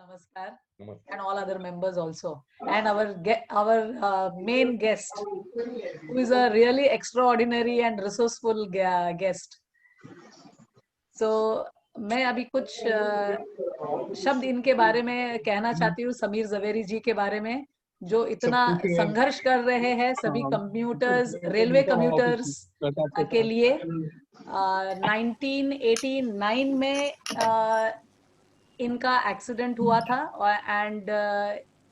Namaskar, and all other members also, and our main guest, who is a really extraordinary and resourceful guest. So मैं अभी कुछ शब्द इनके बारे में कहना चाहती हूँ, समीर जवेरी जी के बारे में, जो इतना संघर्ष कर रहे हैं सभी कम्यूटर्स, रेलवे कम्यूटर्स के लिए। 1989 में इनका एक्सीडेंट हुआ था एंड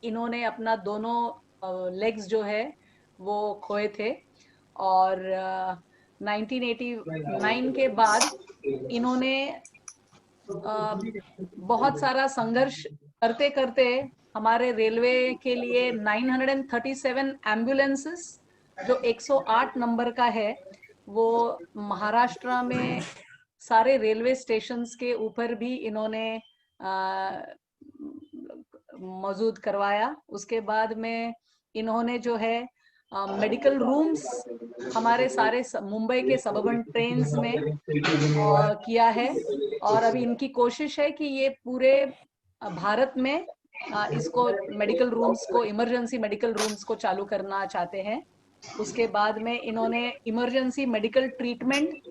इन्होंने अपना दोनों लेग्स जो है वो खोए थे, और 1989 के बाद इन्होंने बहुत सारा संघर्ष करते करते हमारे रेलवे के लिए 937 एम्बुलेंसेस, जो 108 नंबर का है, वो महाराष्ट्र में सारे रेलवे स्टेशंस के ऊपर भी इन्होंने मौजूद करवाया। उसके बाद में इन्होंने जो है मेडिकल रूम्स हमारे सारे मुंबई के सबअर्बन ट्रेन्स में किया है, और अभी इनकी कोशिश है कि ये पूरे भारत में इसको मेडिकल रूम्स को, इमरजेंसी मेडिकल रूम्स को चालू करना चाहते हैं। उसके बाद में इन्होंने इमरजेंसी मेडिकल ट्रीटमेंट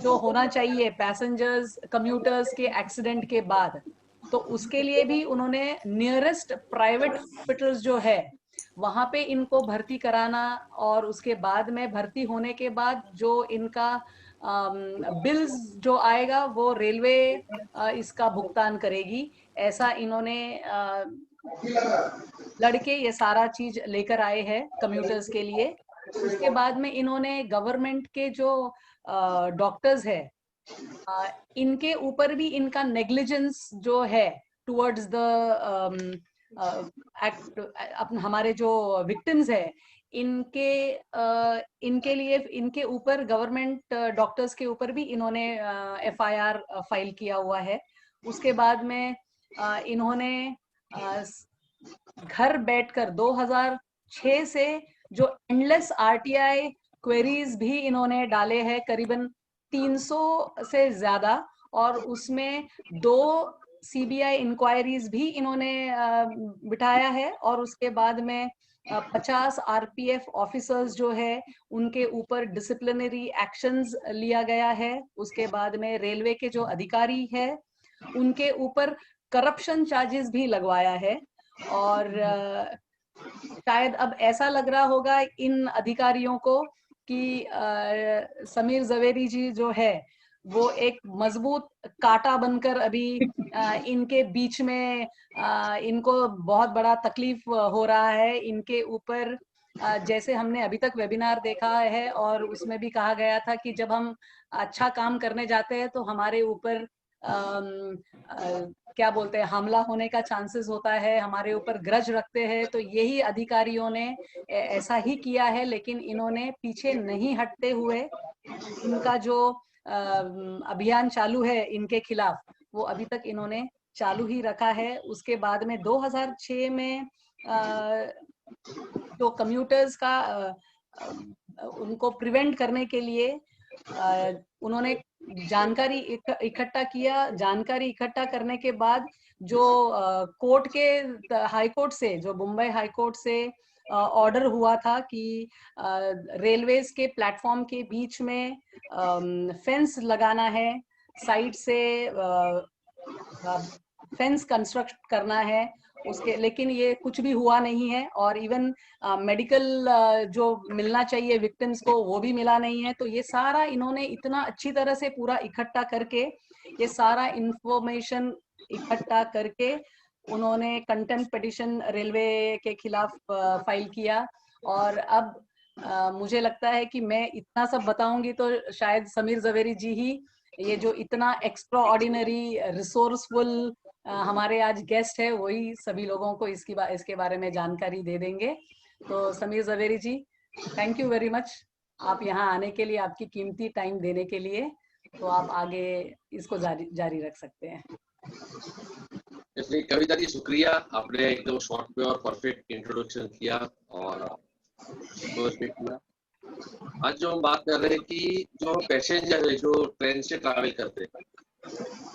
जो होना चाहिए पैसेंजर्स, कम्यूटर्स के एक्सीडेंट के बाद, तो उसके लिए भी उन्होंने नियरेस्ट प्राइवेट हॉस्पिटल्स जो है वहां पे इनको भर्ती कराना, और उसके बाद में भर्ती होने के बाद जो इनका बिल्स जो आएगा वो रेलवे इसका भुगतान करेगी। ऐसा इन्होंने लड़के ये सारा चीज लेकर आए हैं कम्यूटर्स के लिए। उसके बाद में इन्होंने गवर्नमेंट के जो डॉक्टर्स है, इनके ऊपर भी इनका नेग्लिजेंस जो है टुवर्ड्स द हमारे जो विक्टिम्स है, इनके लिए इनके ऊपर गवर्नमेंट डॉक्टर्स के ऊपर भी इन्होंने एफआईआर फाइल किया हुआ है। उसके बाद में इन्होंने घर बैठकर 2006 से जो एंडलेस आरटीआई क्वेरीज भी इन्होंने डाले हैं, करीबन 300 से ज्यादा, और उसमें 2 सीबीआई इंक्वायरीज भी इन्होंने बिठाया है, और उसके बाद में 50 आरपीएफ ऑफिसर्स जो है उनके ऊपर डिसिप्लिनरी एक्शंस लिया गया है। उसके बाद में रेलवे के जो अधिकारी है उनके ऊपर करप्शन चार्जेस भी लगवाया है, और शायद अब ऐसा लग रहा होगा इन अधिकारियों को कि समीर जवेरी जी जो है वो एक मजबूत कांटा बनकर अभी इनके बीच में इनको बहुत बड़ा तकलीफ हो रहा है इनके ऊपर। जैसे हमने अभी तक वेबिनार देखा है और उसमें भी कहा गया था कि जब हम अच्छा काम करने जाते हैं तो हमारे ऊपर क्या बोलते हैं, हमला होने का चांसेस होता है, हमारे ऊपर ग्रज रखते हैं। तो यही अधिकारियों ने ऐसा ही किया है, लेकिन इन्होंने पीछे नहीं हटते हुए इनका जो अभियान चालू है इनके खिलाफ, वो अभी तक इन्होंने चालू ही रखा है। उसके बाद में 2006 में जो कम्यूटर्स का उनको प्रिवेंट करने के लिए उन्होंने जानकारी इकट्ठा किया। जानकारी इकट्ठा करने के बाद जो कोर्ट के, हाई कोर्ट से, जो मुंबई हाई कोर्ट से ऑर्डर हुआ था कि रेलवेज के प्लेटफॉर्म के बीच में फेंस लगाना है, साइड से फेंस कंस्ट्रक्ट करना है उसके, लेकिन ये कुछ भी हुआ नहीं है, और इवन मेडिकल जो मिलना चाहिए विक्टिम्स को वो भी मिला नहीं है। तो ये सारा इन्होंने इतना अच्छी तरह से पूरा इकट्ठा करके, ये सारा इंफॉर्मेशन इकट्ठा करके उन्होंने कंटेम्प्ट पिटीशन रेलवे के खिलाफ फाइल किया। और अब मुझे लगता है कि मैं इतना सब बताऊंगी तो शायद समीर जवेरी जी ही, ये जो इतना एक्स्ट्रा ऑर्डिनरी रिसोर्सफुल हमारे आज गेस्ट है, वही सभी लोगों को इसके बारे में जानकारी दे देंगे। तो समीर जवेरी जी, थैंक यू वेरी मच आप यहाँ आने के लिए, आपकी कीमती टाइम देने के लिए। तो आप आगे इसको जारी रख सकते हैं। कविता जी शुक्रिया, आपने एकदम शॉर्ट में और परफेक्ट इंट्रोडक्शन किया और किया। आज जो हम बात कर रहे हैं कि जो पैसेंजर है जो ट्रेन से ट्रैवल करते हैं,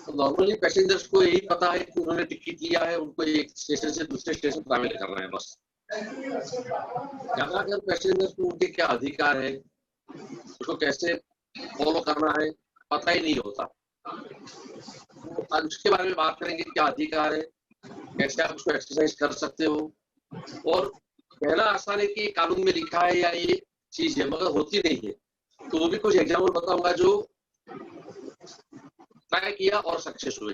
तो नॉर्मली पैसेंजर्स को यही पता है कि उन्होंने टिकट लिया है, उनको एक स्टेशन से दूसरे स्टेशन ट्रैवल करना है बस। ज्यादातर पैसेंजर्स को उनके क्या अधिकार है, उसको कैसे फॉलो करना है, पता ही नहीं होता। तो आज उसके बारे में बात करेंगे, क्या अधिकार है, कैसे आप उसको एक्सरसाइज कर सकते हो। और पहला आसान है कि कानून में लिखा है या ये चीज है, मगर होती नहीं है। तो वो भी कुछ एग्जाम्पल बताऊंगा जो ट्राई किया और सक्सेस हुए।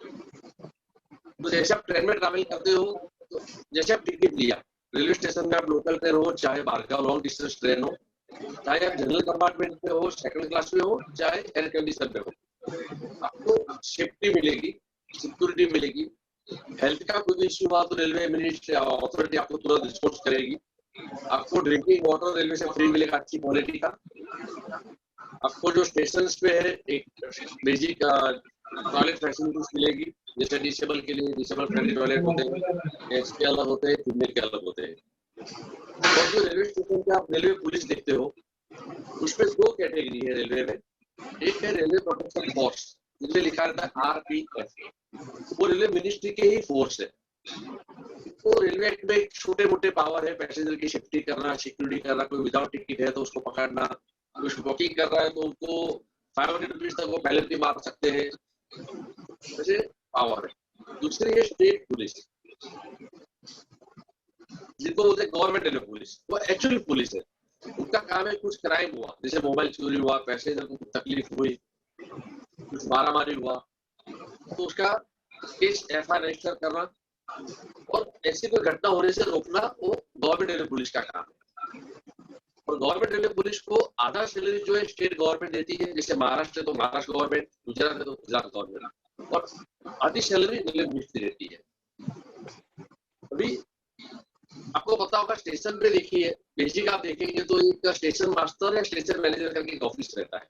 तो जैसे आप ट्रेन में ट्रैवल करते हो, तो जैसे आप टिकट लिया, रेलवे स्टेशन में आप लोकल ट्रेन हो चाहे बाहर का लॉन्ग डिस्टेंस ट्रेन हो, चाहे आप जनरल कंपार्टमेंट में हो, सेकंड क्लास में हो, चाहे एयर कंडीशन में हो, आपको सेफ्टी मिलेगी, सिक्योरिटी मिलेगी। हेल्थ का कोई इश्यू हुआ तो रेलवे मिनिस्ट्री अथॉरिटी आपको तुरंत रिस्पॉन्स करेगी। आपको ड्रिंकिंग वाटर रेलवे से फ्री मिलेगा, अच्छी क्वालिटी का। आपको जो स्टेशन पे है एक बेसिक टॉयलेट फैसिलिटीज मिलेगी, जैसे डिसेबल के लिए डिसेबल फ्रेंडली टॉयलेट होते हैं, मेल्स के अलग होते हैं, फीमेल के अलग होते हैं। और जो रेलवे स्टेशन पे आप रेलवे पुलिस देखते हो, उसमें दो कैटेगरी है रेलवे में। एक है रेलवे प्रोटेक्शन फोर्स, जिसमें लिखा रहता है RPF, वो रेलवे मिनिस्ट्री के ही फोर्स है। तो रेलवे एक्ट में छोटे मोटे पावर है, पैसेंजर की सेफ्टी करना, सिक्योरिटी करना, कोई विदाउट टिकट है तो उसको पकड़ना, कोई स्मोकिंग कर रहा है तो उनको 500 रुपीज तक वो पेनल्टी मार सकते हैं, वैसे पावर है। दूसरी है स्टेट पुलिस, जिनको बोलते हैं गवर्नमेंट रेलवे पुलिस, वो एक्चुअली पुलिस है। उनका काम है कुछ क्राइम हुआ, जैसे मोबाइल चोरी हुआ, पैसेंजर को तकलीफ हुई, कुछ मारामारी हुआ, तो उसका केस FIR रजिस्टर करना और ऐसी कोई घटना होने से रोकना, वो गवर्नमेंट रेलवे पुलिस का काम है। और गवर्नमेंट रेलवे पुलिस को आधा सैलरी जो है स्टेट गवर्नमेंट देती है, जैसे महाराष्ट्र है तो महाराष्ट्र गवर्नमेंट, गुजरात है तो गुजरात गवर्नमेंट, और आधी सैलरी रेलवे मिनिस्ट्री देती है। अभी आपको पता होगा स्टेशन पे देखिए, बेसिक आप देखेंगे तो एक स्टेशन मास्टर या स्टेशन मैनेजर करके एक ऑफिस रहता है।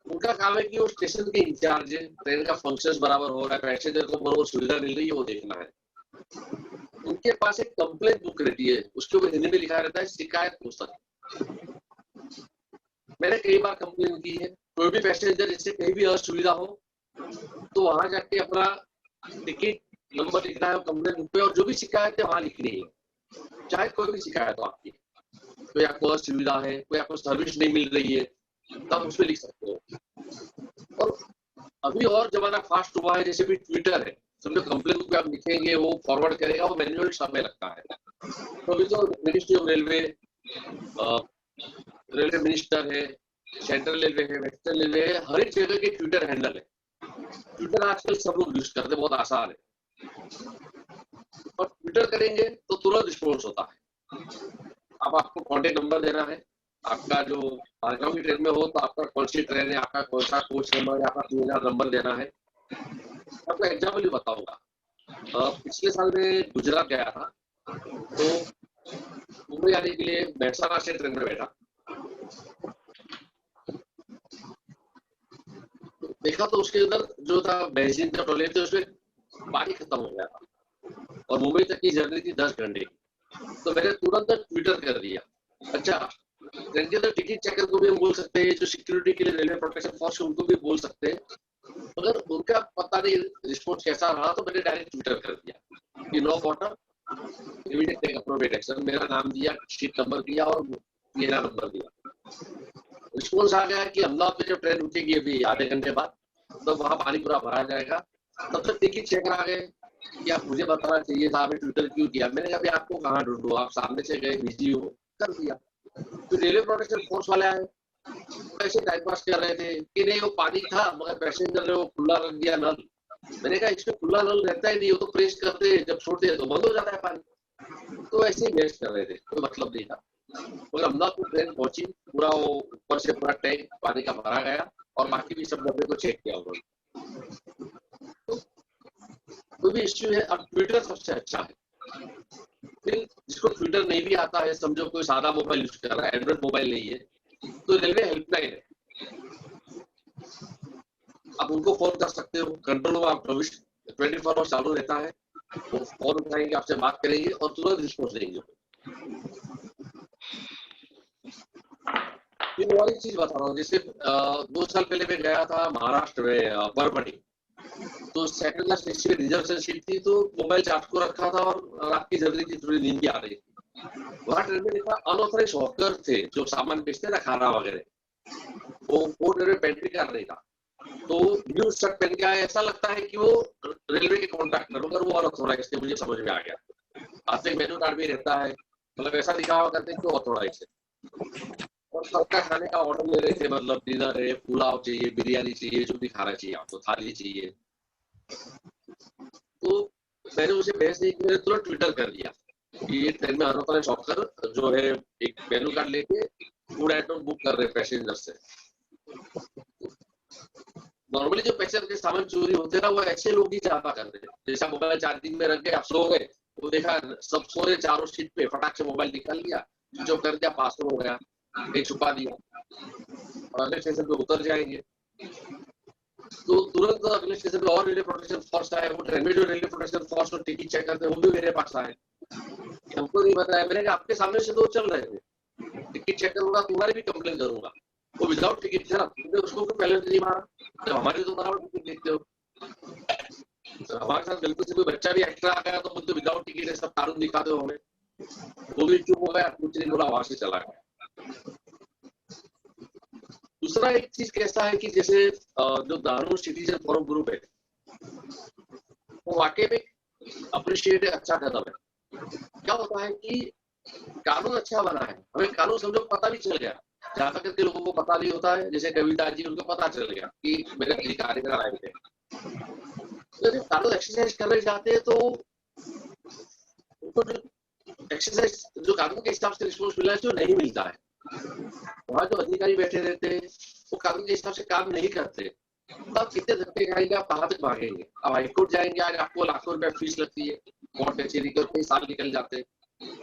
उनका काम है कि वो स्टेशन के इंचार्ज है, ट्रेन का फंक्शन बराबर हो रहा है, पैसेंजर को बराबर सुविधा मिल रही है, वो देखना है। उनके पास एक कंप्लेंट बुक रहती है, उसके ऊपर हिंदी में लिखा रहता है शिकायत पुस्तक। मैंने कई बार कंप्लेन की है, कोई भी पैसेंजर जैसे कहीं भी असुविधा हो तो वहां जाके अपना टिकट नंबर लिखना है कंप्लेंट बुक पे, और जो भी शिकायत है वहां लिखनी है, चाहे कोई भी शिकायत हो आपकी। कोई आपको असुविधा है, कोई आपको सर्विस नहीं मिल रही है, तब उसमें लिख सकते हो। और अभी और जमाना फास्ट हुआ है, जैसे भी ट्विटर है, समझो कंप्लेन पे आप लिखेंगे, वो फॉरवर्ड करेगा, वो मैन्युअल समय लगता है। तो अभी तो ministry of railway, railway minister है, सेंट्रल रेलवे है, वेस्टर्न रेलवे है, हर एक जगह के ट्विटर हैंडल है। ट्विटर आजकल सब लोग यूज करते हैं, बहुत आसान है। और ट्विटर करेंगे तो तुरंत रिस्पॉन्स होता है। अब आपको कॉन्टेक्ट नंबर देना है, आपका जो मालगांव की ट्रेन में हो तो आपका कौन सी ट्रेन है, आपका कौन सा कोच नंबर है, आपका 3000 नंबर देना है। आपको एग्जाम्पल भी बताऊंगा। पिछले साल में गुजरात गया था, तो मुंबई आने के लिए मेहसाना से ट्रेन में बैठा, तो देखा तो उसके अंदर जो था बेंजीन का टॉयलेट थे, उसमें पानी खत्म हो गया था और मुंबई तक की जर्नी थी 10 घंटे की। तो मैंने तुरंत ट्विटर कर दिया। अच्छा, ट्रेन के अंदर टिकट चेकर को भी हम बोल सकते हैं, जो सिक्योरिटी के लिए रेलवे प्रोटेक्शन फोर्स उनको भी बोल सकते हैं, मगर उनका पता नहीं रिस्पॉन्स कैसा रहा, तो मैंने डायरेक्ट ट्विटर कर दिया कि no water, immediate take appropriate action. मेरा नाम दिया, सीट नंबर दिया और मेरा नंबर दिया। रिस्पॉन्स आ गया कि अहमदाबाद में जब ट्रेन रुकेगी अभी आधे घंटे बाद, तो वहां पानी पूरा भरा जाएगा। तब तक टिकट चेकर आ गए कि आप मुझे बताना चाहिए था, आपने ट्विटर क्यों किया। मैंने कहा आपको कहाँ ढूंढूं, आप सामने से गए, बिजी हो, कर दिया। तो रेलवे प्रोटेक्शन फोर्स वाले आए, ऐसे टाइम पास कर रहे थे कि नहीं वो पानी था, मगर पैसेंजर ने वो खुला रख दिया नल। मैंने कहा इसमें खुला नल रहता ही नहीं, वो तो प्रेस करते हैं, जब छोड़ते हैं तो बंद हो जाता है पानी। तो ऐसे ही वेस्ट कर रहे थे, कोई मतलब नहीं था। और अहमदाबाद ट्रेन पहुंची, पूरा वो ऊपर से पूरा टैंक पानी का भरा गया और बाकी भी सब डब्बे को चेक किया उन्होंने। तो कोई भी इश्यू है, अब ट्विटर सबसे अच्छा है। फिर जिसको ट्विटर नहीं भी आता है, समझो कोई सादा मोबाइल यूज कर रहा है, एंड्रॉइड मोबाइल नहीं है, तो रेलवे हेल्पलाइन है, आप उनको फोन कर सकते हो। कंट्रोल रूम आप 24 आवर्स चालू रहता है, वो फोन उठाएंगे, आपसे बात करेंगे और तुरंत रिस्पॉन्स देंगे। फिर और एक चीज बता रहा हूँ, जैसे 2 साल पहले मैं गया था महाराष्ट्र में परभणी, तो सेकंड क्लास एसी में रिजर्वेशन सीट थी, तो मोबाइल चार्ज को रखा था और रात की जल्दी की थोड़ी नींद भी आ रही थी। वहाँ ट्रेन में देखा अनऑथराइज्ड हॉकर थे जो सामान बेचते ना, खाना वगैरह, वो ट्रेन में पेंट्री कर रही था, तो ब्लू शर्ट पहन के आया, ऐसा लगता है कि वो रेलवे के कॉन्ट्रैक्टर, मगर वो अनऑथराइज्ड थे, मुझे समझ में आ गया। हाथ में मेनू कार्ड भी रहता है, मतलब ऐसा दिखावा करते हैं कि ऑथराइज्ड है। और सबका खाने का ऑर्डर ले रहे थे, मतलब डिनर है, पुलाव चाहिए, बिरयानी चाहिए, जो भी खाना चाहिए आपको, थाली चाहिए। तो मैंने उसे बहस नहीं की, मैंने तुरंत ट्विटर कर दिया कि ये ट्रेन में अनऑथराइज्ड हॉकर जो है एक मेनू कार्ड लेके फूड आइटम बुक कर रहे पैसेंजर से। नॉर्मली जो पैसेंजर के सामान चोरी होते हैं ना, वो ऐसे लोग ही ज्यादा करते हैं। जैसा मोबाइल चार्जिंग में रख के आप सो गए, तो देखा सब सो रहे चारों सीट पे, फटाक से मोबाइल निकाल लिया, जो कर दिया, पासवर्ड हो गया, कहीं छुपा दिया, और अगले स्टेशन पे उतर जाएंगे। तो तुरंत अगले स्टेशन पे और रेलवे प्रोटेक्शन फोर्स आए, वो ट्रेन में जो रेलवे प्रोटेक्शन फोर्स और टिकट चेक करते हैं वो भी मेरे पास आए। हमको नहीं बताया, मैंने कहा आपके सामने से तो चल रहे थे, टिकट चेक करूंगा, तुम्हारी भी कंप्लेन करूंगा। वो विदाउट टिकट था, तुमने उसको पहले नहीं मारा, तो हमारे तो बनावट टिकट देखते हो। तो हमारे साथ गलती से कोई बच्चा भी एक्स्ट्रा आ गया तो मुझे विदाउट टिकट है, सब कानून दिखाते हो हमें, वो भी चुप हो गया, कुछ नहीं बोला, वहां से चला गया। दूसरा एक चीज कैसा है कि जैसे जो दारू सिटीजन फोरम ग्रुप है, वो वाकई में अप्रिशिएट अच्छा कदम है। क्या होता है कि कानून अच्छा बना है, हमें कानून समझो पता भी चल गया, जहाँ तक के लोगों को पता नहीं होता है, जैसे कविता जी, उनको पता चल गया कि मेरे अधिकार है, मेरा राइट है। तो जब कानून एक्सरसाइज करने जाते हैं तो उनको जो एक्सरसाइज जो कानून के हिसाब से रिस्पॉन्स मिला है, जो नहीं मिलता है। वहाँ जो अधिकारी बैठे रहते हैं वो कानून के हिसाब से काम नहीं करते, तब कितने धक्के खाएंगे, आप कहाँ तक भागेंगे। अब हाईकोर्ट जाएंगे, आज आपको लाखों रुपया फीस लगती है, कोर्ट कचहरी के कई साल निकल जाते हैं।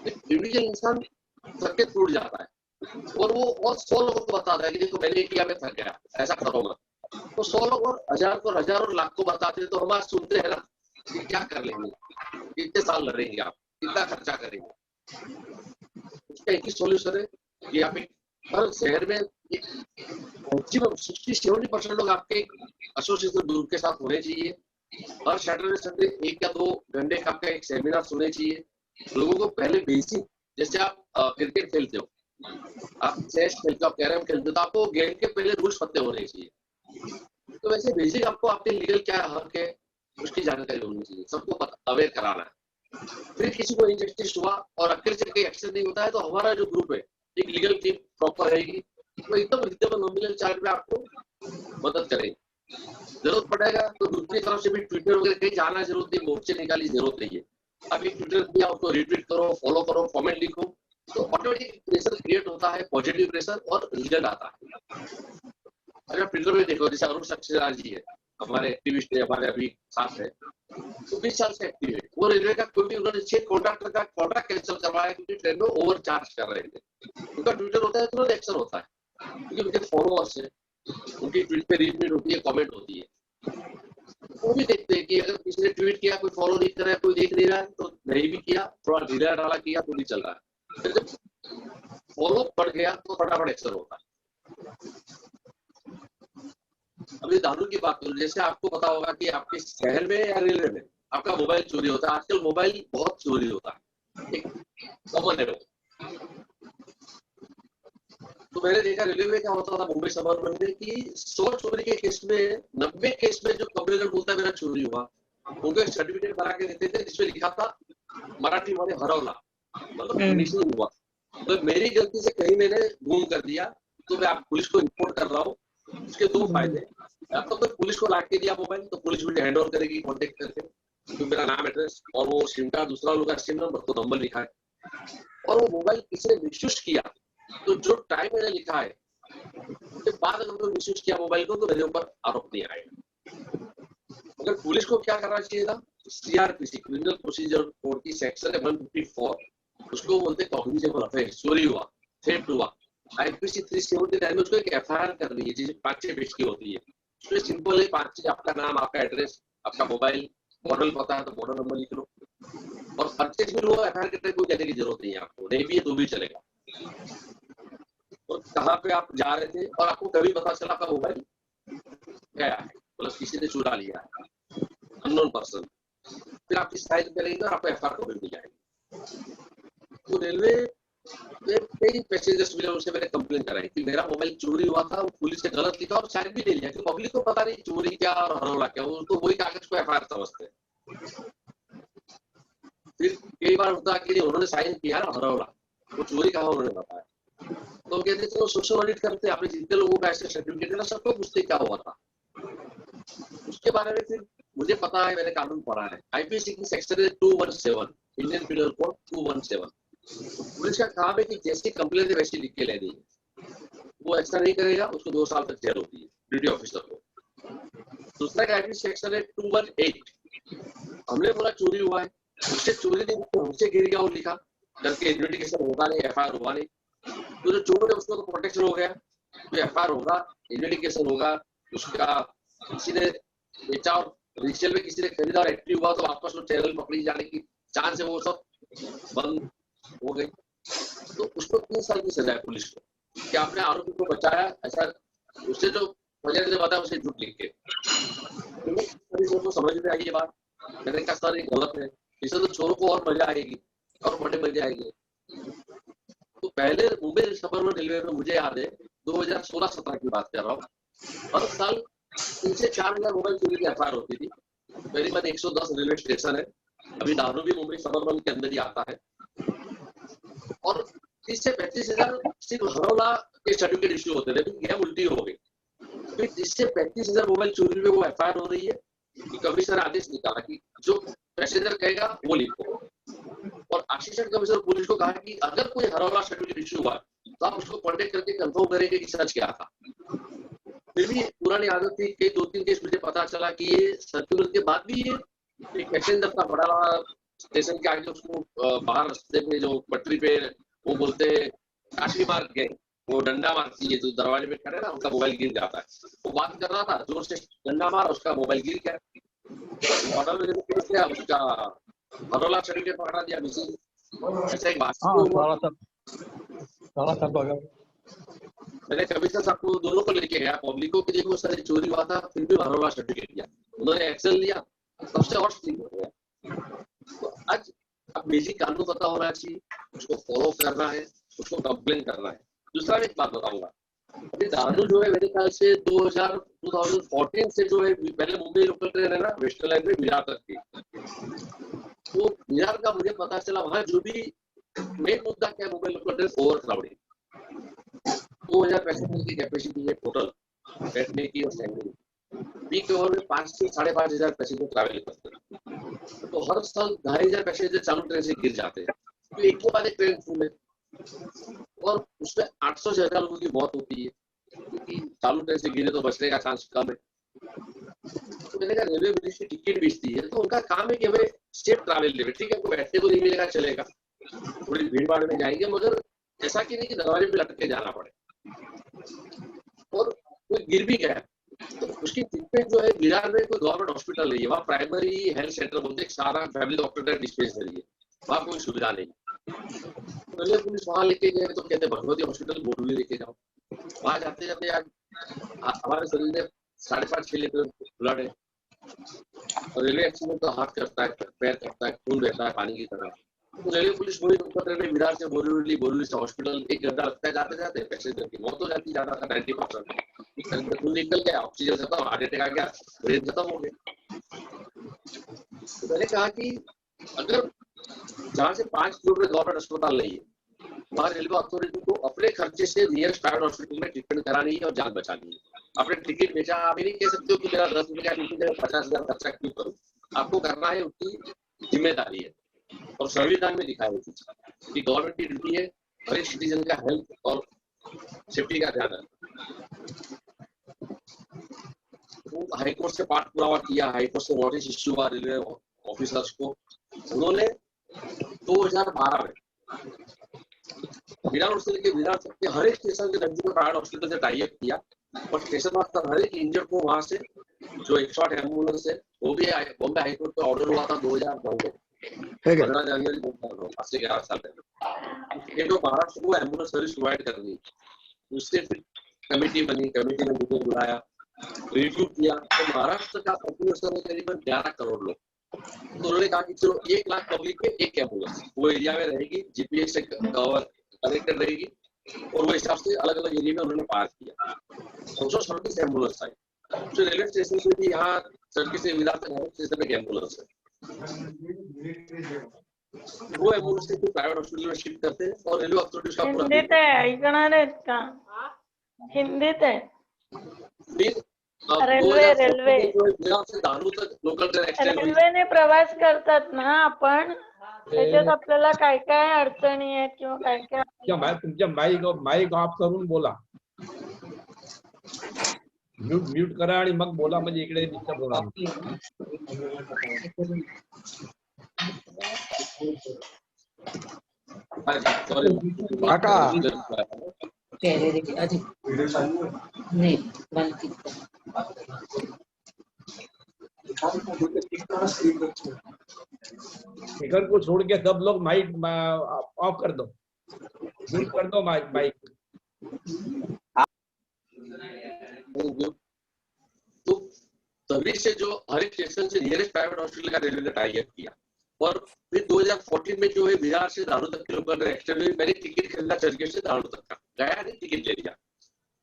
इंडिविजुअल इंसान थक के टूट जाता है, और वो और 100 लोगों को बताता है कि देखो मैंने किया, मैं थक गया, ऐसा करो मत। तो 100 लोग और 1000 को 1000 और लाख को बताते हैं, तो हम आज सुनते हैं ना कि क्या कर लेंगे, कितने साल लड़ेंगे आप, कितना खर्चा करेंगे। उसका एक ही सॉल्यूशन है कि आप एक हर शहर में 60-70% लोग आपके एसोसिएशन ग्रुप के साथ होने चाहिए। हर सैटरडे संडे 1 या 2 घंटे का आपका एक सेमिनार सुनने चाहिए। लोगों को पहले बेसिक, जैसे आप क्रिकेट खेलते हो, आप चेस खेलते हो, आप कैरम खेलते हो, तो आपको गेम के पहले रूल्स पते होने चाहिए। तो वैसे बेसिक आपको आपके लीगल क्या हक है उसकी जानकारी होनी चाहिए, सबको अवेयर कराना है। फिर किसी को इंजस्टिस हुआ और अकेले से कोई एक्शन नहीं होता है, तो हमारा जो ग्रुप है, एक लीगल टीम प्रॉपर रहेगी, वो एकदम रिजनेबल नॉमिनल चार्ज में आपको मदद करेगी। जरूरत पड़ेगा तो ग्रुप की तरफ से भी ट्विटर वगैरह कहीं जाना जरूरत नहीं, मोर्चे निकाली जरूरत नहीं है। आप एक ट्विटर दिया, उसको रिट्वीट करो, फॉलो करो, कमेंट लिखो, तो ऑटोमेटिक प्रेशर क्रिएट होता है, पॉजिटिव प्रेशर, और रिजल्ट आता है। अगर ट्विटर में देखो, जैसे अरुण सक्सेना जी है, हमारे एक्टिविस्ट है, हमारे अभी साथ है, तो 20 साल से एक्टिव है। वो रेलवे का कोई भी उन्होंने 6 कॉन्ट्रैक्टर का कॉन्ट्रैक्ट कैंसिल करवाया क्योंकि ट्रेन में ओवर चार्ज कर रहे थे। उनका ट्विटर होता है, तुरंत एक्शन होता है, क्योंकि उनके फॉलोअर्स है, उनकी ट्वीट पे रीट्वीट होती है, कमेंट होती है। वो भी देखते हैं कि अगर किसी ने ट्वीट किया, कोई फॉलो नहीं कर रहा है, कोई देख नहीं रहा है, तो नहीं भी किया, थोड़ा ढीला ढाला किया तो भी चल रहा है। फिर जब फॉलो बढ़ गया तो फटाफट एक्शन होता है। अभी दारू की बात करूं, जैसे आपको पता होगा कि आपके शहर में या रेलवे में आपका मोबाइल चोरी होता है। आजकल मोबाइल बहुत चोरी होता है, एक कॉमन है। तो मैंने देखा रेलवे में क्या होता था मुंबई सबअर्बन में कि 100 चोरी के केस में 90 केस में जो कंप्लेनेंट बोलता है मेरा चोरी हुआ, उनको एक सर्टिफिकेट बना के देते थे जिसमें लिखा था मराठी वाले हरवला, मतलब फिनिशिंग हुआ। तो मेरी गलती से कहीं मैंने गुम कर दिया, तो मैं आप पुलिस को रिपोर्ट कर रहा हूँ। उसके 2 फायदे, या तो कोई पुलिस को ला के दिया मोबाइल, तो पुलिस मुझे हैंड ओवर करेगी कॉन्टेक्ट करके, तो मेरा नाम, एड्रेस और वो सिम का दूसरा लोग का सिम नंबर, तो नंबर लिखा है। और वो मोबाइल किसी ने मिसयूज किया, तो जो टाइम मैंने लिखा है उसके बाद अगर उन्होंने मिसयूज किया मोबाइल को, तो मेरे ऊपर आरोप नहीं आएगा। अगर पुलिस को क्या करना चाहिए था, सीआरपीसी क्रिमिनल प्रोसीजर कोड की सेक्शन है 154, उसको बोलते हैं कॉग्निजेबल ऑफेंस, चोरी हुआ, थेफ्ट हुआ। आईपीसी 379 में उसको एक एफआईआर करनी है, जिसे 5-6 पेज की होती है। उसमें सिंपल है 5 चीज, आपका नाम, आपका एड्रेस, आपका मोबाइल, मॉडल पता है तो मॉडल नंबर लिख लो, और 25 मिनट वो एफआईआर करने को जाने की जरूरत नहीं है आपको, नहीं भी है तो भी चलेगा। और कहाँ पे आप जा रहे थे और आपको कभी पता चला आपका मोबाइल गया है, मतलब किसी ने चुरा लिया है, अननोन पर्सन, फिर आपकी साइन करेंगे और आपको एफआईआर कॉपी मिल जाएगी। तो रेलवे कई पैसेंजर्स मिले, उनसे मैंने कंप्लेन कराई कि मेरा मोबाइल चोरी हुआ था, पुलिस ने गलत लिखा और साइन भी नहीं लिया, क्योंकि पब्लिक को पता नहीं चोरी क्या और हरौला क्या, वो तो वही कागज को एफआईआर समझते हैं। फिर कई बार होता कि उन्होंने साइन किया ना हरौला, वो चोरी कहा उन्होंने बताया, तो कहते चलो सोशल ऑडिट करते, आपने जितने लोगों का ऐसे सर्टिफिकेट है ना सबको पूछते क्या हुआ था। उसके बारे में फिर मुझे पता है, मैंने कानून पढ़ा है, आईपीसी की सेक्शन है 217, इंडियन पिनल कोड 217। पुलिस का काम है कि जैसी कंप्लेन है वैसी लिख के लेनी है, वो ऐसा नहीं करेगा उसको 2 साल तक जेल होती है ड्यूटी ऑफिसर को। दूसरा आईपीसी सेक्शन है 218, हमने बोला चोरी हुआ है, उससे चोरी नहीं हमसे गिर गया और लिखा करके इन्वेस्टिगेशन होगा नहीं, एफआईआर हुआ नहीं, तो जो चोर है उसको तो प्रोटेक्शन हो गया, तो एफआईआर होगा, इन्वेस्टिगेशन होगा, उसका किसी ने बेचा और रीसेल में किसी ने खरीदा और एक्टिव हुआ तो वापस वो चैनल पकड़ी जाने की चांस है, वो सब बंद हो गई। तो उसको 3 साल की सजा है पुलिस को कि आपने आरोपी को बचाया, ऐसा उससे जो वजह से बताया उसे झूठ लिख के। तो समझ में आई ये बात, मैंने कहा सर ये गलत है, इससे तो चोरों को और मजा आएगी और बड़े मजे आएंगे। तो पहले मुंबई सबर्बन रेलवे में मुझे याद है 2016-17 की बात कर रहा हूँ, हर साल 3 से 4 हजार मोबाइल चोरी की एफआईआर होती थी। मेरी बात 110 रेलवे स्टेशन है, अभी दारू भी मुंबई सबर्बन के अंदर ही आता है, और 30 से 35 हजार सिर्फ हरौला के सर्टिफिकेट इश्यू होते थे, गेम उल्टी हो गई। फिर 30 से 35 हजार मोबाइल चोरी में वो एफआईआर हो रही है कि कमिश्नर आदेश निकाला कि जो पैसेंजर कहेगा वो लिखो, और असिस्टेंट कमिश्नर पुलिस को कहा कि अगर कोई हरौला सर्टिफिकेट इश्यू हुआ तो आप उसको कॉन्टेक्ट करके कंफर्म करेंगे कि सच क्या था। फिर भी पुरानी आदत थी कि 2-3 केस मुझे पता चला कि ये सर्कुलर के बाद भी ये एक पैसेंजर था बड़ा स्टेशन के आगे, उसको बाहर रास्ते पे जो पटरी पे वो बोलते काशी मार गए, वो डंडा मारती है जो दरवाजे पे खड़े ना, उनका मोबाइल गिर जाता है, वो बात कर रहा था जोर से डंडा मारा, उसका मोबाइल गिर गया, ऑर्डर में केस किया, उसका हरौला सर्टिफिकेट पकड़ा दिया मिसिंग। ऐसा एक बात मैंने कमिश्नर साहब को दोनों को लेके गया, पब्लिक को कि देखो सर चोरी हुआ था, फिर भी हरौला सर्टिफिकेट दिया, उन्होंने एक्शन लिया, सबसे और स्ट्रिक्ट हो गया। तो आज अब बेसिक कानून पता होना चाहिए, उसको फॉलो करना है, उसको कंप्लेन करना है। दूसरा एक बात बताऊंगा, अभी दारू जो है मेरे ख्याल से 2014 से जो है, पहले मुंबई लोकल ट्रेन है ना वेस्टर्न लाइन में विरार तक की, तो विरार का मुझे पता चला वहां जो भी मेन मुद्दा क्या, Mumbai local train over crowding, 2000 passenger की कैपेसिटी है टोटल बैठने की और स्टैंडिंग की, पीक आवर में 5 से 5,500 पैसेंजर ट्रैवल करते हैं, तो हर साल 2,500 पैसेंजर चालू ट्रेन से गिर जाते हैं, तो एक के बाद एक ट्रेन फुल है और उसमें 800 से 1000 लोगों की मौत होती है, क्योंकि चालू ट्रेन से गिरे तो बचने का चांस कम है। तो मैंने कहा रेलवे मिनिस्ट्री टिकट बेचती है तो उनका काम है कि हमें सेफ ट्रैवल देवे, ठीक है, आपको बैठने को नहीं मिलेगा चलेगा, थोड़ी भीड़ भाड़ में जाएंगे, मगर ऐसा कि नहीं कि दरवाजे पे लटक के जाना पड़े। और कोई गिर भी गया तो उसकी ट्रीटमेंट जो है विरार में कोई गवर्नमेंट हॉस्पिटल नहीं है, वहाँ प्राइमरी हेल्थ सेंटर बोलते हैं, सारा फैमिली डॉक्टर का डिस्पेंसरी है, वहाँ कोई सुविधा नहीं। पहले पुलिस वहाँ लेके गए तो कहते भगवती हॉस्पिटल बोरवली लेके जाओ, वहाँ जाते जाते आज हमारे शरीर में 5.5-6 लीटर ब्लड है, और रेलवे एक्सीडेंट तो हाथ करता है, पैर करता है, खून बहता है पानी की तरह, तो रेलवे पुलिस वही रोककर रेलवे विरार से बोरीवली से हॉस्पिटल 1 घंटा लगता है जाते जाते, पैसेंजर की मौत हो जाती है, ज्यादा 90%। खून निकल गया, ऑक्सीजन खत्म, हार्ट अटैक आ गया, ब्रेन खत्म हो गया। तो मैंने कहा कि अगर जहाँ से 5 किलोमीटर गवर्नमेंट अस्पताल नहीं है, वहाँ रेलवे अथॉरिटी को अपने खर्चे से नियरेस्ट प्राइवेट हॉस्पिटल में ट्रीटमेंट करानी है और जान बचानी है। आपने टिकट बेचा, आप नहीं कह सकते हो कि मेरा 10 रुपए का टिकट है 50,000 खर्चा क्यों करूं, आपको करना है, उसकी जिम्मेदारी है, और संविधान में लिखा है कि गवर्नमेंट की ड्यूटी है हर एक सिटीजन का हेल्थ और सेफ्टी का ध्यान रखना। तो हाईकोर्ट से पाठ पुरावा किया, हाईकोर्ट से नोटिस इश्यू हुआ रेलवे ऑफिसर्स को, उन्होंने 2012 में विरार से लेकर विरार तक के हर एक स्टेशन के नजदीक प्राइवेट हॉस्पिटल से टाई अप किया, और स्टेशन मास्टर हर एक इंजर्ड को वहां से जो 108 एम्बुलेंस है वो भी बॉम्बे हाईकोर्ट का ऑर्डर हुआ था 2009 में, 15 जनवरी 2009, आज से 11 साल पहले। तो महाराष्ट्र को एम्बुलेंस सर्विस प्रोवाइड करनी, उससे फिर कमेटी बनी, कमेटी में मुझे बुलाया, रिव्यू किया, तो महाराष्ट्र का पॉपुलेशन है करीबन 11 करोड़ लोग। तो उन्होंने कहा कि चलो 1 लाख पब्लिक में एक एम्बुलेंस वो एरिया में रहेगी, जीपीएस से कनेक्टेड रहेगी, और वो हिसाब से अलग अलग एरिया में उन्होंने पार किया। 237 एम्बुलेंस आई। तो रेलवे स्टेशन से भी यहाँ सड़क से विदा तक रेलवे स्टेशन में एम्बुलेंस है, वो एम्बुलेंस से प्राइवेट हॉस्पिटल में शिफ्ट करते हैं और रेलवे अथॉरिटीज का पूरा हिंदीत आहे, ऐकणार आहेत का? हिंदीत आहे फिर रेल्वे से दारू तक लोकल ट्रेन एक्सटेंड हुई। रेल्वेने प्रवास करतात ना आपण, त्याच्यात आपल्याला काय काय अडचणी आहेत किंवा काय काय तुमच्या माईक ऑफ करून बोला, म्यूट करा आणि मग बोला, म्हणजे इकडे डिस्टर्ब होणार. काका स्पीकर को छोड़ के सब लोग माइक ऑफ कर दो, म्यूट कर दो माइक. तो तभी से जो हर एक स्टेशन से नियरेस्ट प्राइवेट हॉस्पिटल का रेलवे ने टाई अप किया, और फिर 2014 में जो है बिहार से दारू तक की लोकल ट्रेन एक्सटेंड हुई. मैंने टिकट खरीदा चर्चगेट से दारू तक का, गया नहीं, टिकट ले लिया,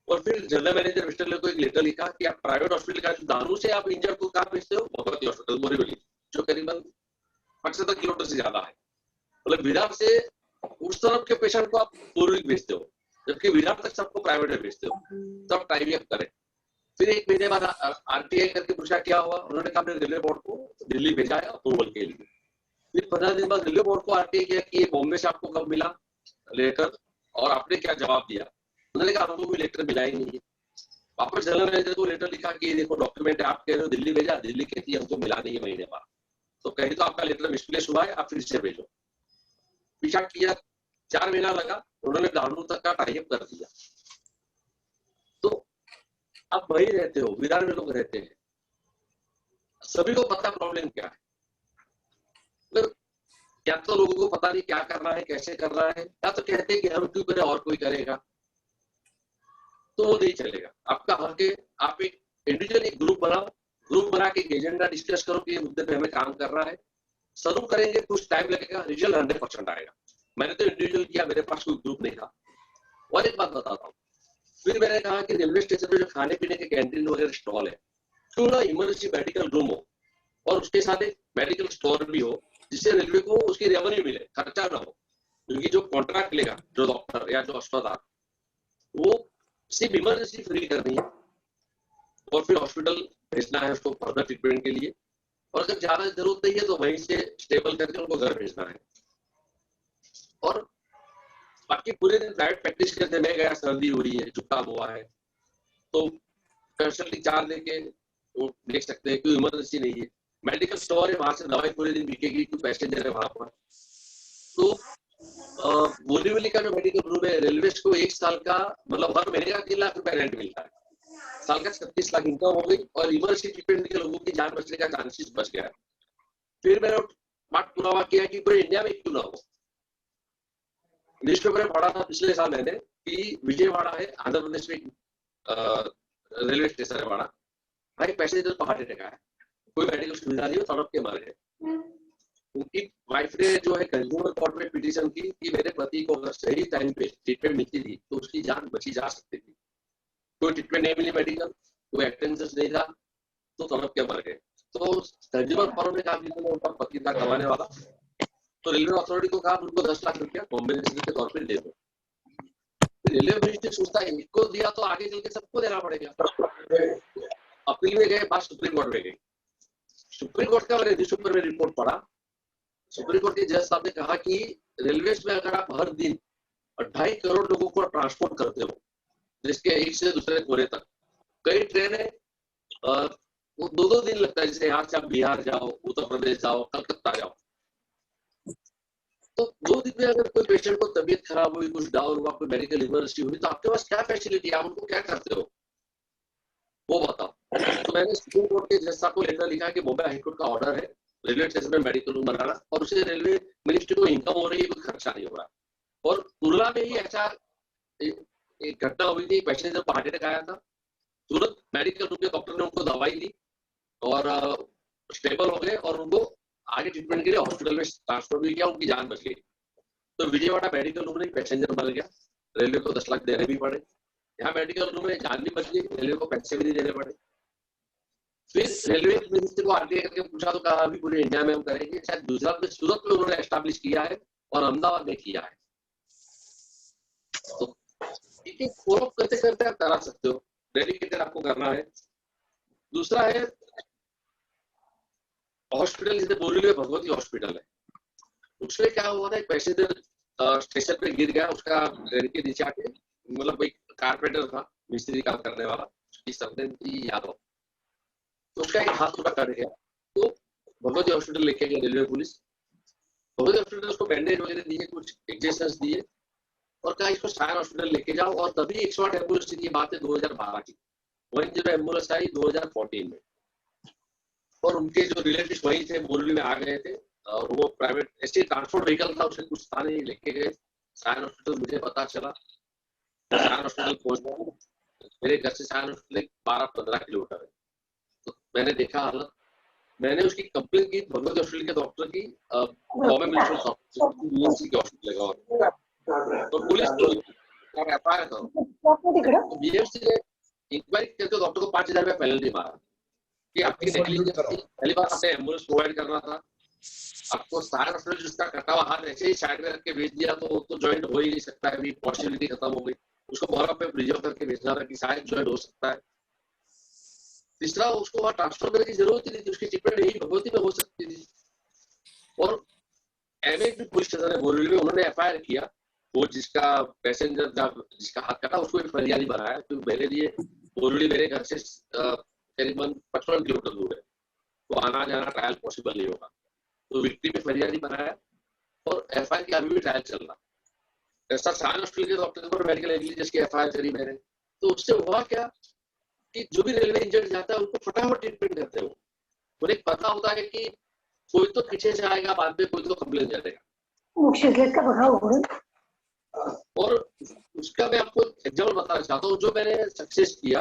और फिर जनरल मैनेजर मिस्टर ले को एक लेटर लिखा कि आप प्राइवेट हॉस्पिटल का दारू से आप इंजर्ड को कहाँ भेजते हो, भगवती हॉस्पिटल बोरीवली, जो करीबन 75 किलोमीटर से ज्यादा है. मतलब बिहार से उस तरफ के पेशेंट को आप बोरीवली भेजते हो, जबकि बिहार तक सबको प्राइवेट में भेजते हो. तब टाइम अप करें. फिर 1 महीने बाद आरटीआई करके पूछा क्या हुआ, उन्होंने कहा हमने रेलवे बोर्ड को दिल्ली भेजा है अप्रूवल के लिए. फिर 15 दिन बाद रेलवे बोर्ड को आरटीआई किया कि ये बॉम्बे से आपको कब मिला लेटर, और आपने क्या जवाब दिया. उन्होंने कहा हमको कोई लेटर मिला ही नहीं है. वापस जनरल मैनेजर को लेटर लिखा कि देखो डॉक्यूमेंट आप कह रहे हो दिल्ली भेजा, दिल्ली कहती है हमको मिला नहीं है महीने बाद, तो कहीं तो आपका लेटर मिसप्लेस हुआ है, आप फिर से भेजो. पीछा किया, 4 महीना लगा, उन्होंने दारू तक का टाई अप कर दिया. तो आप वही रहते हो, विरार में लोग रहते हैं, सभी को पता प्रॉब्लम क्या है. क्या तो लोगों को पता नहीं क्या करना है, कैसे करना है, या तो कहते हैं कि हम क्यों करें और कोई करेगा, तो वो नहीं चलेगा. आपका हक है, आप एक इंडिविजुअल एक ग्रुप बनाओ, ग्रुप बना के एजेंडा डिस्कस करो कि ये मुद्दे पे हमें काम करना है. शुरू करेंगे, कुछ टाइम लगेगा, रिजल्ट 100% आएगा. मैंने तो इंडिविजुअल किया, मेरे पास कोई ग्रुप नहीं था. और एक बात बताता हूँ, फिर मैंने कहा कि रेलवे स्टेशन में जो खाने पीने के कैंटीन वगैरह स्टॉल है, क्यों ना इमरजेंसी मेडिकल रूम हो और उसके साथ एक मेडिकल स्टोर भी हो, जिससे रेलवे को उसकी रेवेन्यू मिले, खर्चा ना हो. क्योंकि जो कॉन्ट्रैक्ट लेगा जो डॉक्टर या जो अस्पताल, वो सिर्फ इमरजेंसी फ्री करनी है और फिर हॉस्पिटल भेजना है उसको फर्दर ट्रीटमेंट के लिए, और अगर ज्यादा जरूरत नहीं है तो वहीं से स्टेबल करके उनको घर भेजना है. और बाकी पूरे दिन प्राइवेट प्रैक्टिस करते, मैं गया, सर्दी हो रही है, जुकाम हुआ है, तो कंसल्टिंग चार्ज लेके वो देख सकते हैं, क्यों इमरजेंसी नहीं है. मेडिकल स्टोर है, वहां से दवाई पूरे दिन बिकेगी, क्यों पैसेंजर है वहां पर. तो बोरीवली का जो मेडिकल रूम है, रेलवे को 1 साल का मतलब हर महीने का 3 लाख रुपए रेंट मिलता है, साल का 36 लाख इनकम हो गई, और इमरजेंसी ट्रीटमेंट के लोगों की जान बचने का चांसेस बच गया. फिर मैंने बात पुरावा किया कि पूरे इंडिया में क्यों ना हो. न्यूज़पेपर में पढ़ा था पिछले साल मैंने कि विजयवाड़ा है, आंध्र प्रदेश में रेलवे स्टेशन है बड़ा, भाई पैसेंजर तो हार्ट अटैक आया, कोई मेडिकल सुविधा नहीं हो, तड़प के मर गए. उनकी वाइफ ने जो है कंज्यूमर कोर्ट में पिटीशन की कि मेरे पति को अगर सही टाइम पे ट्रीटमेंट मिलती थी तो उसकी जान बची जा सकती थी. कोई ट्रीटमेंट नहीं मिली मेडिकल, कोई अटेंडेंस नहीं था, तो तड़प के मर गए. तो कंज्यूमर कोर्ट ने कहा उनका पति था कमाने वाला, तो रेलवे अथॉरिटी को कहा उनको 10 लाख रुपया कॉम्पेंसेशन के तौर पर दे दो. रेलवे मिनिस्ट्री सोचता है इनको दिया तो आगे चल के सबको देना पड़ेगा. अपील में गए, बात सुप्रीम कोर्ट में गई. सुप्रीम कोर्ट का मैंने न्यूज़पेपर में रिपोर्ट पढ़ा. सुप्रीम कोर्ट के जज साहब ने कहा कि रेलवे में अगर आप हर दिन 2.5 करोड़ लोगों को ट्रांसपोर्ट करते हो, जिसके एक से दूसरे कोने तक, कई ट्रेनें वो 2-2 दिन लगता है, जैसे यहाँ से आप बिहार जाओ, उत्तर प्रदेश जाओ, कलकत्ता जाओ, तो 2 दिन में अगर कोई पेशेंट को तबीयत खराब हुई, कुछ डाउन हुआ, कोई मेडिकल इमरजेंसी हुई, तो आपके पास क्या फैसिलिटी है, आप उनको क्या करते हो, वो बताओ. तो मैंने सुप्रीम कोर्ट के जज साहब को लेटर लिखा कि बॉम्बे हाईकोर्ट का ऑर्डर है रेलवे स्टेशन में मेडिकल रूम बनाना, और उसे रेलवे मिनिस्ट्री को इनकम हो रही है, कोई खर्चा नहीं हो रहा. और तुलना में ही ऐसा एक घटना हुई थी, पैसेंजर को हार्ट अटैक आया था, तुरंत मेडिकल रूम के डॉक्टर ने उनको दवाई दी और स्टेबल हो गए और उनको आगे ट्रीटमेंट के लिए हॉस्पिटल में ट्रांसफर भी किया, उनकी जान बच गई। तो विजयवाड़ा मेडिकल रूम में पैसेंजर मर गया, रेलवे को 10 लाख देने भी पड़े। यहाँ मेडिकल रूम में जान भी बच गई, रेलवे को पैसे भी नहीं देने पड़े। फिर रेलवे मिनिस्टर को आरटीआई करके पूछा तो कहा अभी पूरे इंडिया में हम करेंगे। शायद गुजरात में सूरत में उन्होंने एस्टैब्लिश किया है और अहमदाबाद में किया है। तो फॉलो करते करते आप करा सकते हो, डेडिकेटेड आपको करना है। दूसरा है हॉस्पिटल, जैसे बोरीवली में भगवती हॉस्पिटल है, उसमें क्या हुआ था, एक पैसेंजर स्टेशन पे गिर गया, उसका रेल के नीचे आके, मतलब एक कारपेंटर था, मिस्त्री काम करने वाला, उसकी सरनेम थी यादव, तो उसका एक हाथ पूरा कट गया। तो भगवती हॉस्पिटल लेके गया रेलवे पुलिस। भगवती हॉस्पिटल उसको बैंडेज वगैरह दिए, कुछ इंजेक्शंस दिए और कहा इसको सायन हॉस्पिटल लेके जाओ। और तभी 108 एम्बुलेंस की बात है 2012 की, 10 एम्बुलेंस आई 2014 में। और उनके जो रिलेटिव्स वहीं थे, बोरीवली में आ गए थे और वो प्राइवेट ऐसे ट्रांसपोर्ट व्हीकल था, उसे कुछ था नहीं, लेके गए सायन हॉस्पिटल। मुझे पता चला सायन हॉस्पिटल पहुंचा, मेरे घर से सायन हॉस्पिटल 12-15 किलोमीटर है। तो मैंने देखा हालत, मैंने उसकी कंप्लेंट की भगवती हॉस्पिटल के डॉक्टर की, बॉम्बे म्युनिसिपल हॉस्पिटल का, तो पुलिस को एफआईआर करो। बीएमसी ने इंक्वायरी करके डॉक्टर को 5,000 रुपया पेनल्टी मारा कि आपकी नेग्लिजेंस थी, पहली बार आपने एम्बुलेंस प्रोवाइड करना था, आपको सायन हॉस्पिटल जिसका कटा हुआ हाथ ऐसे ही साइड में रख के भेज दिया तो ज्वाइंट हो ही नहीं सकता है, अभी पॉसिबिलिटी खत्म हो गई। उसको मोहरा पे प्रिजर्व करके भेजना था कि शायद ज्वाइंट हो सकता है। तीसरा, उसको वहां ट्रांसफर करने की जरूरत ही नहीं थी, उसकी ट्रीटमेंट यही भगवती में हो सकती थी। और एमए पुलिस स्टेशन है बोरीवली में, उन्होंने एफआईआर किया, वो जिसका पैसेंजर जिसका हाथ कटा उसको एक फरियादी बनाया, क्योंकि मेरे लिए बोरीवली मेरे घर से करीबन 55 किलोमीटर दूर है, तो आना जाना ट्रायल पॉसिबल नहीं होगा। तो विक्टिम में फरियादी बनाया और एफआईआर की अभी भी ट्रायल चल रहा। ऐसा सायन हॉस्पिटल के डॉक्टर पर मेडिकल नेग्लिजेंस की एफआईआर करी मैंने। तो उससे हुआ क्या कि जो भी रेलवे इंजर्ड जाता है उनको फटाफट ट्रीटमेंट करते हो। उन्हें पता होता है कि कोई तो पीछे से आएगा, बाद में कोई तो कंप्लेन करेगा। और उसका मैं आपको एग्जाम्पल बताना चाहता हूँ, जो मैंने सक्सेस किया,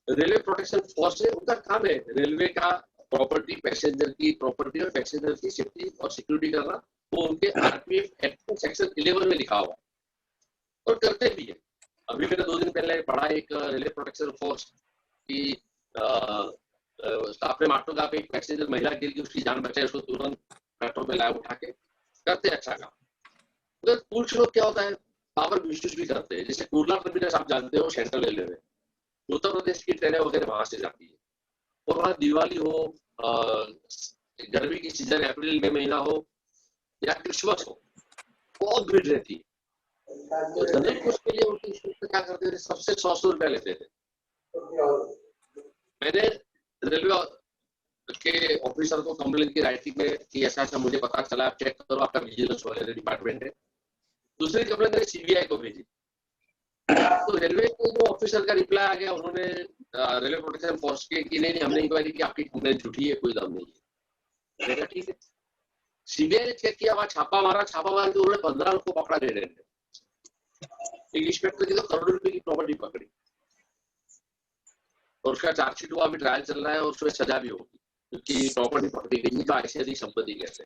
रेलवे प्रोटेक्शन फोर्स है, उनका काम है रेलवे का प्रॉपर्टी, पैसेंजर की प्रॉपर्टी और पैसेंजर की सेफ्टी और सिक्योरिटी करना। वो उनके आरपीएफ एक्ट सेक्शन 11 में लिखा हुआ है और करते भी है। अभी मैंने 2 दिन पहले पढ़ा एक रेलवे प्रोटेक्शन फोर्स की आपने माटोगा पे एक पैसेंजर महिला गिर गई, उसकी जान बचाई, उसको तुरंत मेट्रो में लाया उठा के, करते अच्छा काम। उधर कुछ लोग क्या होता है पावर मिसयूज भी करते हैं। जैसे कुर्ला टर्मिनस आप जानते हो सेंट्रल रेलवे में, उत्तर प्रदेश की ट्रेनें वगैरह वहां से जाती है और वहां दिवाली हो, गर्मी की सीजन अप्रैल में महीना हो या क्रिसमस हो, बहुत भीड़ रहती है। तो जनरल कोच के लिए उनकी क्या करते थे, सबसे 100 रुपया लेते थे। मैंने रेलवे के ऑफिसर को कंप्लेन की राइटिंग में कि ऐसा ऐसा मुझे पता चला, आप चेक करो, आपका विजिलेंस वगैरह डिपार्टमेंट है। दूसरी कंप्लेन मैंने सीबीआई को भेजी, तो रेलवे के जो ऑफिसर का रिप्लाई आ गया, उन्होंने रेलवे प्रोटेक्शन फोर्स के कि नहीं हमने इंक्वायरी की, आपकी कंप्लेन झूठी है, कोई दम नहीं है। मैंने ठीक है। सीबीआई ने चेक किया, वहां छापा मारा के उन्होंने 15 लोग को पकड़ा दे रहे थे। एक इंस्पेक्टर की तो करोड़ों रुपए की प्रॉपर्टी पकड़ी और उसका चार्जशीट हुआ, अभी ट्रायल चल रहा है और उसमें सजा भी होगी, क्योंकि प्रॉपर्टी पकड़ी गई तो ऐसी अधिक संपत्ति कैसे।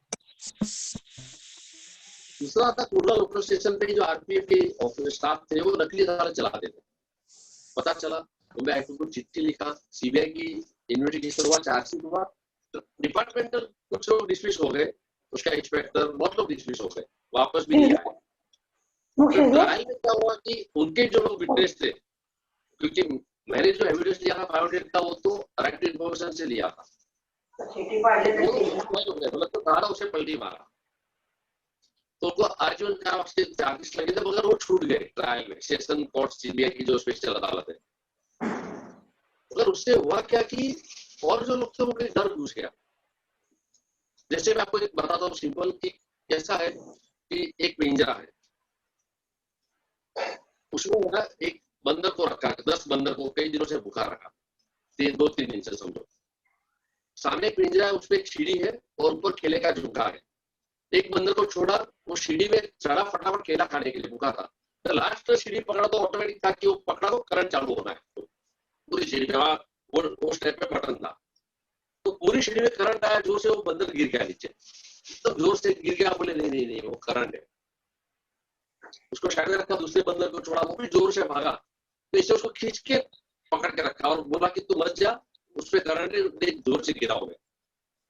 दूसरा था कुर्ला लोकल स्टेशन पे जो आरपीएफ के स्टाफ थे वो नकली अदालत चलाते थे। पता चला तो मैं को चिट्ठी लिखा, सीबीआई की इन्वेस्टिगेशन हुआ, चार्जशीट हुआ, तो डिपार्टमेंटल कुछ लोग डिसमिस हो गए, उसका इंस्पेक्टर बहुत लोग डिसमिस हो गए, वापस भी नहीं आए। ट्रायल में क्या हुआ कि उनके जो लोग विटनेस थे, क्योंकि मैंने जो एविडेंस लिया था 500 का, वो तो राइट इन्फॉर्मेशन से लिया था, मतलब तो धारा उसे पलटी मारा, तो उनको आजीवन कारावास के चार्जेस लगे थे, मगर वो छूट गए ट्रायल में, सेशन कोर्ट सीबीआई की जो स्पेशल अदालत है। मगर उससे हुआ क्या कि और जो लोग थे वो डर घुस गया। जैसे मैं आपको एक बताता हूँ सिंपल कि कैसा है कि एक पिंजरा है, उसमें ना एक बंदर को रखा, 10 बंदर को कई दिनों से भूखा रखा, 2-3 दिन से समझो। सामने पिंजरा है, उसमें एक सीढ़ी है और ऊपर केले का झुमका है। एक बंदर को छोड़ा, वो सीढ़ी में चढ़ा फटाफट केला खाने के लिए, भूखा था, लास्ट सीढ़ी पकड़ा तो ऑटोमेटिक था कि वो पकड़ा तो करंट चालू होना है पूरी सीढ़ी में। वहां वो स्टेप पे बटन था, तो पूरी सीढ़ी में करंट आया, जोर से वो बंदर गिर गया नीचे, तो जोर से गिर गया। बोले नहीं नहीं नहीं वो करंट है। उसको साइड में रखा, दूसरे बंदर को छोड़ा, वो भी जोर से भागा, तो इससे उसको खींच के पकड़ के रखा और बोला कि तू मत जा, उस पर करंट जोर से गिरा होगा।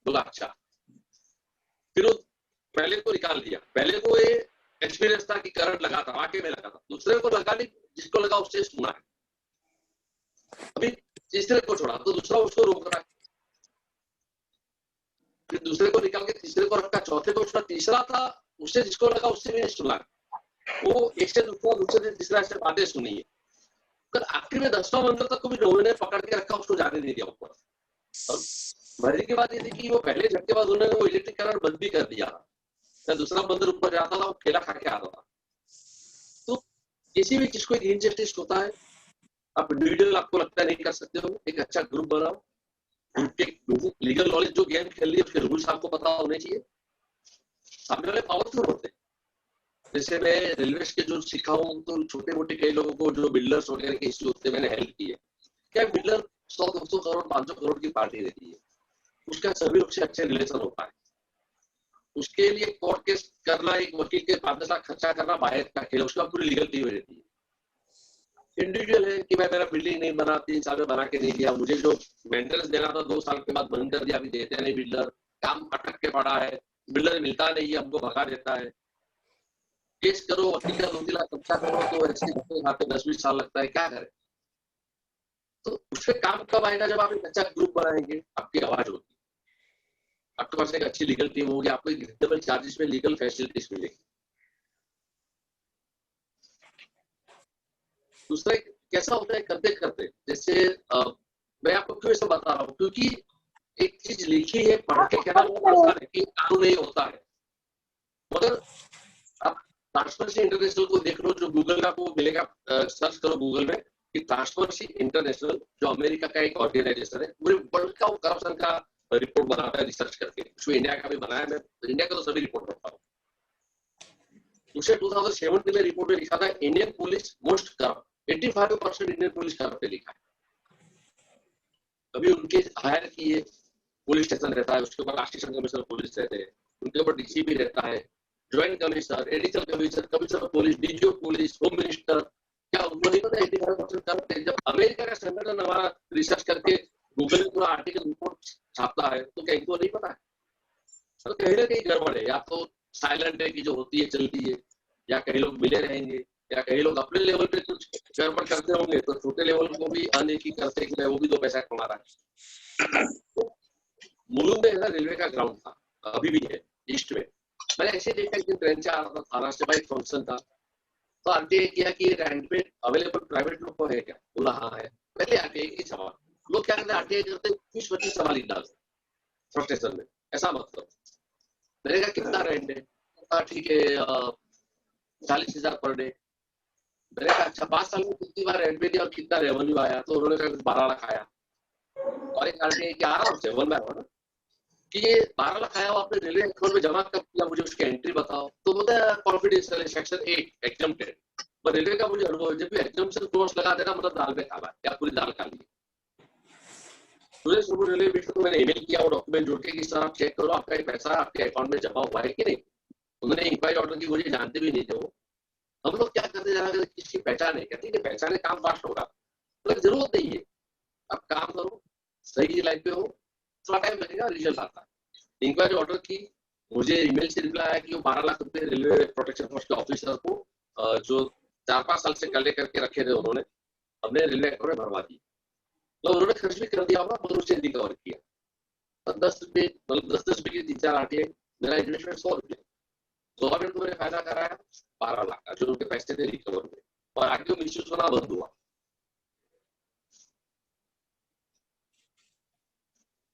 बोला अच्छा। फिर वो पहले को निकाल दिया। पहले को ये एक्सपीरियंस था कि करंट लगा था, वाकई में लगा था। दूसरे को लगा नहीं, जिसको लगा उससे सुना है। अभी तीसरे को छोड़ा तो दूसरा उसको रोक रहा है, फिर दूसरे को निकाल के तीसरे को रखा, चौथे को छोड़ा, तीसरा था उससे जिसको लगा उससे भी नहीं सुना। वो एक से दूसरा, दूसरे से तीसरा ऐसे बातें सुनी है। पर आखिर में 10वां बंदर तक को भी लोगों ने पकड़ के रखा, उसको जाने नहीं दिया ऊपर। और मजे की बात ये थी कि वो पहले झटके के बाद उन्होंने वो इलेक्ट्रिक करंट बंद भी कर दिया था। दूसरा बंदर ऊपर जाता था, वो खेला खा के आता था। तो किसी भी चीज को एक इनजस्टिस होता है। आप इंडिविजुअल आपको लगता है नहीं कर सकते हो, एक अच्छा ग्रुप बनाओ, उनके लीगल नॉलेज जो गेम खेल रही है उसके रूल्स आपको पता होने चाहिए। सामने वाले पावरफुल होते हैं। जैसे मैं रेलवे के जो सीखा हूँ, तो छोटे मोटे कई लोगों को जो बिल्डर्स वगैरह के इश्यू होते हैं मैंने हेल्प की है। क्या बिल्डर 100-200 करोड़ 500 करोड़ की पार्टी देती है, उसका सभी लोग से अच्छे रिलेशन होता है। उसके लिए कोर्ट केस करना, एक वकील के 5 लाख खर्चा करना बाहर का खेल, उसका पूरी लीगल टीम रहती है। इंडिविजुअल है कि मैं मेरा बिल्डिंग नहीं बना, 3 साल में बना के नहीं दिया, मुझे जो मेंटेनेंस देना था 2 साल के बाद बंद कर दिया, अभी देते नहीं बिल्डर, काम अटक के पड़ा है, बिल्डर मिलता नहीं है, हमको भगा देता है। केस करो, वकील का 2 लाख खर्चा करो, तो ऐसे खाते 10-20 साल लगता है, क्या करें। तो उसपे काम कब आएगा, जब आप एक अच्छा ग्रुप बनाएंगे, आपकी आवाज होगी, आपके पास एक अच्छी लीगल टीम होगी, आपको रिजनेबल चार्जेस में लीगल फैसिलिटीज मिलेगी। दूसरा कैसा होता है करते करते, जैसे मैं आपको क्यों ऐसा बता रहा हूँ, क्योंकि एक चीज लिखी है पढ़ के कहना बहुत आसान है कि कानून नहीं होता है, मगर आप ट्रांसपेरेंसी इंटरनेशनल को देख लो, जो गूगल का आपको मिलेगा, सर्च करो गूगल में कि ट्रांसपेरेंसी इंटरनेशनल, जो अमेरिका का एक ऑर्गेनाइजेशन है, पूरे वर्ल्ड का वो करप्शन का रिपोर्ट बनाता है रिसर्च करके। उसमें इंडिया का भी बनाया, मैं इंडिया का तो सभी रिपोर्ट करता हूँ। उसने 2017 में रिपोर्ट में लिखा था Indian police most corrupt, 85% Indian police corrupt लिखा है। अभी उनके हायर किए पुलिस स्टेशन रहता है, उसके ऊपर असिस्टेंट कमिश्नर पुलिस रहते हैं, उनके ऊपर डीसीपी रहता है, joint commissioner, additional commissioner, commissioner police, DGO police, home minister. क्या उनको नहीं पता 85% करप्ट है? जब अमेरिका का संगठन हमारा रिसर्च करके गूगल में पूरा आर्टिकल रिपोर्ट छापता है, तो क्या इनको नहीं पता है? तो कहीं ना कहीं गड़बड़ है, या तो साइलेंट है कि जो होती है चलती है, या कई लोग मिले रहेंगे, या कई लोग अपने लेवल पे कुछ गड़बड़ करते होंगे, तो छोटे लेवल को भी अनदेखी करते कि वो भी 2 पैसा कमा रहा है। तो मुलुंड में है रेलवे का ग्राउंड था, अभी भी है ईस्ट में। मैंने ऐसे देखा कि ट्रेन से आ रहा था, थाना से भाई फंक्शन था, तो आरटीआई किया कि रेंट पे अवेलेबल प्राइवेट लोग को है क्या? बोला हाँ है। पहले आरटीआई की सवाल, लोग क्या करते हैं आरटीआई करते 20-25 सवाल ही डालते फ्रस्ट्रेशन में, ऐसा मतलब। मैंने कहा कितना रेंट है? ठीक है 40,000 पर डे। मैंने कहा अच्छा 5 साल में कितनी बार रेंट पे दिया और कितना रेवेन्यू आया? तो उन्होंने कहा 12 लाख आया। और एक आरटीआई क्या आराम से 1 बाय 1 कि ये 12 लाख आया, वो आपने रेलवे अकाउंट में जमा कब किया, मुझे उसकी एंट्री बताओ। तो बोलता है कॉन्फिडेंशियल है, सेक्शन 8 एग्जम्प्टेड। पर रेलवे का मुझे अनुभव, जब भी एग्जम्पशन क्लोज लगा देना मतलब दाल में खाना या पूरी दाल खा ली। रेलवे तो मैंने ईमेल किया, वो डॉक्यूमेंट जोड़ के कि सर आप चेक करो आपका ये पैसा आपके अकाउंट में जमा हुआ है कि नहीं। उन्होंने इंक्वायरी ऑर्डर की, मुझे जानते भी नहीं थे वो। हम लोग क्या करते जा रहे हैं, किसकी पहचान है, कहते हैं पहचाने काम फास्ट होगा, मतलब जरूरत नहीं है। आप काम करो, सही लाइन पे हो, थोड़ा टाइम लगेगा, रिजल्ट आता है। इंक्वायरी ऑर्डर की, मुझे ईमेल से रिप्लाई आया कि वो 12 लाख रुपए रेलवे प्रोटेक्शन फोर्स के ऑफिसर को जो 4-5 साल से कले करके रखे थे, उन्होंने अपने रेलवे अकाउंट में भरवा दी। तो उन्होंने खर्च भी कर दिया होगा, मगर उसे रिकवर किया। और 10 रुपए, मतलब 10-10 रुपए की 3-4 आरटीआई, मेरा इन्वेस्टमेंट 100 रुपए, 100 रुपए मैंने फायदा कराया, 12 लाख का जो उनके पैसे थे रिकवर हुए, और आगे मिसयूज होना बंद हुआ।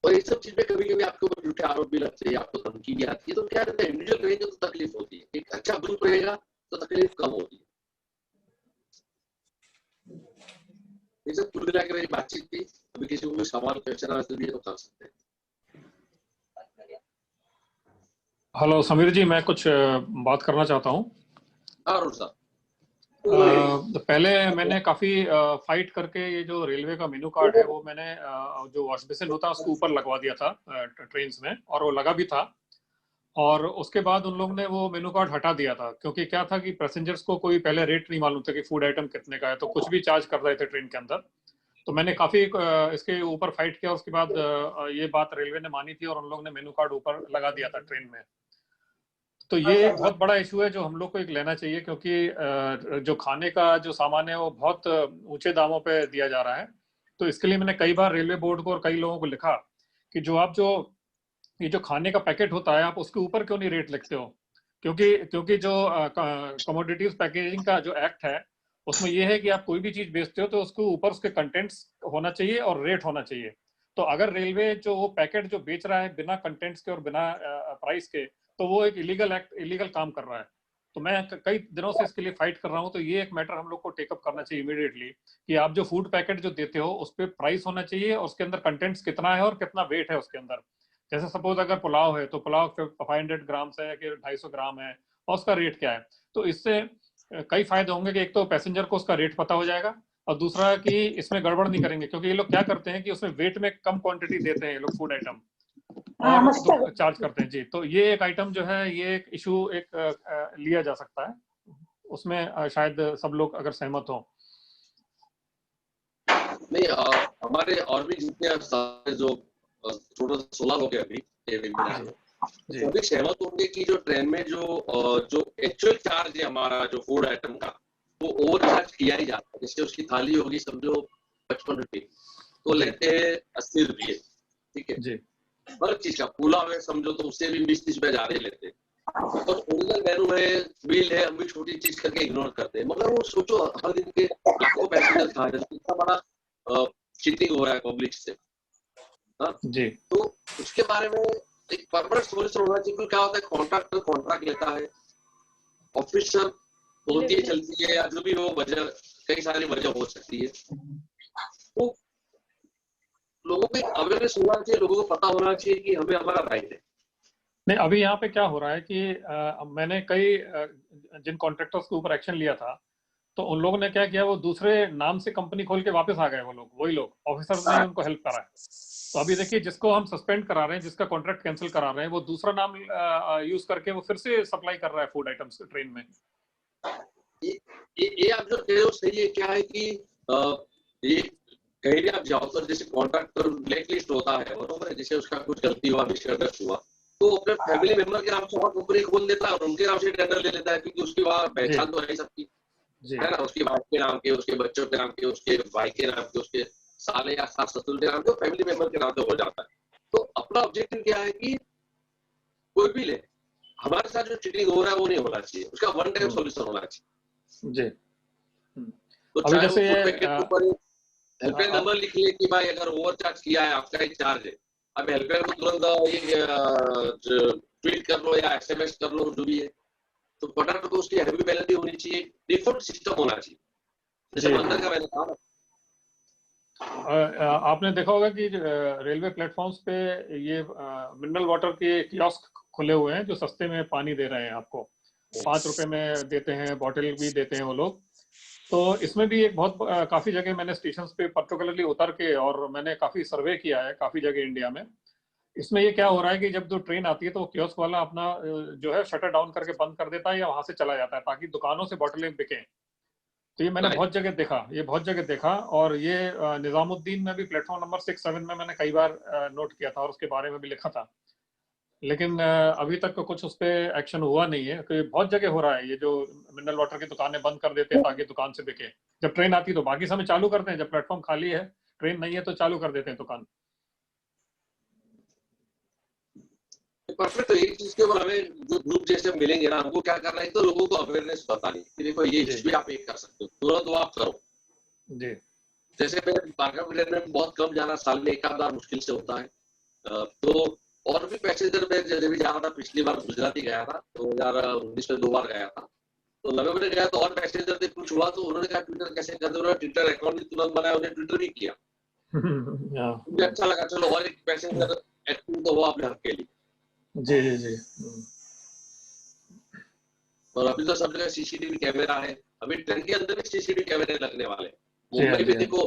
और ये सब चीजें कभी कभी आपके ऊपर झूठे आरोप भी लगते हैं, आपको धमकी भी आती है, तो क्या रहता है इंडिविजुअल रहेंगे तो तकलीफ होती है, एक अच्छा ग्रुप रहेगा तो तकलीफ कम होती है। ये सब कुल मिला के मेरी बातचीत थी। अभी किसी को कोई सवाल क्वेश्चन आंसर भी है तो कर सकते हैं। हेलो समीर जी, मैं कुछ बात करना चाहता हूँ। हाँ साहब। पहले मैंने काफी फाइट करके ये जो रेलवे का मेनू कार्ड है वो मैंने जो वॉश बेसिन होता है उसके ऊपर लगवा दिया था ट्रेन में, और वो लगा भी था। और उसके बाद उन लोगों ने वो मेनू कार्ड हटा दिया था, क्योंकि क्या था कि पैसेंजर्स को कोई पहले रेट नहीं मालूम था कि फूड आइटम कितने का है, तो कुछ भी चार्ज कर रहे थे ट्रेन के अंदर। तो मैंने काफी इसके ऊपर फाइट किया। उसके बाद ये बात रेलवे ने मानी थी और उन लोगों ने मेनू कार्ड ऊपर लगा दिया था ट्रेन में। तो ये एक बहुत बड़ा इशू है जो हम लोग को एक लेना चाहिए, क्योंकि जो खाने का जो सामान है वो बहुत ऊंचे दामों पे दिया जा रहा है। तो इसके लिए मैंने कई बार रेलवे बोर्ड को और कई लोगों को लिखा कि जो ये जो खाने का पैकेट होता है आप उसके ऊपर क्यों नहीं रेट लिखते हो, क्योंकि जो कमोडिटीज पैकेजिंग का जो एक्ट है उसमें ये है कि आप कोई भी चीज बेचते हो तो उसके ऊपर उसके कंटेंट्स होना चाहिए और रेट होना चाहिए। तो अगर रेलवे जो वो पैकेट जो बेच रहा है बिना कंटेंट्स के और बिना प्राइस के, तो वो एक इलीगल काम कर रहा है। तो मैं कई दिनों से इसके लिए फाइट कर रहा हूँ। तो ये एक मैटर हम लोग को टेकअप करना चाहिए इमीडिएटली कि आप जो फूड पैकेट जो देते हो उस पर प्राइस होना चाहिए और उसके अंदर कंटेंट्स कितना है और कितना वेट है उसके अंदर। जैसे सपोज अगर पुलाव है तो पुलाव 500 ग्राम है कि 250 ग्राम है और उसका रेट क्या है। तो इससे कई फायदे होंगे कि एक तो पैसेंजर को उसका रेट पता हो जाएगा, और दूसरा कि इसमें गड़बड़ नहीं करेंगे, क्योंकि ये लोग क्या करते हैं कि उसमें वेट में कम क्वांटिटी देते हैं ये लोग फूड आइटम और चार्ज करते हैं जी। तो ये एक आइटम जो है ये एक इशू एक लिया जा सकता है, उसमें शायद सब लोग अगर सहमत हो। नहीं, हमारे और भी जितने सारे जो टोटल 16 लोग हैं अभी वो भी सहमत होंगे कि जो ट्रेन में जो एक्चुअल चार्ज है हमारा जो फूड आइटम का वो ओवर चार्ज किया ही जाता है। जैसे उसकी थाली होगी समझो 55 रुपये, तो लेते हैं 80 रुपये, ठीक है। हर चीज का पुलाव है समझो तो उससे भी 20-30 रुपये ज्यादा लेते हैं। और ओरिजिनल मेनू है, बिल है, हम भी छोटी चीज करके इग्नोर करते हैं। मगर वो सोचो हर दिन के लाखों पैसेंजर खा रहे हैं, इतना बड़ा चीटिंग हो रहा है पब्लिक से। जी। तो उसके बारे में एक परमानेंट सोल्यूशन होना चाहिए। क्या होता है, कॉन्ट्रैक्टर कॉन्ट्रैक्ट लेता है, ऑफिसर होती है चलती है, या जो भी हो वजह, कई सारी वजह हो सकती है। तो लोगों को अवेयरनेस होना चाहिए, लोगों को पता होना चाहिए कि हमें हमारा राइट है। नहीं, अभी यहाँ पे क्या हो रहा है कि मैंने कई जिन कॉन्ट्रैक्टर्स के ऊपर एक्शन लिया था तो उन लोगों ने क्या किया, वो दूसरे नाम से कंपनी खोल के वापस आ गए। वो लोग वही लोग ऑफिसर्स ने उनको हेल्प करा है। तो अभी देखिए जिसको हम सस्पेंड करा रहे हैं, जिसका कॉन्ट्रैक्ट कैंसिल करा रहे हैं, वो दूसरा नाम यूज करके वो फिर से सप्लाई कर रहा है फूड आइटम्स ट्रेन में। ये आप जो कह रहे हो सही है। क्या है कि ये कहीं भी आप जाओ तो जैसे कॉन्ट्रैक्टर ब्लैक लिस्ट होता है, बरोबर है, जैसे उसका कुछ गलती हुआ, मिसकंडक्ट हुआ, तो अपने फैमिली मेंबर के नाम से और कंपनी खोल देता है और उनके नाम से टेंडर ले लेता है, क्योंकि उसकी वहां पहचान तो है सबकी, है ना, उसकी वाइफ के नाम के, उसके बच्चों के नाम के, उसके भाई के नाम के, उसके साले या सास ससुर के नाम के, फैमिली मेंबर के नाम से हो जाता है। तो अपना ऑब्जेक्टिव क्या है कि कोई भी ले, हमारे साथ जो चीटिंग हो रहा है वो नहीं होना चाहिए, उसका वन टाइम सॉल्यूशन होना चाहिए जी। तो अभी जैसे हेल्पलाइन नंबर लिख ले कि भाई अगर ओवर चार्ज किया है आपका एक चार्ज है, अब हेल्पलाइन को तुरंत ट्वीट कर लो या एसएमएस कर लो, जो भी है, तो फटाफट तो उसकी हैवी पेनल्टी होनी चाहिए, डिफॉल्ट सिस्टम होना चाहिए, जैसे अंदर का मैंने कहा। आपने देखा होगा कि रेलवे प्लेटफॉर्म्स पे ये मिनरल वाटर के कियोस्क खुले हुए हैं जो सस्ते में पानी दे रहे हैं आपको, 5 रुपए में देते हैं, बॉटल भी देते हैं वो लोग। तो इसमें भी एक बहुत काफी जगह मैंने स्टेशन पे पर्टिकुलरली उतर के और मैंने काफी सर्वे किया है काफी जगह इंडिया में। इसमें ये क्या हो रहा है कि जब जो ट्रेन आती है तो वो कियोस्क वाला अपना जो है शटर डाउन करके बंद कर देता है या वहां से चला जाता है ताकि दुकानों से बोतलें बिकें। तो ये मैंने बहुत जगह देखा, और ये निजामुद्दीन में भी प्लेटफॉर्म नंबर 6-7 में मैंने कई बार नोट किया था और उसके बारे में भी लिखा था, लेकिन अभी तक तो कुछ उस पर एक्शन हुआ नहीं है। क्योंकि बहुत जगह हो रहा है ये जो मिनरल वाटर की दुकानें बंद कर देते हैं ताकि दुकान से बिके। जब ट्रेन आती है तो बाकी समय चालू करते हैं, जब प्लेटफॉर्म खाली है, ट्रेन नहीं है, तो चालू कर देते हैं दुकान। परफेक्ट। तो एक चीज के ऊपर हमें जो ग्रुप जैसे मिलेंगे ना, हमको क्या करना है, तो लोगों को अवेयरनेस बतानी कि देखो ये चीज भी आप एक कर सकते हो, तुरंत वो आप करो जी। जैसे मैं बारगाम ट्रेन में बहुत कम जाना, साल में एक आध बार मुश्किल से होता है, तो और भी पैसेंजर में जब भी जा रहा था, पिछली बार गुजरात ही गया था, 2019 में 2 बार गया था, तो नवे में गया तो और पैसेंजर से कुछ हुआ तो उन्होंने कहा ट्विटर कैसे करते, उन्होंने ट्विटर अकाउंट भी तुरंत बनाया, उन्हें ट्विटर भी किया। मुझे अच्छा लगा, चलो और एक पैसेंजर एक्टिव तो हुआ अपने हक के लिए जी। और अभी तो सब जगह सीसीटीवी कैमरा है, अभी ट्रेन के अंदर भी सीसीटीवी कैमरे लगने वाले। मुंबई में देखो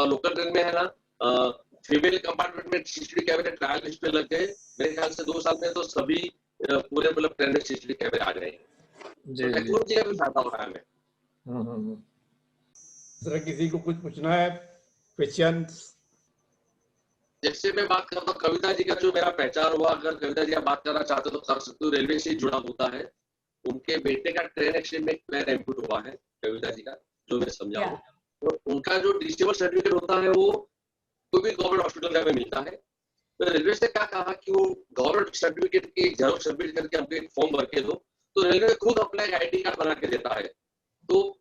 लोकल ट्रेन में है ना, फीमेल कंपार्टमेंट में सीसीटीवी कैमरे ट्रायल लिस्ट पे लग गए। मेरे ख्याल से 2 साल में तो सभी पूरे मतलब ट्रेन में सीसीटीवी कैमरे आ जाएंगे। टेक्नोलॉजी का भी फायदा हो रहा है हमें। सर किसी को कुछ पूछना है, क्वेश्चंस? जैसे मैं बात करता हूँ कविता जी का जो मेरा पहचान हुआ, अगर कविता जी आप बात करना चाहते हो तो कर सकते हो, रेलवे से जुड़ा होता है। उनके बेटे का ट्रेन एक्सीडेंट में पैर एम्पूट हुआ है कविता जी का, जो मैं समझा हूँ। तो उनका जो डिसेबल सर्टिफिकेट होता है वो कोई भी गवर्नमेंट हॉस्पिटल में मिलता है। तो रेलवे से क्या कहा कि वो गवर्नमेंट सर्टिफिकेट की जेरॉक्स सबमिट करके हमको एक फॉर्म भर के दो, तो रेलवे खुद अपना एक आईडी कार्ड बना के देता है। तो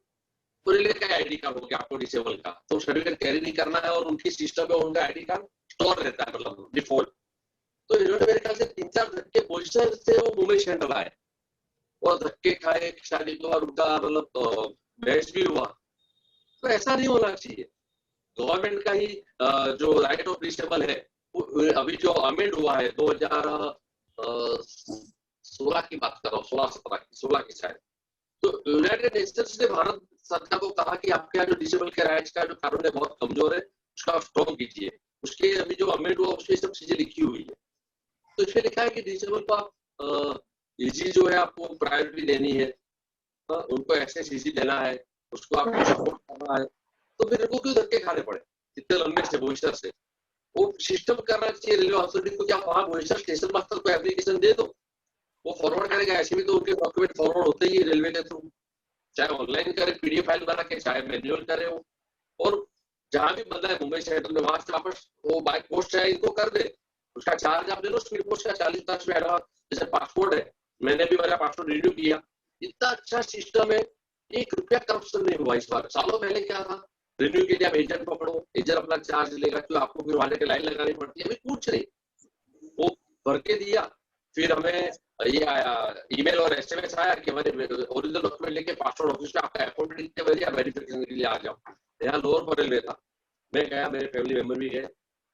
रेलवे का आईडी कार्ड हो गया आपको डिसेबल का, तो सर्टिफिकेट कैरी नहीं करना है और उनकी सिस्टम में उनका आईडी कार्ड स्टोर रहता है, मतलब डिफॉल्ट। तो इन्होंने मेरे ख्याल से 3-4 धक्के पोजीशन से वो मुंबई सेंट्रल आए और धक्के खाए, शादी के बाद उनका मतलब बहस भी हुआ। तो ऐसा नहीं होना चाहिए। गवर्नमेंट का ही जो राइट ऑफ डिसेबल है, अभी जो अमेंड हुआ है 2016 की बात कर रहा हूँ, 16 की शायद। तो यूनाइटेड नेशंस ने भारत सरकार को कहा कि आपके यहाँ जो डिसेबल के राइट्स का जो कानून है बहुत कमजोर है, उसका स्ट्रॉन्ग कीजिए। उसके अभी जो अमेंड हुआ उसमें सब चीजें लिखी हुई है। तो इसमें लिखा है कि डिसेबल को आप इजी जो है आपको प्रायोरिटी देनी है, उनको एक्सेस इजी देना है, उसको आपको सपोर्ट करना है। तो फिर इनको क्यों धक्के खाने पड़े इतने लंबे से बोईसर से? वो सिस्टम करना चाहिए रेलवे अथॉरिटी को कि आप वहाँ बोईसर स्टेशन मास्टर को एप्लीकेशन दे दो, वो फॉरवर्ड करेगा। ऐसे भी तो उनके डॉक्यूमेंट फॉरवर्ड होते ही रेलवे के थ्रू, चाहे ऑनलाइन करे पीडीएफ फाइल बना के, चाहे मैन्युअल करे वो। और जहां भी बंदा है मुंबई शहर में, वहां से वापस वो बाय पोस्ट चाहे इनको कर दे, उसका चार्ज आप दे दो स्पीड पोस्ट का 40 में एडवांस। जैसे पासपोर्ट है, मैंने भी मेरा पासपोर्ट रिन्यू किया, इतना अच्छा सिस्टम है, 1 रुपया करप्शन नहीं हुआ इस बार। सालों पहले क्या था, रिन्यू के लिए आप एजेंट पकड़ो, एजेंट अपना चार्ज लेगा, क्यों आपको फिर वाले के लाइन लगानी पड़ती है। अभी कुछ नहीं, वो भर के दिया, फिर हमें ये आया ईमेल और एसएमएस आया कि हमारे ओरिजिनल डॉक्यूमेंट लेके पासपोर्ट ऑफिस में आपका अकाउंट लिख के भेजिए, वेरिफिकेशन के लिए आ जाओ। यहाँ लोअर बरेल में था, मैं गया, मेरे फैमिली मेंबर भी गए,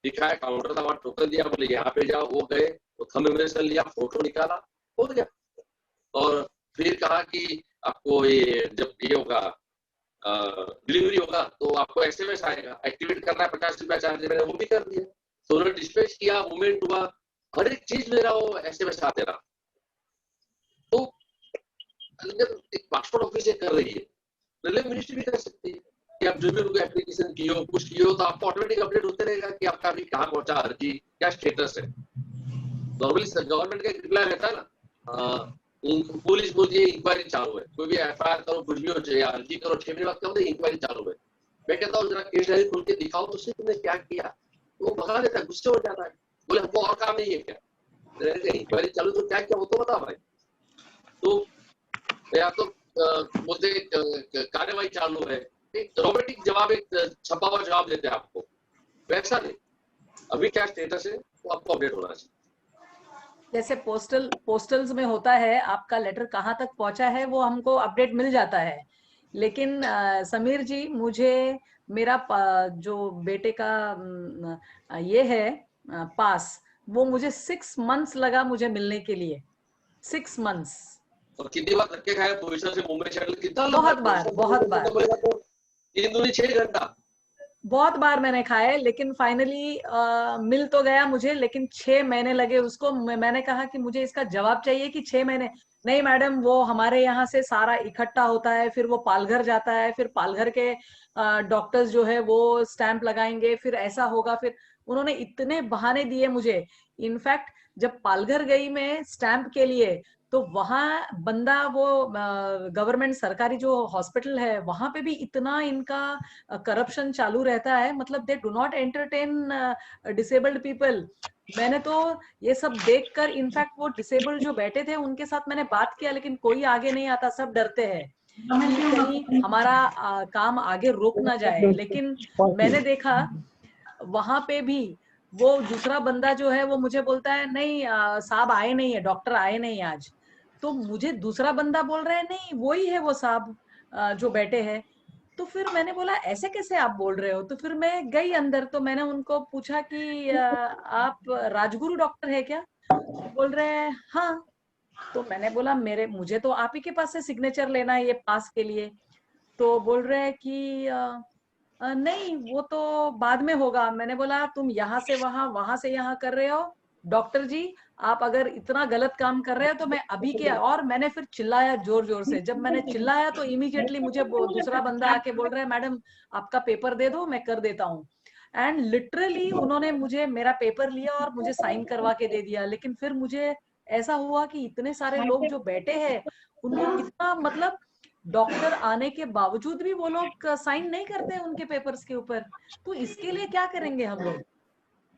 दिखाया काउंटर था, वहां टोकन दिया, बोले यहाँ पे जाओ। वो गए, तो थंब इम्प्रेशन लिया, फोटो निकाला, हो गया। और फिर कहा कि आपको ये जब ये होगा डिलीवरी होगा तो आपको एसएमएस आएगा, एक्टिवेट करना है, 50 रुपया चार्ज है। मैंने वो भी कर दिया, तो उन्होंने डिस्पैच किया, मूवमेंट हुआ, हर एक चीज मेरा वो एसएमएस आते रहा। तो अगर एक पासपोर्ट ऑफिस कर रही है, रेलवे मिनिस्ट्री भी कर सकती है कि आप जो भी उनको एप्लीकेशन की हो, कुछ की हो, तो आपको ऑटोमेटिक अपडेट होते रहेगा कि आपका अभी कहाँ पहुंचा अर्जी, क्या स्टेटस है। नॉर्मली गवर्नमेंट का एक रिप्लाई रहता है ना, पुलिस बोलती है इंक्वायरी चालू है, कोई भी एफआईआर करो, कुछ भी हो चाहे अर्जी करो, 6 महीने बाद कहो इंक्वायरी चालू है। मैं कहता हूँ जरा केस डायरी खोल के दिखाओ तो सही तुमने क्या किया। तो वो भगा देता है, गुस्से हो जाता है, बोले हमको और काम नहीं है क्या? इंक्वायरी चालू तो क्या क्या वो तो बता भाई। तो या तो बोलते कार्यवाही चालू है, एक रोबोटिक जवाब, एक छपा हुआ जवाब देते हैं आपको, वैसा नहीं। अभी क्या स्टेटस है वो आपको अपडेट होना चाहिए। जैसे पोस्टल्स में होता है, आपका लेटर कहाँ तक पहुंचा है वो हमको अपडेट मिल जाता है। लेकिन समीर जी, मुझे मेरा जो बेटे का ये है पास, वो मुझे 6 मंथ्स लगा मुझे मिलने के लिए, 6 मंथ्स। और कितनी बार धक्के खाए बोईसर से मुंबई शटल, कितना बहुत बार 3 दूनी 6 घंटा बहुत बार मैंने खाए, लेकिन फाइनली मिल तो गया मुझे, लेकिन 6 महीने लगे उसको। मैंने कहा कि मुझे इसका जवाब चाहिए कि 6 महीने नहीं मैडम, वो हमारे यहाँ से सारा इकट्ठा होता है, फिर वो पालघर जाता है, फिर पालघर के डॉक्टर्स जो है वो स्टैंप लगाएंगे, फिर ऐसा होगा। फिर उन्होंने इतने बहाने दिए मुझे। इनफैक्ट जब पालघर गई मैं स्टैंप के लिए, तो वहां बंदा वो गवर्नमेंट सरकारी जो हॉस्पिटल है वहां पे भी इतना इनका करप्शन चालू रहता है, मतलब they do not entertain disabled people. मैंने तो ये सब देखकर, इनफैक्ट वो डिसेबल्ड जो बैठे थे उनके साथ मैंने बात किया, लेकिन कोई आगे नहीं आता, सब डरते हैं कि कहीं हमारा काम आगे रुक ना जाए। लेकिन मैंने देखा वहां पे भी वो दूसरा बंदा जो है वो मुझे बोलता है नहीं साहब आए नहीं है, डॉक्टर आए नहीं आज। तो मुझे दूसरा बंदा बोल रहा है नहीं वही है वो साहब जो बैठे हैं। तो फिर मैंने बोला ऐसे कैसे आप बोल रहे हो? तो फिर मैं गई अंदर, तो मैंने उनको पूछा कि आप राजगुरु डॉक्टर है क्या? तो बोल रहे हैं हाँ। तो मैंने बोला मुझे तो आप ही के पास से सिग्नेचर लेना है ये पास के लिए। तो बोल रहे हैं कि नहीं वो तो बाद में होगा। मैंने बोला तुम यहाँ से वहां से यहाँ कर रहे हो, डॉक्टर जी आप अगर इतना गलत काम कर रहे हो तो मैं अभी के, और मैंने फिर चिल्लाया जोर जोर से। जब मैंने चिल्लाया तो इमीडिएटली मुझे दूसरा बंदा आके बोल रहा है मैडम आपका पेपर दे दो मैं कर देता हूँ। एंड लिटरली उन्होंने मुझे मेरा पेपर लिया और मुझे साइन करवा के दे दिया। लेकिन फिर मुझे ऐसा हुआ कि इतने सारे लोग जो बैठे हैं उनको कितना, मतलब डॉक्टर आने के बावजूद भी वो लोग साइन नहीं करते हैं उनके पेपर्स के ऊपर। तो इसके लिए क्या करेंगे हम लोग,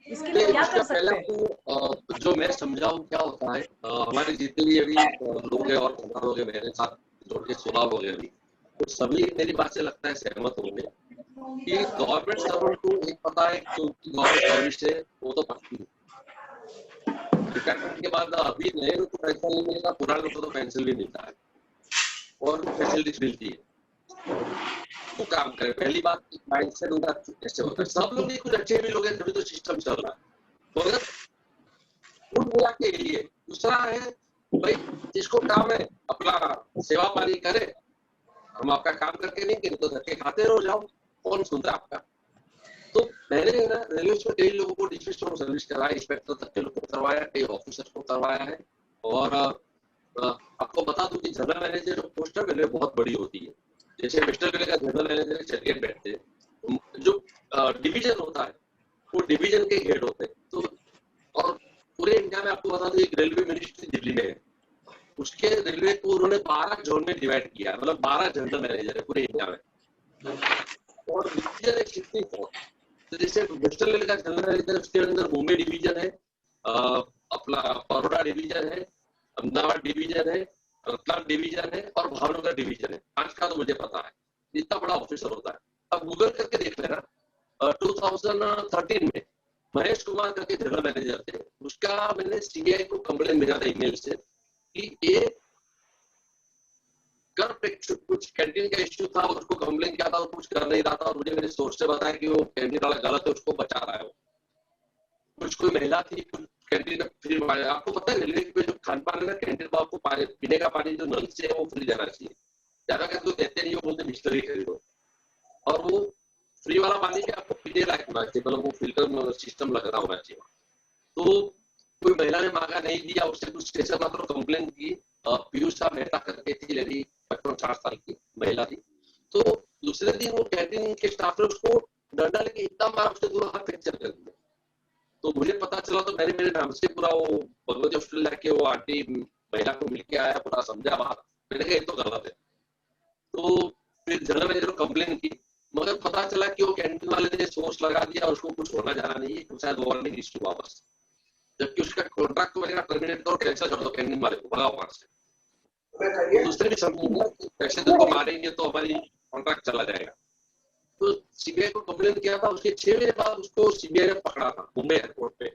इसके लिए क्या कर सकते हैं? जो मैं समझाऊं क्या होता है, हमारे जितने भी अभी लोग हैं और लोग हैं मेरे साथ जोड़ के 16 लोग हैं अभी, तो सभी मेरी बात से लगता है सहमत होंगे कि गवर्नमेंट सर्वेंट को एक पता है कि उनकी गवर्नमेंट सर्विस है वो तो पक्की है। रिटायरमेंट के बाद अभी नए लोग को पेंशन नहीं मिलेगा, पुराने लोग को तो पेंशन भी मिलता है और फैसिलिटीज मिलती है। तो काम करे, पहली बात माइंडसेट उनका कैसे होता है। सब लोग कुछ अच्छे भी लोग हैं तभी तो सिस्टम चल रहा है। तो अगर कुल मिला के लिए दूसरा है भाई जिसको काम है अपना सेवा पानी करे, हम आपका काम करके नहीं तो धक्के खाते रहो जाओ, कौन सुनता है आपका। तो मैंने ना रेलवे में कई लोगों को डिस्ट्रिक्ट सर्विस कराया, इंस्पेक्टर तक के लोगों को करवाया, कई ऑफिसर को करवाया है। और आपको बता दूं कि जनरल मैनेजर पोस्ट रेलवे बहुत बड़ी होती है। जैसे वेस्टर्न रेलवे का जनरल मैनेजर चेक बैठते हैं, जो डिवीजन होता है वो डिवीजन के हेड होते हैं। तो और पूरे इंडिया में आपको बता दूं एक रेलवे मिनिस्ट्री दिल्ली में है, उसके रेलवे को उन्होंने 12 जोन में डिवाइड किया है, मतलब 12 जनरल मैनेजर है पूरे इंडिया में। और डिवीजन है 64। तो जैसे वेस्टर्न रेलवे का जनरल मैनेजर उसके अंदर मुंबई डिवीजन है, अपना बड़ौदा डिवीजन है, अहमदाबाद डिवीजन है, रतलाम डिवीजन है और भावनगर डिवीजन है। 5 का तो मुझे पता है, इतना बड़ा ऑफिसर होता है। अब गूगल करके देख लेना, 2013 में महेश कुमार करके जनरल मैनेजर थे, उसका मैंने सीबीआई को कंप्लेन भेजा था ईमेल से कि ये कुछ कैंटीन का इश्यू था, उसको कंप्लेन किया था, वो कुछ कर नहीं रहा था और मुझे मेरे सोर्स से बताया कि वो कैंटीन वाला गलत है, उसको बचा रहा है। वो कुछ कोई महिला थी, कुछ कैंटीन में फ्री, आपको पता है रेलवे पे जो खान पान है ना, कैंटीन में आपको पानी पीने का पानी जो नल से है वो फ्री देना चाहिए। ज्यादा करके तो देते नहीं, वो बोलते बिस्लरी खरीदो, और वो फ्री वाला पानी भी आपको पीने लायक होना चाहिए, मतलब वो फिल्टर सिस्टम लग रहा होना चाहिए। तो कोई महिला ने मांगा नहीं दिया, उससे कुछ स्टेशन मात्र कंप्लेन की। पीयूषा मेहता करके थी लेडी, 55 साल की महिला थी। तो दूसरे दिन वो कैंटीन के स्टाफ ने उसको डंडा लेके इतना मारा, उसने पूरा हाथ फ्रैक्चर कर दिया। तो मुझे पता चला तो मैंने मेरे नाम से पूरा वो भगवती हॉस्पिटल लाके वो आंटी महिला को मिलके आया, पूरा समझा बात। मैंने कहा ये तो गलत है। तो फिर जनरल मैनेजर को कंप्लेन की, मगर पता चला कि वो कैंटीन वाले ने सोर्स लगा दिया, उसको कुछ होना जाना नहीं है, शायद वार्निंग इश्यू वापस, जबकि उसका कॉन्ट्रैक्ट वगैरह टर्मिनेट करो, कैंसिल कर दो, कैंटीन वाले को भगाओ वहां से। दूसरे भी समझूंगा कि पैसे तो मारेंगे तो हमारी कॉन्ट्रैक्ट चला जाएगा। तो सीबीआई को कंप्लेन किया था, उसके 6 महीने बाद उसको सीबीआई ने पकड़ा था मुंबई एयरपोर्ट पे।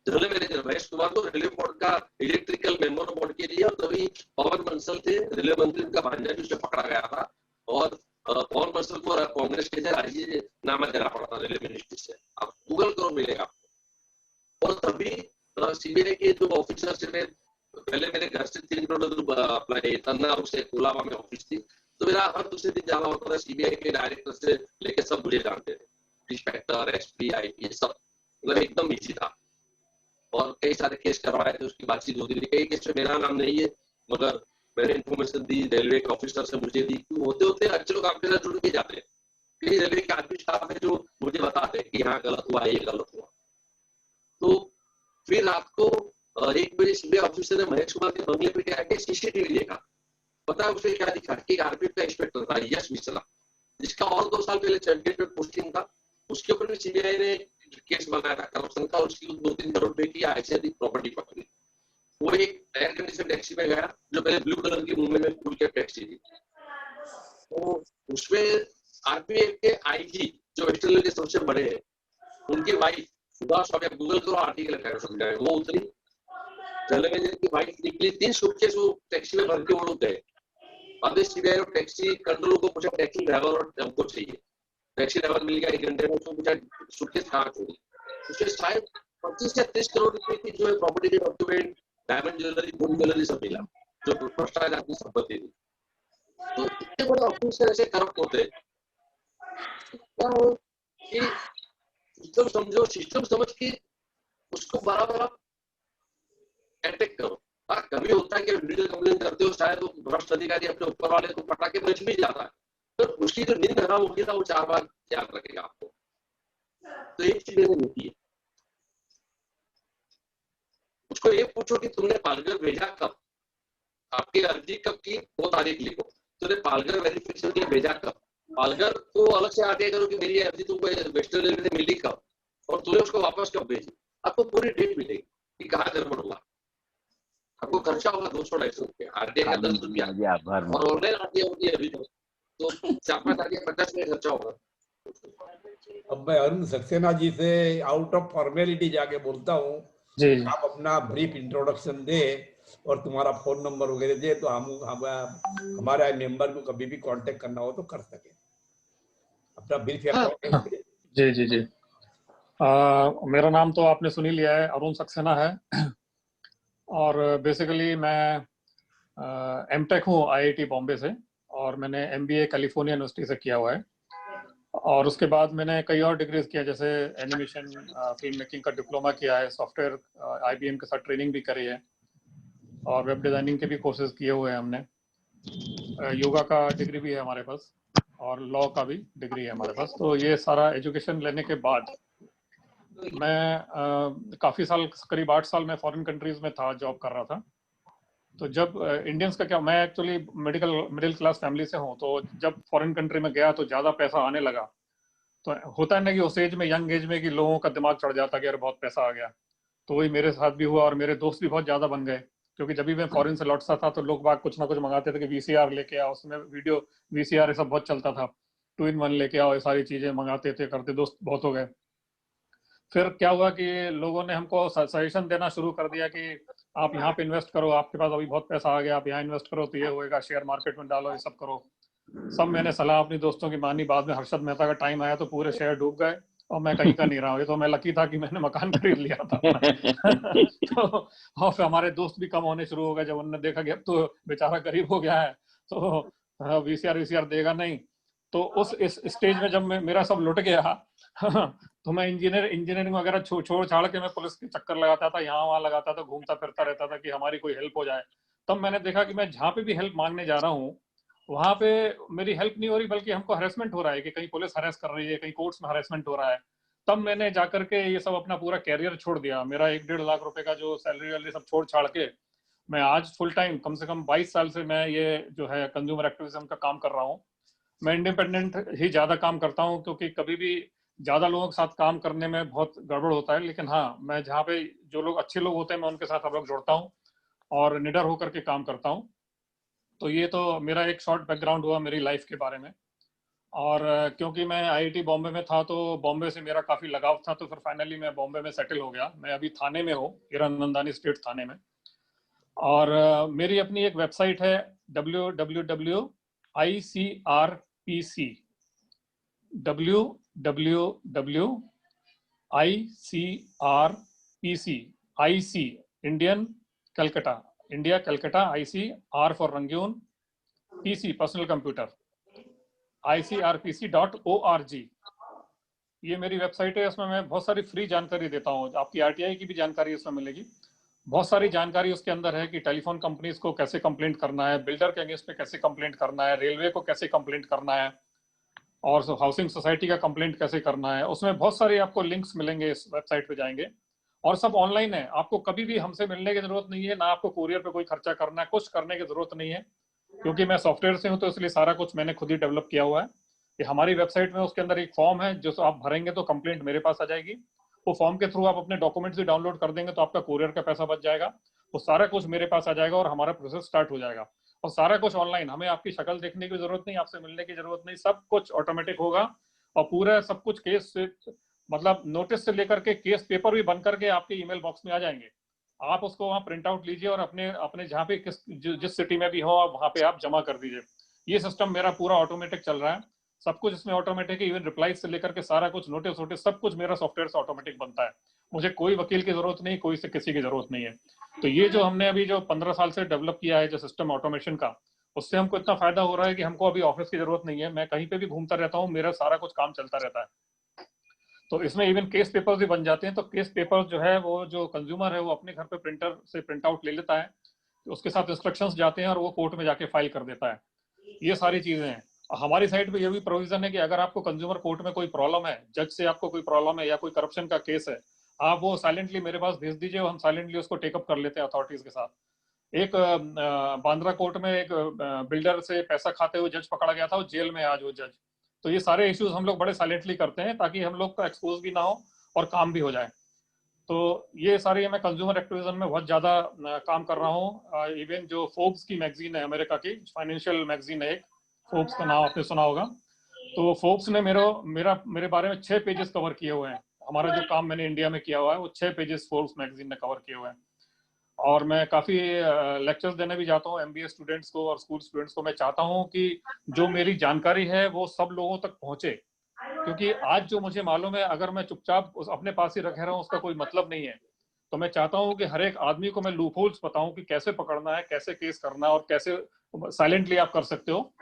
जनरल मैनेजर महेश कुमार को रेलवे बोर्ड का इलेक्ट्रिकल मेंबर बोर्ड के लिए, और तभी पवन बंसल थे रेलवे मंत्री, उनका भांजा भी उसे पकड़ा गया था। और पवन बंसल को कांग्रेस के राजीनामा देना पड़ा था रेलवे मिनिस्ट्री से। आप गूगल करो मिलेगा। और तभी सीबीआई के जो ऑफिसर थे, पहले मेरे घर से 3 किलोमीटर अपना तन्ना से कोलाबा में ऑफिस थी, तो मेरा हर दूसरे दिन जाना होता था। सीबीआई के डायरेक्टर से लेके सब मुझे जानते थे, इंस्पेक्टर, एसपी, आईपीएस सब, मतलब एकदम इजी था। और कई सारे केस करवाए थे, उसकी बातचीत होती थी। कई केस में मेरा नाम नहीं है, मगर मैंने इन्फॉर्मेशन दी रेलवे के ऑफिसर से, मुझे दी। होते होते अच्छे लोग आपके साथ जुड़ के जाते हैं। कई रेलवे के आदमी स्टाफ है जो मुझे बताते हैं कि यहाँ गलत हुआ, ये गलत हुआ। तो फिर रात को 1 बजे सीबीआई ऑफिसर ने महेश कुमार के बंगले पे क्या सीसीटीवी देखा। पता है उसने क्या दिखा कि आरपीएफ का इंस्पेक्टर था यश मिश्रा, जिसका और 2 साल पहले चंडीगढ़ में पोस्टिंग था। उसके ऊपर भी सीबीआई ने केस बनाया था करप्शन का, उसकी 2-3 करोड़ रुपए की ऐसी अधिक प्रॉपर्टी पकड़ी। वो एक एयर कंडीशन टैक्सी में गया, जो पहले ब्लू कलर की मुंबई में फुल कैब टैक्सी थी। तो उसमें आरपीएफ के आईजी जो वेस्टर्न रेलवे के सबसे बड़े हैं, उनकी वाइफ सुभाष, आप गूगल करो आर्टिकल है समझाए, वो उतरी। जनरल मैनेजर की वाइफ निकली, 3 सूटकेस वो टैक्सी में भर के वो लोग गए। बाद सीबीआई ने टैक्सी कंट्रोलर को पूछा टैक्सी ड्राइवर और हमको चाहिए। टैक्सी ड्राइवर मिल गया 1 घंटे में। उसको पूछा सूटकेस कहाँ छोड़ी, उसके शायद 25 से 30 करोड़ रुपए की जो है प्रॉपर्टी के document, diamond jewellery, gold jewellery सब मिला, जो भ्रष्टाचार की संपत्ति थी। तो इतने बड़े ऑफिसर ऐसे करप्ट होते क्या हो कि सिस्टम समझो, सिस्टम समझ के उसको बराबर अटैक करो। हाँ, कभी होता है कि इंडिविजुअल कंप्लेन करते हो, शायद वो भ्रष्ट अधिकारी अपने ऊपर वाले को पटाके बच भी जाता है, तो उसकी जो नींद हराम होगी ना वो 4 बार याद रखेगा आपको। तो एक चीज मैंने लिखी है, उसको ये पूछो कि तुमने पालघर भेजा कब, आपकी अर्जी कब की वो तारीख लिखो, तुमने पालघर वेरिफिकेशन के लिए भेजा कब, पालघर को अलग से आगे करो कि मेरी अर्जी तुमको वेस्टर्न रेलवे से मिली कब और तूने उसको वापस कब भेजी। आपको पूरी डेट मिलेगी कि कहाँ गड़बड़ हुआ। आपको खर्चा होगा 200-250 रुपया, आरटीआई का 10 रुपया और ऑनलाइन आरटीआई होती है अभी तो 4-5 आरटीआई 50 रुपया खर्चा होगा। अब मैं अरुण सक्सेना जी से आउट ऑफ फॉर्मेलिटी जाके बोलता हूँ, आप अपना ब्रीफ इंट्रोडक्शन दे और तुम्हारा फोन नंबर वगैरह दे, तो हम हमारे मेंबर को कभी भी कांटेक्ट करना हो तो कर सके। अपना ब्रीफ। जी जी जी। मेरा नाम तो आपने सुन ही लिया है, अरुण सक्सेना है। और बेसिकली मैं एमटेक हूँ आईआईटी बॉम्बे से, और मैंने एमबीए कैलिफोर्निया यूनिवर्सिटी से किया हुआ है। और उसके बाद मैंने कई और डिग्रीज किया, जैसे एनिमेशन फिल्म मेकिंग का डिप्लोमा किया है, सॉफ्टवेयर आईबीएम के साथ ट्रेनिंग भी करी है, और वेब डिजाइनिंग के भी कोर्सेज किए हुए हैं हमने। योगा का डिग्री भी है हमारे पास, और लॉ का भी डिग्री है हमारे पास। तो ये सारा एजुकेशन लेने के बाद मैं काफ़ी साल, करीब 8 साल मैं फॉरेन कंट्रीज में था, जॉब कर रहा था। तो जब इंडियंस का क्या, मैं एक्चुअली मिडिल क्लास फैमिली से हूँ, तो जब फॉरेन कंट्री में गया तो ज़्यादा पैसा आने लगा, तो होता है ना कि उस एज में, यंग एज में, कि लोगों का दिमाग चढ़ जाता कि यार बहुत पैसा आ गया। तो वही मेरे साथ भी हुआ, और मेरे दोस्त भी बहुत ज़्यादा बन गए, क्योंकि जब भी मैं फॉरेन से लौटता था तो लोग बाग कुछ ना कुछ मंगाते थे कि वीसीआर लेके आओ, उसमें वीडियो वीसीआर ये सब बहुत चलता था, 2-in-1 लेके आओ, ये सारी चीज़ें मंगाते थे, करते, दोस्त बहुत हो गए। फिर क्या हुआ कि लोगों ने हमको सजेशन देना शुरू कर दिया कि आप यहाँ पे इन्वेस्ट करो, आपके पास अभी बहुत पैसा आ गया, आप यहाँ इन्वेस्ट करो तो ये होएगा, शेयर मार्केट में डालो, ये सब करो। सब मैंने सलाह अपनी दोस्तों की मानी। बाद में हर्षद मेहता का टाइम आया तो पूरे शेयर डूब गए, और मैं कहीं का नहीं रहा हूँ। ये तो मैं लकी था कि मैंने मकान खरीद लिया था तो और फिर हमारे दोस्त भी कम होने शुरू हो गए, जब उन्होंने देखा कि अब तो बेचारा गरीब हो गया है, तो वीसीआर देगा नहीं। तो उस इस स्टेज में जब मेरा सब लुट गया तो मैं इंजीनियरिंग वगैरह छोड़ छाड़ के मैं पुलिस के चक्कर लगाता था, यहाँ वहाँ लगाता था, घूमता फिरता रहता था कि हमारी कोई हेल्प हो जाए। तब मैंने देखा कि मैं जहाँ पे भी हेल्प मांगने जा रहा हूँ, वहाँ पे मेरी हेल्प नहीं हो रही, बल्कि हमको हरेसमेंट हो रहा है, कि कहीं पुलिस हरेस कर रही है, कहीं कोर्ट्स में हरेसमेंट हो रहा है। तब मैंने जाकर के ये सब अपना पूरा कैरियर छोड़ दिया। मेरा 1-1.5 लाख रुपए का जो सैलरी वैलरी सब छोड़ छाड़ के मैं आज फुल टाइम, कम से कम 22 साल से मैं ये जो है कंज्यूमर एक्टिविज्म का काम कर रहा हूँ। मैं इंडिपेंडेंट ही ज्यादा काम करता हूँ, क्योंकि कभी भी ज्यादा लोगों के साथ काम करने में बहुत गड़बड़ होता है। लेकिन हाँ, मैं जहाँ पे जो लोग अच्छे लोग होते हैं, मैं उनके साथ अब लोग जोड़ता हूँ और निडर होकर के काम करता हूँ। तो ये तो मेरा एक शॉर्ट बैकग्राउंड हुआ मेरी लाइफ के बारे में। और क्योंकि मैं आईआईटी बॉम्बे में था, तो बॉम्बे से मेरा काफी लगाव था, तो फिर फाइनली मैं बॉम्बे में सेटल हो गया। मैं अभी थाने में हूँ, हीरानंदानी स्टेट थाने में। और मेरी अपनी एक वेबसाइट है www.icrpc Indian Calcutta, India Calcutta, ICR for Rangoon, PC personal computer, icrpc.org। ये मेरी वेबसाइट है। इसमें मैं बहुत सारी फ्री जानकारी देता हूँ, आपकी आरटीआई की भी जानकारी इसमें मिलेगी। बहुत सारी जानकारी उसके अंदर है कि टेलीफोन कंपनीज को कैसे कंप्लेंट करना है, बिल्डर के अगेंस्ट पे कैसे कंप्लेंट करना है, रेलवे को कैसे कंप्लेंट करना है, और हाउसिंग सोसाइटी का कंप्लेंट कैसे करना है। उसमें बहुत सारे आपको लिंक्स मिलेंगे, इस वेबसाइट पे जाएंगे, और सब ऑनलाइन है। आपको कभी भी हमसे मिलने की जरूरत नहीं है, ना आपको कुरियर पे कोई खर्चा करना है, कुछ करने की जरूरत नहीं है। क्योंकि मैं सॉफ्टवेयर से हूँ, तो इसलिए सारा कुछ मैंने खुद ही डेवलप किया हुआ है। कि हमारी वेबसाइट में उसके अंदर एक फॉर्म है, जो आप भरेंगे तो कंप्लेंट मेरे पास आ जाएगी। वो फॉर्म के थ्रू आप अपने डॉक्यूमेंट्स भी डाउनलोड कर देंगे, तो आपका कुरियर का पैसा बच जाएगा। वो सारा कुछ मेरे पास आ जाएगा और हमारा प्रोसेस स्टार्ट हो जाएगा। और सारा कुछ ऑनलाइन, हमें आपकी शक्ल देखने की जरूरत नहीं, आपसे मिलने की जरूरत नहीं, सब कुछ ऑटोमेटिक होगा। और पूरा सब कुछ केस से, मतलब नोटिस से लेकर के केस पेपर भी बन करके आपके ईमेल बॉक्स में आ जाएंगे। आप उसको वहाँ प्रिंट आउट लीजिए और अपने जहाँ पे जिस सिटी में भी हो, वहाँ पे आप जमा कर दीजिए। ये सिस्टम मेरा पूरा ऑटोमेटिक चल रहा है, सब कुछ इसमें ऑटोमेटिक है। इवन रिप्लाई से लेकर के सारा कुछ, नोटिस वोटिस सब कुछ मेरा सॉफ्टवेयर से ऑटोमेटिक बनता है। मुझे कोई वकील की जरूरत नहीं, कोई से किसी की जरूरत नहीं है। तो ये जो हमने अभी जो 15 साल से डेवलप किया है जो सिस्टम ऑटोमेशन का, उससे हमको इतना फायदा हो रहा है कि हमको अभी ऑफिस की जरूरत नहीं है, मैं कहीं पे भी घूमता रहता हूँ, मेरा सारा कुछ काम चलता रहता है। तो इसमें इवन केस पेपर्स भी बन जाते हैं। तो केस पेपर जो है वो जो कंज्यूमर है वो अपने घर पे प्रिंटर से प्रिंट आउट ले लेता है, तो उसके साथ इंस्ट्रक्शंस जाते हैं और वो कोर्ट में जाके फाइल कर देता है। ये सारी चीजें हैं। हमारी साइड पे ये भी प्रोविजन है कि अगर आपको कंज्यूमर कोर्ट में कोई प्रॉब्लम है, जज से आपको कोई प्रॉब्लम है या कोई करप्शन का केस है, आप वो साइलेंटली मेरे पास भेज दीजिए, हम साइलेंटली उसको टेकअप कर लेते हैं अथॉरिटीज के साथ। एक बांद्रा कोर्ट में एक बिल्डर से पैसा खाते हुए जज पकड़ा गया था, वो जेल में आज वो जज। तो ये सारे इश्यूज हम लोग बड़े साइलेंटली करते हैं ताकि हम लोग का एक्सपोज भी ना हो और काम भी हो जाए। तो ये सारे मैं कंज्यूमर एक्टिविज्म में बहुत ज्यादा काम कर रहा हूँ। इवन जो फोर्ब्स की मैगजीन है, अमेरिका की फाइनेंशियल मैगजीन है एक, फोर्ब्स का नाम आपने सुना होगा। तो फोर्ब्स ने मेरे बारे में 6 पेजेस कवर किए हुए हैं। हमारा जो काम मैंने इंडिया में किया हुआ है वो 6 पेजेस फोर्ब्स मैगजीन ने कवर किए हुए हैं। और मैं काफी लेक्चर्स देने भी जाता हूँ एमबीए स्टूडेंट्स को और स्कूल स्टूडेंट्स को। मैं चाहता हूँ कि जो मेरी जानकारी है वो सब लोगों तक पहुंचे, क्योंकि आज जो मुझे मालूम है अगर मैं चुपचाप अपने पास ही रखे रहा हूँ उसका कोई मतलब नहीं है। तो मैं चाहता हूँ कि हर एक आदमी को मैं लूप होल्स बताऊं कि कैसे पकड़ना है, कैसे केस करना है और कैसे साइलेंटली आप कर सकते हो।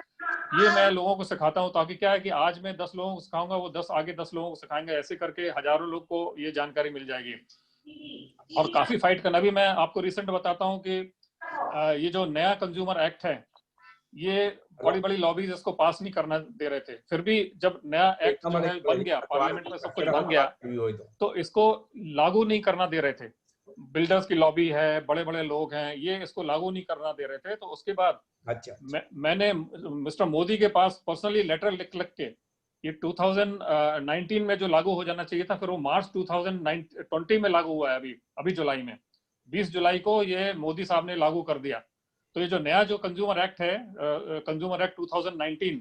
ये मैं लोगों को सिखाता हूँ, ताकि क्या है कि आज मैं 10 लोगों को सिखाऊंगा, वो 10 आगे 10 लोगों को सिखाएंगे, ऐसे करके हजारों लोग को ये जानकारी मिल जाएगी। और काफी फाइट करना भी। मैं आपको रिसेंट बताता हूँ कि ये जो नया कंज्यूमर एक्ट है, ये बड़ी बड़ी लॉबीज इसको पास नहीं करना दे रहे थे, फिर भी जब नया एक्ट जो है बन गया, पार्लियामेंट में सब कुछ बन गया, तो इसको लागू नहीं करना दे रहे थे। बिल्डर्स की लॉबी है, बड़े बड़े लोग हैं, ये इसको लागू नहीं करना दे रहे थे। तो उसके बाद मैंने मिस्टर मोदी के पास पर्सनली लेटर लिख के, ये 2019 में जो लागू हो जाना चाहिए था, फिर वो मार्च 2020 में लागू हुआ है। अभी जुलाई में 20 जुलाई को ये मोदी साहब ने लागू कर दिया। तो ये जो नया जो कंज्यूमर एक्ट है, कंज्यूमर एक्ट 2019,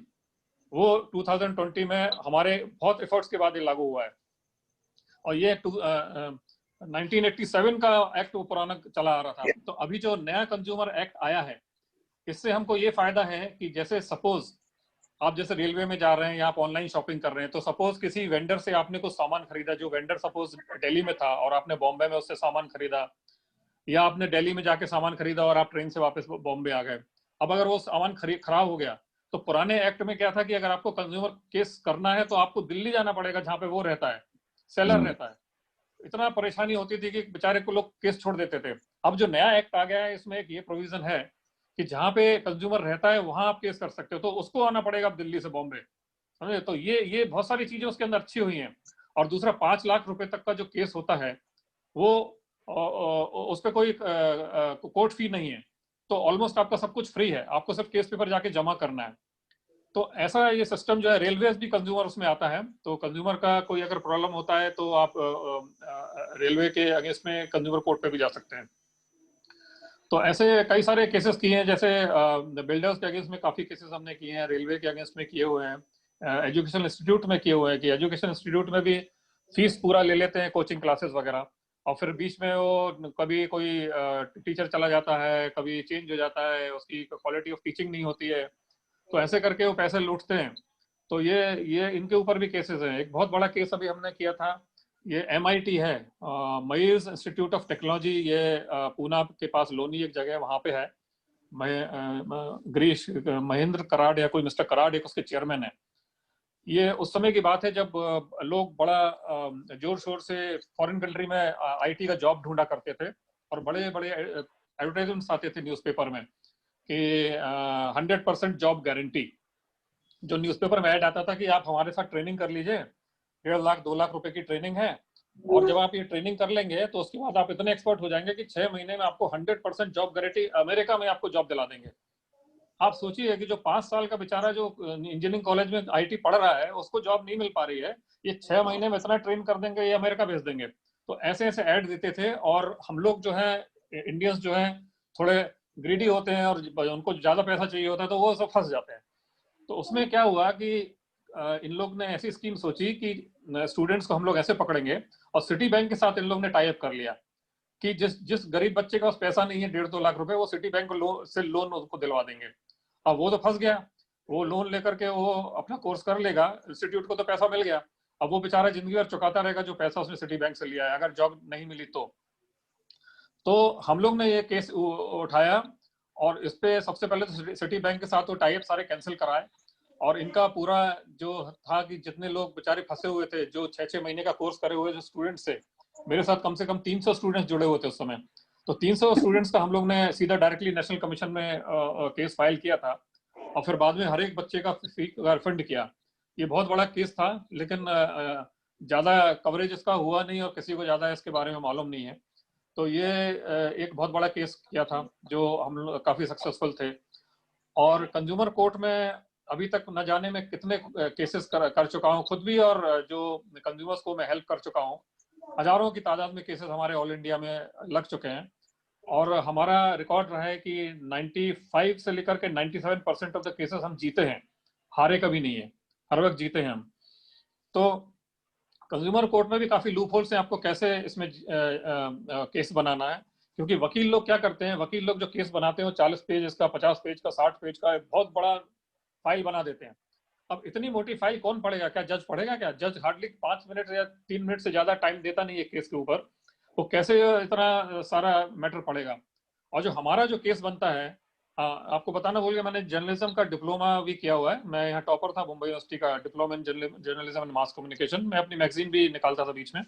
वो 2020 में हमारे बहुत एफर्ट्स के बाद ये लागू हुआ है। और ये 1987 का एक्ट वो पुराना चला आ रहा था। तो अभी जो नया कंज्यूमर एक्ट आया है, इससे हमको ये फायदा है कि जैसे सपोज आप जैसे रेलवे में जा रहे हैं या आप ऑनलाइन शॉपिंग कर रहे हैं, तो सपोज किसी वेंडर से आपने कुछ सामान खरीदा, जो वेंडर सपोज दिल्ली में था और आपने बॉम्बे में उससे सामान खरीदा, या आपने दिल्ली में जाके सामान खरीदा और आप ट्रेन से वापस बॉम्बे आ गए। अब अगर वो सामान खराब हो गया, तो पुराने एक्ट में क्या था कि अगर आपको कंज्यूमर केस करना है तो आपको दिल्ली जाना पड़ेगा, जहाँ पे वो रहता है, सेलर रहता है। इतना परेशानी होती थी कि बेचारे को लोग केस छोड़ देते थे। अब जो नया एक्ट आ गया है, इसमें एक ये प्रोविजन है कि जहाँ पे कंज्यूमर रहता है वहां आप केस कर सकते हो, तो उसको आना पड़ेगा अब दिल्ली से बॉम्बे, समझे। तो ये बहुत सारी चीजें उसके अंदर अच्छी हुई हैं। और दूसरा, 5 लाख रुपए तक का जो केस होता है वो उस पर कोई कोर्ट फी नहीं है। तो ऑलमोस्ट आपका सब कुछ फ्री है, आपको सिर्फ केस पेपर जाके जमा करना है। तो ऐसा ये सिस्टम जो है, रेलवेज भी कंज्यूमर उसमें आता है। तो कंज्यूमर का कोई अगर प्रॉब्लम होता है तो आप रेलवे के अगेंस्ट में कंज्यूमर कोर्ट पे भी जा सकते हैं। तो ऐसे कई सारे केसेस किए हैं, जैसे बिल्डर्स के अगेंस्ट में काफी केसेस हमने किए हैं, रेलवे के अगेंस्ट में किए हुए हैं, एजुकेशन इंस्टीट्यूट में किए हुए हैं कि एजुकेशन इंस्टीट्यूट में भी फीस पूरा ले लेते हैं, कोचिंग क्लासेस वगैरह, और फिर बीच में वो कभी कोई टीचर चला जाता है, कभी चेंज हो जाता है, उसकी क्वालिटी ऑफ टीचिंग नहीं होती है, तो ऐसे करके वो पैसे लूटते हैं। तो ये इनके ऊपर भी केसेस हैं। एक बहुत बड़ा केस अभी हमने किया था, ये MIT है, मयर्स इंस्टीट्यूट ऑफ टेक्नोलॉजी, ये पूना के पास लोनी एक जगह है, वहां पे है। गिरीश महेंद्र कराड या कोई मिस्टर कराड एक उसके चेयरमैन है। ये उस समय की बात है जब लोग बड़ा जोर शोर से फॉरेन कंट्री में IT का जॉब ढूंढा करते थे, और बड़े बड़े एडवर्टाइजमेंट्स आते थे न्यूज़पेपर में कि 100% जॉब गारंटी। जो न्यूज़पेपर में ऐड आता था कि आप हमारे साथ ट्रेनिंग कर लीजिए, 1.5 लाख 2 लाख रुपए की ट्रेनिंग है, और जब आप ये ट्रेनिंग कर लेंगे तो उसके बाद आप इतने एक्सपर्ट हो जाएंगे कि 6 महीने में आपको 100% जॉब गारंटी, अमेरिका में आपको जॉब दिला देंगे। आप सोचिए कि जो 5 साल का बेचारा जो इंजीनियरिंग कॉलेज में IT पढ़ रहा है, उसको जॉब नहीं मिल पा रही है, ये 6 महीने में इतना ट्रेन कर देंगे, ये अमेरिका भेज देंगे। तो ऐसे ऐसे ऐड देते थे, और हम लोग जो है इंडियंस जो है थोड़े ग्रीडी होते हैं और उनको ज्यादा पैसा चाहिए होता है, तो वो सब फंस जाते हैं। तो उसमें क्या हुआ कि इन लोग ने ऐसी स्कीम सोची कि स्टूडेंट्स को हम लोग ऐसे पकड़ेंगे, और सिटी बैंक के साथ इन लोग ने टाई अप कर लिया कि जिस गरीब बच्चे के पास पैसा नहीं है 1.5-2 लाख रुपए, वो सिटी बैंक से लोन उसको दिलवा देंगे। अब वो तो फंस गया, वो लोन लेकर के वो अपना कोर्स कर लेगा, इंस्टीट्यूट को तो पैसा मिल गया, अब वो बेचारा जिंदगी भर चुकाता रहेगा जो पैसा उसने सिटी बैंक से लिया है, अगर जॉब नहीं मिली तो हम लोग ने ये केस उठाया, और इस पे सबसे पहले तो सिटी बैंक के साथ तो टाई अप सारे कैंसिल कराए, और इनका पूरा जो था कि जितने लोग बेचारे फंसे हुए थे, जो 6-6 महीने का कोर्स करे हुए जो स्टूडेंट्स थे, मेरे साथ कम से कम 300 स्टूडेंट्स जुड़े हुए थे उस समय, तो 300 स्टूडेंट्स का हम लोग ने सीधा डायरेक्टली नेशनल कमीशन में केस फाइल किया था, और फिर बाद में हर एक बच्चे का फी रिफंड किया। ये बहुत बड़ा केस था, लेकिन ज्यादा कवरेज इसका हुआ नहीं और किसी को ज्यादा इसके बारे में मालूम नहीं है। तो ये एक बहुत बड़ा केस किया था जो हम लोग काफी सक्सेसफुल थे। और कंज्यूमर कोर्ट में अभी तक न जाने में कितने केसेस कर चुका हूँ खुद भी, और जो कंज्यूमर्स को मैं हेल्प कर चुका हूँ, हजारों की तादाद में केसेस हमारे ऑल इंडिया में लग चुके हैं। और हमारा रिकॉर्ड रहा है कि 95 से लेकर के 97% ऑफ द केसेस हम जीते हैं, हारे कभी नहीं है, हर वक्त जीते हैं हम। तो कंज्यूमर कोर्ट में भी काफी लूप होल्स हैं आपको कैसे इसमें केस बनाना है, क्योंकि वकील लोग क्या करते हैं, वकील लोग जो केस बनाते हैं वो 40 पेज का, 50 पेज का, 60 पेज का बहुत बड़ा फाइल बना देते हैं। अब इतनी मोटी फाइल कौन पढ़ेगा? क्या जज पढ़ेगा? क्या जज हार्डली 5 मिनट या 3 मिनट से ज्यादा टाइम देता नहीं है केस के ऊपर, वो कैसे इतना सारा मैटर पढ़ेगा? और जो हमारा जो केस बनता है, आपको बताना भूल गया, मैंने जर्नलिज्म का डिप्लोमा भी किया हुआ है, मैं यहाँ टॉपर था मुंबई यूनिवर्सिटी का, diploma in journalism and mass communication. मैं अपनी मैगजीन भी निकालता था बीच में।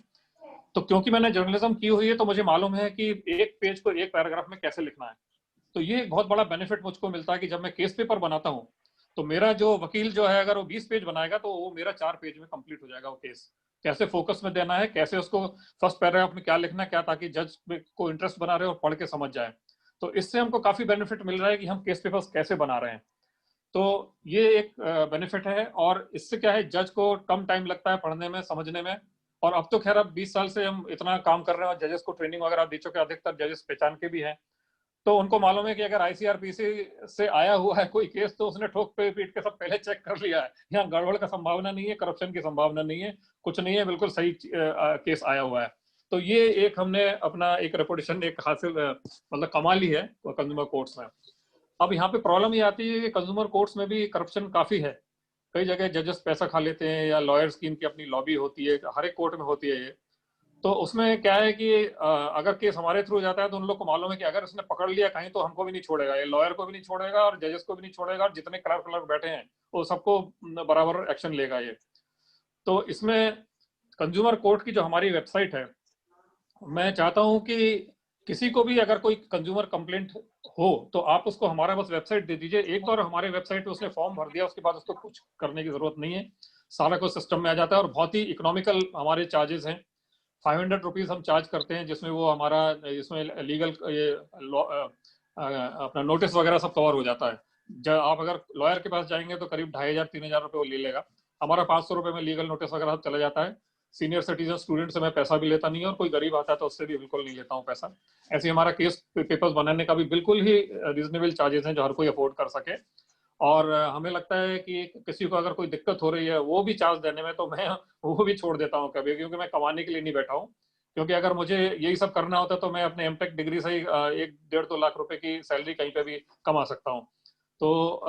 तो क्योंकि मैंने जर्नलिज्म की हुई है तो मुझे मालूम है कि एक पेज को एक पैराग्राफ में कैसे लिखना है। तो ये एक बहुत बड़ा बेनिफिट मुझको मिलता है कि जब मैं केस पेपर बनाता हूँ तो मेरा जो वकील जो है, अगर वो 20 पेज बनाएगा तो वो मेरा 4 पेज में कंप्लीट हो जाएगा वो केस। कैसे फोकस में देना है, कैसे उसको फर्स्ट पैराग्राफ में क्या लिखना है, क्या, ताकि जज को इंटरेस्ट बना रहे और पढ़ के समझ जाए। तो इससे हमको काफी बेनिफिट मिल रहा है कि हम केस पेपर्स कैसे बना रहे हैं। तो ये एक बेनिफिट है, और इससे क्या है, जज को कम टाइम लगता है पढ़ने में, समझने में। और अब तो खैर अब 20 साल से हम इतना काम कर रहे हैं और जजेस को ट्रेनिंग वगैरह दे चुके, अधिकतर जजेस पहचान के भी हैं। तो उनको मालूम है कि अगर आईसीआरपीसी से आया हुआ है कोई केस तो उसने ठोक पे पीट के सब पहले चेक कर लिया है, यहाँ गड़बड़ का संभावना नहीं है, करप्शन की संभावना नहीं है, कुछ नहीं है, बिल्कुल सही केस आया हुआ है। तो ये एक हमने अपना एक रेपुटेशन एक हासिल मतलब कमा ली है कंज्यूमर कोर्ट्स में। अब यहाँ पे प्रॉब्लम ये आती है कि कंज्यूमर कोर्ट्स में भी करप्शन काफी है। कई जगह जजेस पैसा खा लेते हैं, या लॉयर्स की इनकी अपनी लॉबी होती है, हर एक कोर्ट में होती है ये। तो उसमें क्या है कि अगर केस हमारे थ्रू जाता है तो उन लोग को मालूम है कि अगर उसने पकड़ लिया कहीं तो हमको भी नहीं छोड़ेगा, ये लॉयर को भी नहीं छोड़ेगा और जजेस को भी नहीं छोड़ेगा, और जितने क्लर्क बैठे हैं वो सबको बराबर एक्शन लेगा ये। तो इसमें कंज्यूमर कोर्ट की जो हमारी वेबसाइट है, मैं चाहता हूं कि किसी को भी अगर कोई कंज्यूमर कंप्लेंट हो तो आप उसको हमारा बस वेबसाइट दे दीजिए। एक बार हमारे वेबसाइट पे उसने फॉर्म भर दिया, उसके बाद उसको कुछ करने की जरूरत नहीं है, सारा कुछ सिस्टम में आ जाता है। और बहुत ही इकोनॉमिकल हमारे चार्जेस हैं, 500 रुपीज हम चार्ज करते हैं, जिसमें वो हमारा इसमें लीगल ये अपना नोटिस वगैरह सब कवर हो जाता है। जब आप अगर लॉयर के पास जाएंगे तो करीब 2500-3000 रुपये वो ले लेगा। हमारा 500 रुपये में लीगल नोटिस वगैरह सब चला जाता है। सीनियर सिटीजन स्टूडेंट से मैं पैसा भी लेता नहीं है, और कोई गरीब आता है तो उससे भी बिल्कुल नहीं लेता हूँ पैसा। ऐसे हमारा केस पेपर्स बनाने का भी बिल्कुल ही रीजनेबल चार्जेस हैं जो हर कोई अफोर्ड कर सके। और हमें लगता है कि किसी को अगर कोई दिक्कत हो रही है वो भी चार्ज देने में, तो मैं वो भी छोड़ देता हूँ कभी, क्योंकि मैं कमाने के लिए नहीं बैठा हूँ। क्योंकि अगर मुझे यही सब करना होता तो मैं अपने एमटेक डिग्री से ही 1-1.5-2 लाख रुपए की सैलरी कहीं पे भी कमा सकता हूँ। तो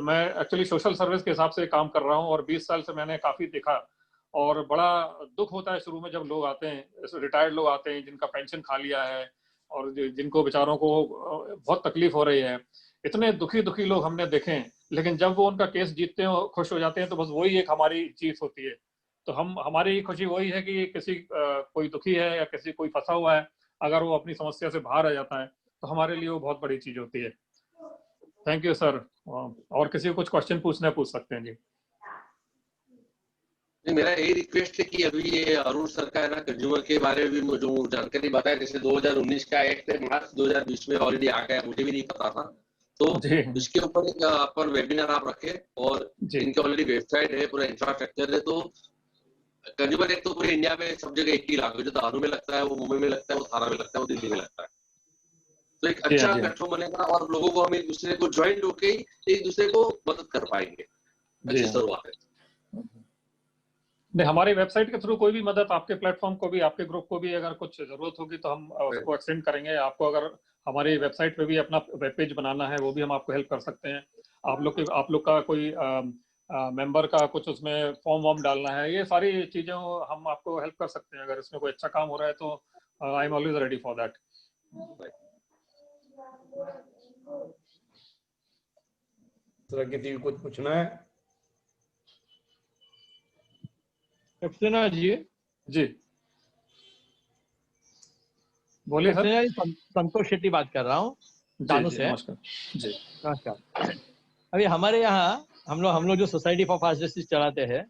मैं एक्चुअली सोशल सर्विस के हिसाब से काम कर रहा हूँ, और 20 साल से मैंने काफी देखा। और बड़ा दुख होता है शुरू में जब लोग आते हैं, रिटायर्ड लोग आते हैं जिनका पेंशन खा लिया है, और जिनको बेचारों को बहुत तकलीफ हो रही है। इतने दुखी लोग हमने देखे हैं, लेकिन जब वो उनका केस जीतते हैं, खुश हो जाते हैं, तो बस वही एक हमारी चीज होती है। तो हमारी खुशी वही है कि किसी कोई दुखी है या किसी कोई फंसा हुआ है, अगर वो अपनी समस्या से बाहर आ जाता है तो हमारे लिए वो बहुत बड़ी चीज होती है। Thank you sir. और किसी को कुछ क्वेश्चन पूछना है पूछ सकते हैं जी। मेरा यही रिक्वेस्ट है कि अभी ये अरुण सर का है ना, कंज्यूमर के बारे में भी जो जानकारी बताया, जैसे 2019 का एक्ट है, मार्च 2020 में ऑलरेडी आ गया, मुझे भी नहीं पता था। तो इसके ऊपर एक अपन वेबिनार आप रखें, और इनके ऑलरेडी वेबसाइट है, पूरा इंफ्रास्ट्रक्चर है। तो कंज्यूमर एक्ट तो पूरे इंडिया में सब जगह एक ही लागू, जो दारू में लगता है, वो मुंबई में लगता है, वो थाना में लगता है, वो दिल्ली में लगता है। तो एक अच्छा प्लेटफॉर्म बनेगा, और लोगों को हम एक दूसरे को ज्वाइंट होके एक दूसरे को मदद कर पाएंगे। अच्छी शुरुआत है। नहीं, हमारी वेबसाइट के थ्रू कोई भी मदद, आपके प्लेटफॉर्म को भी, आपके ग्रुप को भी अगर कुछ जरूरत होगी तो हम उसको एक्सटेंड करेंगे। आपको अगर हमारी वेबसाइट पे भी अपना वेब पेज बनाना है, वो भी हम आपको हेल्प कर सकते हैं। आप लोग का कोई मेंबर का कुछ उसमें फॉर्म डालना है, ये सारी चीजें हम आपको हेल्प कर सकते हैं। अगर इसमें कोई अच्छा काम हो रहा है तो I am always ready for that. Sir किसी को कुछ पूछना है? सक्सेना जी जी बोलिए सर। सक्सेना जी, संतोष शेट्टी बात कर रहा हूँ दानू से। नमस्कार जी। नमस्कार। अभी हमारे यहाँ हम लोग जो सोसाइटी फॉर फास्ट जस्टिस चलाते हैं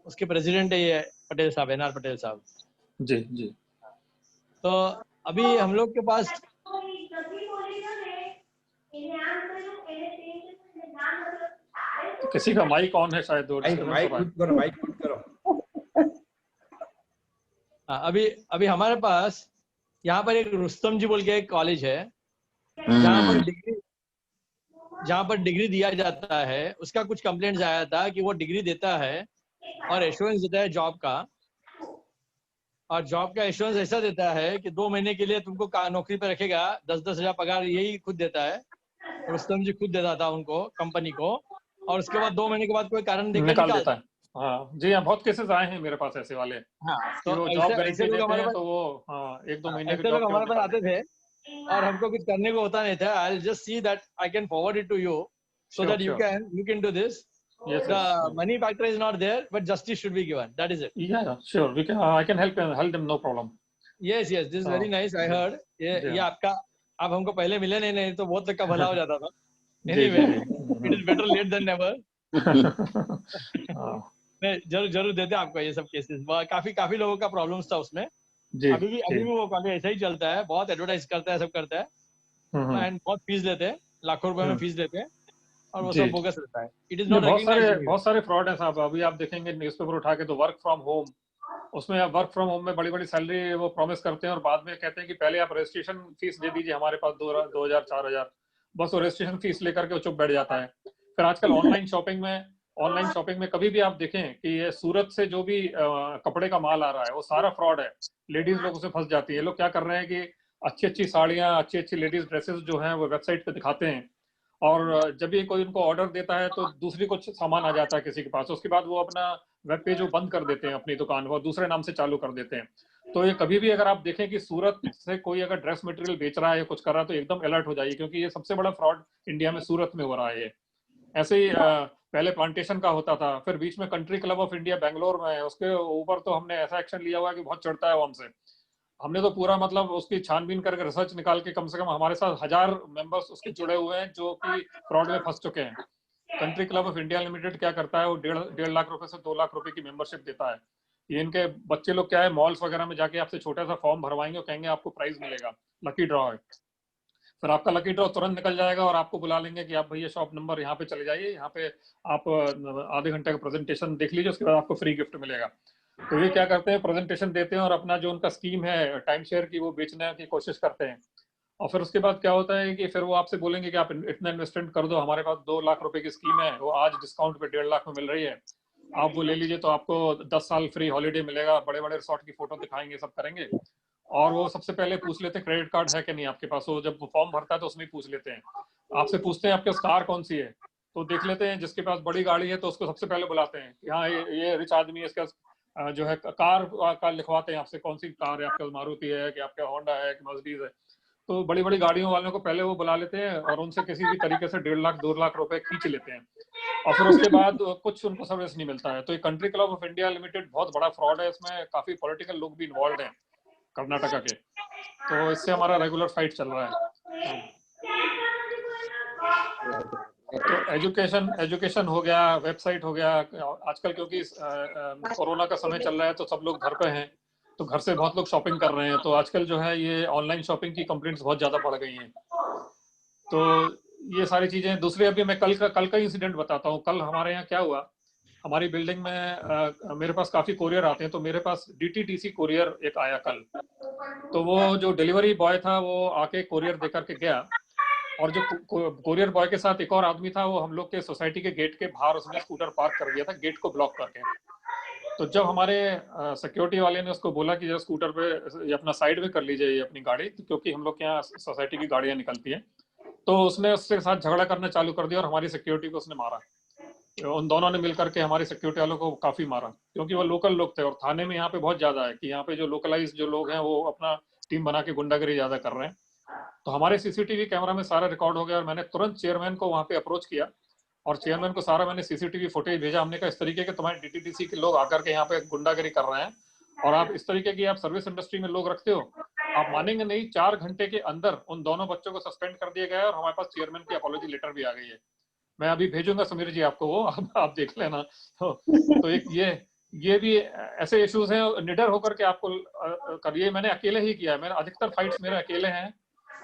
उसके प्रेसिडेंट है ये पटेल साहब, NR पटेल साहब। जी जी। तो अभी हम लोग के पास किसी का माइक ऑन है शायद, माइक म्यूट करो, माइक म्यूट करो। अभी हमारे पास यहाँ पर एक रुस्तम जी बोल के एक कॉलेज है जहाँ पर डिग्री दिया जाता है। उसका कुछ कंप्लेंट्स आया था कि वो डिग्री देता है और एश्योरेंस देता है जॉब का, और जॉब का एश्योरेंस ऐसा देता है कि 2 महीने के लिए तुमको नौकरी पे रखेगा, 10-10 हजार पगार यही खुद देता है। रुस्तम जी खुद देता था उनको, कंपनी को, और उसके बाद 2 महीने के बाद कोई कारण देकर निकाल देता है। हाँ जी, हाँ बहुत केसेस आए हैं मेरे पास ऐसे वाले। हाँ, तो वो जॉब गारंटी देते हैं तो वो 1-2 महीने ऐसे लोग हमारे पास आते थे और हमको कुछ करने को होता नहीं था। I'll just see that I can forward it to you so that you can look into this. Yes, the money factor is not there, but justice should be given. That is it. Yeah, sure. We can. I can help them. No problem. Yes. This is very nice. I heard. ये आपका, आप हमको पहले मिले नहीं तो बहुत तक का भला हो जाता था। Anyway, it is better late than never. मैं जरूर देते हैं आपको ये सब केसेस। काफी लोगों का प्रॉब्लम्स था उसमें। अभी भी वो कॉलेज ऐसा ही चलता है, बहुत एडवर्टाइज करता है, सब करता है, एंड बहुत फीस लेते हैं, लाखों रुपए में फीस लेते हैं, और वो सब बोगस रहता है। इट इज नॉट बहुत सारे फ्रॉड है साहब। अभी आप देखेंगे न्यूज़पेपर उठा के तो वर्क फ्रॉम होम, उसमें आप वर्क फ्रॉम होम में बड़ी सैलरी वो प्रॉमिस करते हैं और बाद में कहते हैं कि पहले आप रजिस्ट्रेशन फीस दे दीजिए हमारे पास 2,000-4,000, बस वो रजिस्ट्रेशन फीस लेकर के वो चुप बैठ जाता है। फिर आजकल ऑनलाइन शॉपिंग में कभी भी आप देखें कि ये सूरत से जो भी कपड़े का माल आ रहा है वो सारा फ्रॉड है। लेडीज लोग उससे फंस जाती है। लोग क्या कर रहे हैं कि अच्छी साड़ियां, अच्छी लेडीज ड्रेसेस जो हैं वो वेबसाइट पे दिखाते हैं, और जब भी कोई उनको ऑर्डर देता है तो दूसरी कुछ सामान आ जाता है किसी के पास, उसके बाद वो अपना वेब पेज वो बंद कर देते हैं अपनी दुकान, वो दूसरे नाम से चालू कर देते हैं। तो ये कभी भी अगर आप देखें कि सूरत से कोई अगर ड्रेस मटेरियल बेच रहा है या कुछ कर रहा है तो एकदम अलर्ट हो जाइए, क्योंकि ये सबसे बड़ा फ्रॉड इंडिया में सूरत में हो रहा है। ऐसे ही पहले प्लांटेशन का होता था, फिर बीच में country club of India Bangalore में है, उसके ऊपर तो हमने ऐसा एक्शन लिया हुआ है कि बहुत चढ़ता है वो हमसे। हमने तो पूरा मतलब उसकी छानबीन करके रिसर्च निकाल के कम से कम हमारे साथ 1000 मेंबर्स उसके जुड़े हुए हैं जो कि फ्रॉड में फंस चुके हैं। Country club of India limited क्या करता है, वो 1.5 लाख रुपए से 2 लाख रुपए की मेंबरशिप देता है। ये इनके बच्चे लोग क्या है, मॉल्स वगैरह में जाके आपसे छोटा सा फॉर्म भरवाएंगे और कहेंगे आपको प्राइज मिलेगा, लकी ड्रॉ है। फिर आपका लकी ड्रॉ तुरंत निकल जाएगा और आपको बुला लेंगे कि आप भैया शॉप नंबर यहाँ पे चले जाइए, यहाँ पे आप आधे घंटे का प्रेजेंटेशन देख लीजिए, उसके बाद आपको फ्री गिफ्ट मिलेगा। तो ये क्या करते हैं, प्रेजेंटेशन देते हैं और अपना जो उनका स्कीम है टाइम शेयर की वो बेचने की कोशिश करते हैं। और फिर उसके बाद क्या होता है कि फिर वो आपसे बोलेंगे कि आप इतना इन्वेस्टमेंट कर दो, हमारे पास 2 लाख रुपए की स्कीम है, वो आज डिस्काउंट पे 1.5 लाख में मिल रही है, आप वो ले लीजिए तो आपको 10 साल फ्री हॉलीडे मिलेगा, बड़े रिसोर्ट की फोटो दिखाएंगे, सब करेंगे। और वो सबसे पहले पूछ लेते हैं क्रेडिट कार्ड है कि नहीं आपके पास। वो जब फॉर्म भरता है तो उसमें पूछ लेते हैं, आपसे पूछते हैं आपके पास कार कौन सी है, तो देख लेते हैं जिसके पास बड़ी गाड़ी है तो उसको सबसे पहले बुलाते हैं कि हाँ ये रिच आदमी है, इसके पास जो है कार का लिखवाते हैं आपसे, कौन सी कार है आपके पास, मारुति है कि आपका होंडा है कि मर्सिडीज है। तो बड़ी गाड़ियों वालों को पहले वो बुला लेते हैं और उनसे किसी भी तरीके से 1.5 लाख 2 लाख रुपए खींच लेते हैं, और फिर उसके बाद कुछ उनको सर्विस नहीं मिलता है। तो ये country club of India limited बहुत बड़ा फ्रॉड है, इसमें काफी पॉलिटिकल लोग भी इन्वॉल्व हैं कर्नाटका के, तो इससे हमारा रेगुलर फाइट चल रहा है। तो एजुकेशन हो गया, वेबसाइट हो गया। आजकल क्योंकि कोरोना का समय चल रहा है तो सब लोग घर पे हैं, तो घर से बहुत लोग शॉपिंग कर रहे हैं, तो आजकल जो है ये ऑनलाइन शॉपिंग की कंप्लेंट्स बहुत ज्यादा बढ़ गई हैं। तो ये सारी चीजें। दूसरी अभी मैं कल का इंसिडेंट बताता हूँ। कल हमारे यहाँ क्या हुआ, हमारी बिल्डिंग में मेरे पास काफी कोरियर आते हैं, तो मेरे पास DTDC कोरियर एक आया कल। तो वो जो डिलीवरी बॉय था वो आके कोरियर दे करके गया, और जो कोरियर बॉय के साथ एक और आदमी था वो हम लोग के सोसाइटी के गेट के बाहर उसने स्कूटर पार्क कर दिया था, गेट को ब्लॉक करके। तो जब हमारे सिक्योरिटी वाले ने उसको बोला कि जब स्कूटर पे अपना साइड में कर लीजिए ये अपनी गाड़ी, तो क्योंकि हम लोग के यहाँ सोसाइटी की गाड़ियां निकलती हैं, तो उसने उसके साथ झगड़ा करना चालू कर दिया और हमारी सिक्योरिटी को उसने मारा। उन दोनों ने मिलकर के हमारी सिक्योरिटी वालों को काफी मारा, क्योंकि वो लोकल लोग थे, और थाने में यहाँ पे बहुत ज्यादा है कि यहाँ पे जो लोकलाइज जो लोग हैं वो अपना टीम बना के गुंडागिरी ज्यादा कर रहे हैं। तो हमारे CCTV कैमरा में सारा रिकॉर्ड हो गया और मैंने तुरंत चेयरमैन को वहाँ पे अप्रोच किया और चेयरमैन को सारा मैंने सीसीटीवी फुटेज भेजा। हमने कहा इस तरीके के तुम्हारे डीटीडीसी के लोग आकर के यहाँ पे गुंडागिरी कर रहे हैं और आप इस तरीके की आप सर्विस इंडस्ट्री में लोग रखते हो। आप मानेंगे नहीं, 4 घंटे के अंदर उन दोनों बच्चों को सस्पेंड कर दिया गया है और हमारे पास चेयरमैन की अपॉलॉजी लेटर भी आ गई है। मैं अभी भेजूंगा समीर जी आपको, वो आप देख लेना। तो एक ये भी ऐसे इश्यूज हैं। निडर होकर के आपको करिए। मैंने अकेले ही किया है, मैंने अधिकतर फाइट्स मेरे अकेले हैं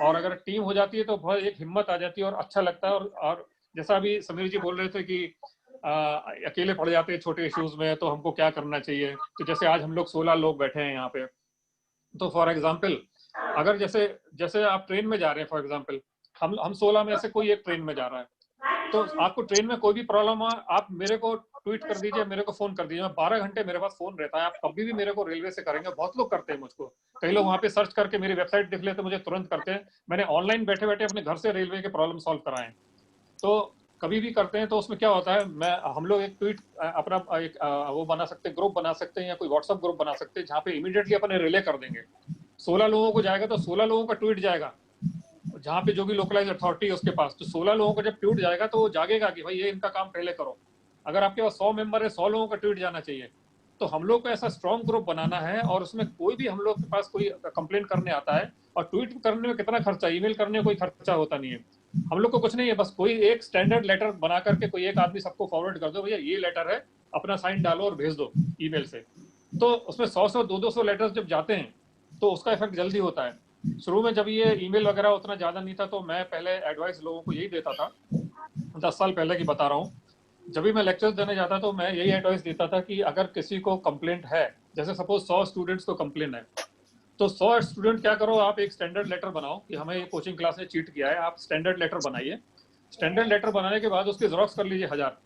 और अगर टीम हो जाती है तो बहुत एक हिम्मत आ जाती है और अच्छा लगता है। और जैसा अभी समीर जी बोल रहे थे कि अकेले पड़ जाते हैं छोटे इश्यूज में, तो हमको क्या करना चाहिए। तो जैसे आज हम लोग 16 लोग बैठे हैं यहाँ पे, तो फॉर एग्जाम्पल अगर जैसे आप ट्रेन में जा रहे हैं, फॉर एग्जाम्पल हम 16 में से कोई एक ट्रेन में जा रहा है, तो आपको ट्रेन में कोई भी प्रॉब्लम हो, आप मेरे को ट्वीट कर दीजिए, मेरे को फोन कर दीजिए। 12 घंटे मेरे पास फोन रहता है, आप कभी भी मेरे को रेलवे से करेंगे। बहुत लोग करते हैं मुझको, कई लोग वहाँ पे सर्च करके मेरी वेबसाइट देख लेते, मुझे तुरंत करते हैं। मैंने ऑनलाइन बैठे बैठे अपने घर से रेलवे के प्रॉब्लम सॉल्व कराए, तो कभी भी करते हैं। तो उसमें क्या होता है, हम लोग एक ट्वीट अपना एक वो बना सकते हैं, ग्रुप बना सकते हैं या कोई व्हाट्सएप ग्रुप बना सकते हैं, जहाँ पे इमीडिएटली अपने रिले कर देंगे। 16 लोगों को जाएगा तो 16 लोगों का ट्वीट जाएगा, जहाँ पे जो भी लोकलाइज अथॉरिटी है उसके पास। तो 16 लोगों का जब ट्वीट जाएगा तो वो जागेगा कि भाई ये इनका काम पहले करो। अगर आपके पास 100 मेंबर है, 100 लोगों का ट्वीट जाना चाहिए। तो हम लोग को ऐसा स्ट्रॉन्ग ग्रुप बनाना है और उसमें कोई भी हम लोग के पास कोई कंप्लेंट करने आता है, और ट्वीट करने में कितना खर्चा, ईमेल करने में कोई खर्चा होता नहीं है। हम लोग को कुछ नहीं है, बस कोई एक स्टैंडर्ड लेटर बना करके कोई एक आदमी सबको फॉरवर्ड कर दो, भैया ये लेटर है, अपना साइन डालो और भेज दो ईमेल से। तो उसमें 100 200 लेटर्स जब जाते हैं तो उसका इफेक्ट जल्दी होता है। शुरू में जब ये ईमेल वगैरह उतना ज्यादा नहीं था, तो मैं पहले एडवाइस लोगों को यही देता था, 10 साल पहले की बता रहा हूँ। जब भी मैं लेक्चर्स देने जाता तो मैं यही एडवाइस देता था कि अगर किसी को कंप्लेंट है, जैसे सपोज 100 स्टूडेंट्स को कंप्लेंट है, तो 100 स्टूडेंट क्या करो, आप एक स्टैंडर्ड लेटर बनाओ कि हमें ये कोचिंग क्लास ने चीट किया है। आप स्टैंडर्ड लेटर बनाइए। स्टैंडर्ड लेटर बनाने के बाद उसकी जेरोक्स कर लीजिए 1000।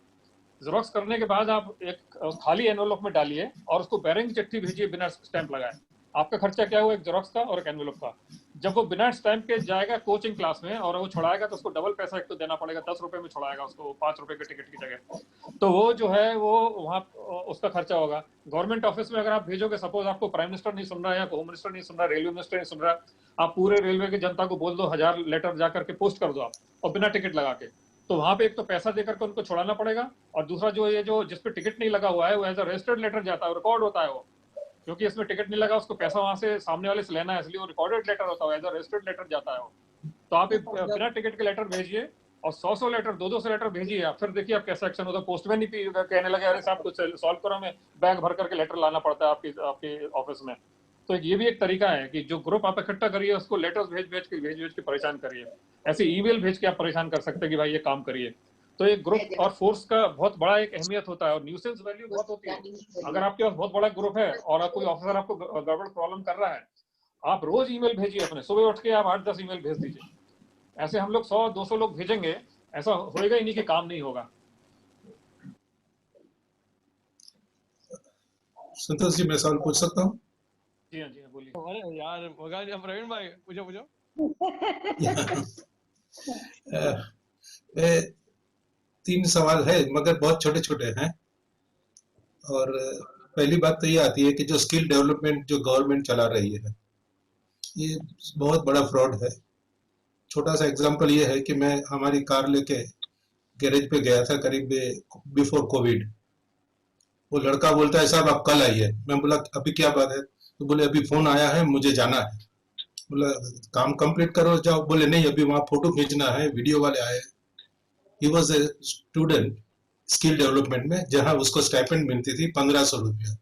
जेरोक्स करने के बाद आप एक खाली एनवेलप में डालिए और उसको बैरिंग चिट्ठी भेजिए बिना स्टैंप लगाए। आपका खर्चा क्या हुआ, एक जेरोक्स का और एक एनवेलप का। जब वो बिना स्टैंप के जाएगा कोचिंग क्लास में और वो छुड़ाएगा तो उसको डबल पैसा एक तो देना पड़ेगा, 10 रुपए में छुड़ाएगा उसको 5 रुपए के टिकट की जगह। तो वो जो है वो वहाँ उसका खर्चा होगा। गवर्नमेंट ऑफिस में अगर आप भेजोगे, सपोज आपको प्राइम मिनिस्टर नहीं सुन रहा है या होम मिनिस्टर नहीं सुन रहा, रेलवे मिनिस्टर नहीं सुन रहा, आप पूरे रेलवे की जनता को बोल दो 1000 लेटर जाकर के पोस्ट कर दो आप, और बिना टिकट लगा के। तो वहाँ पे एक तो पैसा देकर के उनको छुड़ाना पड़ेगा, और दूसरा जो ये जो जिसपे टिकट नहीं लगा हुआ है वो एज अ रजिस्टर्ड लेटर जाता है, रिकॉर्ड होता है वो, क्योंकि इसमें टिकट नहीं लगा, उसको पैसा वहां से सामने वाले से लेना है, इसलिए वो रिकॉर्डेड लेटर होता है, एज अ रजिस्टर्ड लेटर जाता है वो। तो आप एक बिना टिकट के लेटर भेजिए और 100 लेटर 200 लेटर भेजिए आप, फिर देखिए आप कैसा एक्शन होता है। पोस्टमैन ही कहने लगे अरे साहब कुछ सॉल्व करो, हमें बैग भर करके लेटर लाना पड़ता है आपके ऑफिस में। तो ये भी एक तरीका है कि जो ग्रुप आप इकट्ठा करिए उसको लेटर्स भेज के परेशान करिए। ऐसे ईमेल भेज के आप परेशान कर सकते हैं कि भाई ये काम करिए। तो एक ग्रुप और फोर्स का बहुत बड़ा एक अहमियत होता है, और न्यूसेंस वैल्यू बहुत होती है। अगर आपके पास बहुत बड़ा ग्रुप है और कोई ऑफिसर आपको गड़बड़ प्रॉब्लम कर रहा है, आप रोज ईमेल भेजिए अपने, सुबह उठ के आप 8-10 ईमेल भेज दीजिए। ऐसे हम लोग 100-200 लोग भेजेंगे, ऐसा होएगा ही नहीं कि काम नहीं होगा। संतोष जी मैं सवाल पूछ सकता हूँ? जी हाँ बोलिए। अरे यार प्रवीण भाई पूछो। 3 सवाल है मगर बहुत छोटे छोटे हैं। और पहली बात तो ये आती है कि जो स्किल डेवलपमेंट जो गवर्नमेंट चला रही है, ये बहुत बड़ा फ्रॉड है। छोटा सा एग्जांपल ये है कि मैं हमारी कार लेके गैरेज पे गया था करीब बिफोर कोविड। वो लड़का बोलता है साहब आप कल आइए। मैं बोला अभी क्या बात है? तो बोले अभी फोन आया है, मुझे जाना है। बोला काम कंप्लीट करो जाओ। बोले नहीं अभी वहाँ फोटो खींचना है, वीडियो वाले आए। He was a student skill development में, जहाँ उसको स्टाइपेंड मिलती थी 1500 रुपया,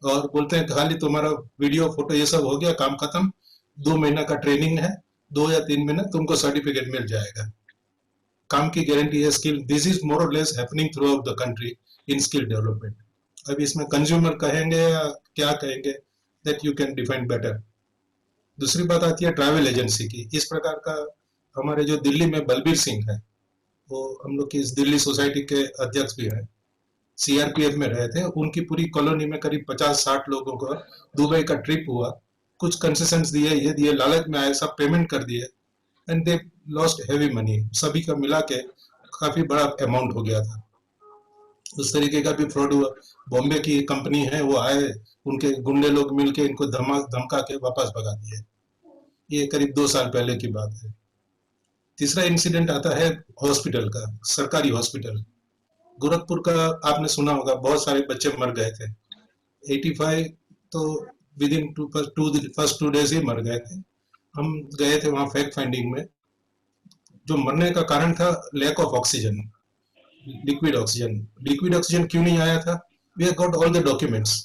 और बोलते हैं खाली तुम्हारा वीडियो फोटो ये सब हो गया, काम खत्म, 2 महीना का ट्रेनिंग है, 2 या 3 महीना तुमको सर्टिफिकेट मिल जाएगा। काम की गारंटी है स्किल। दिस इज मोर और less happening through out the country in skill development. अब इसमें कंज्यूमर कहेंगे या क्या कहेंगे, that you can define better. दूसरी बात आती है ट्रैवल एजेंसी की। इस प्रकार का हमारे जो दिल्ली में बलबीर सिंह है, वो हम लोग की इस दिल्ली सोसाइटी के अध्यक्ष भी हैं, सीआरपीएफ में रहे थे। उनकी पूरी कॉलोनी में करीब 50-60 लोगों को दुबई का ट्रिप हुआ, कुछ कंसेशंस दिए, ये दिए, लालच में आए, सब पेमेंट कर दिए, and they lost heavy money. सभी का मिला के काफी बड़ा अमाउंट हो गया था। उस तरीके का भी फ्रॉड हुआ। बॉम्बे की कंपनी है, वो आए, उनके गुंडे लोग मिलके इनको धमका के वापस भगा दिए। ये करीब 2 साल पहले की बात है। तीसरा इंसिडेंट आता है हॉस्पिटल का, सरकारी हॉस्पिटल गोरखपुर का। आपने सुना होगा, बहुत सारे बच्चे मर गए थे। 85 तो विद इन फर्स्ट 2 डेज ही मर गए थे। हम गए थे वहां फैक्ट फाइंडिंग में। जो मरने का कारण था lack of oxygen, liquid oxygen. Liquid oxygen क्यों नहीं आया था? We have got all the documents.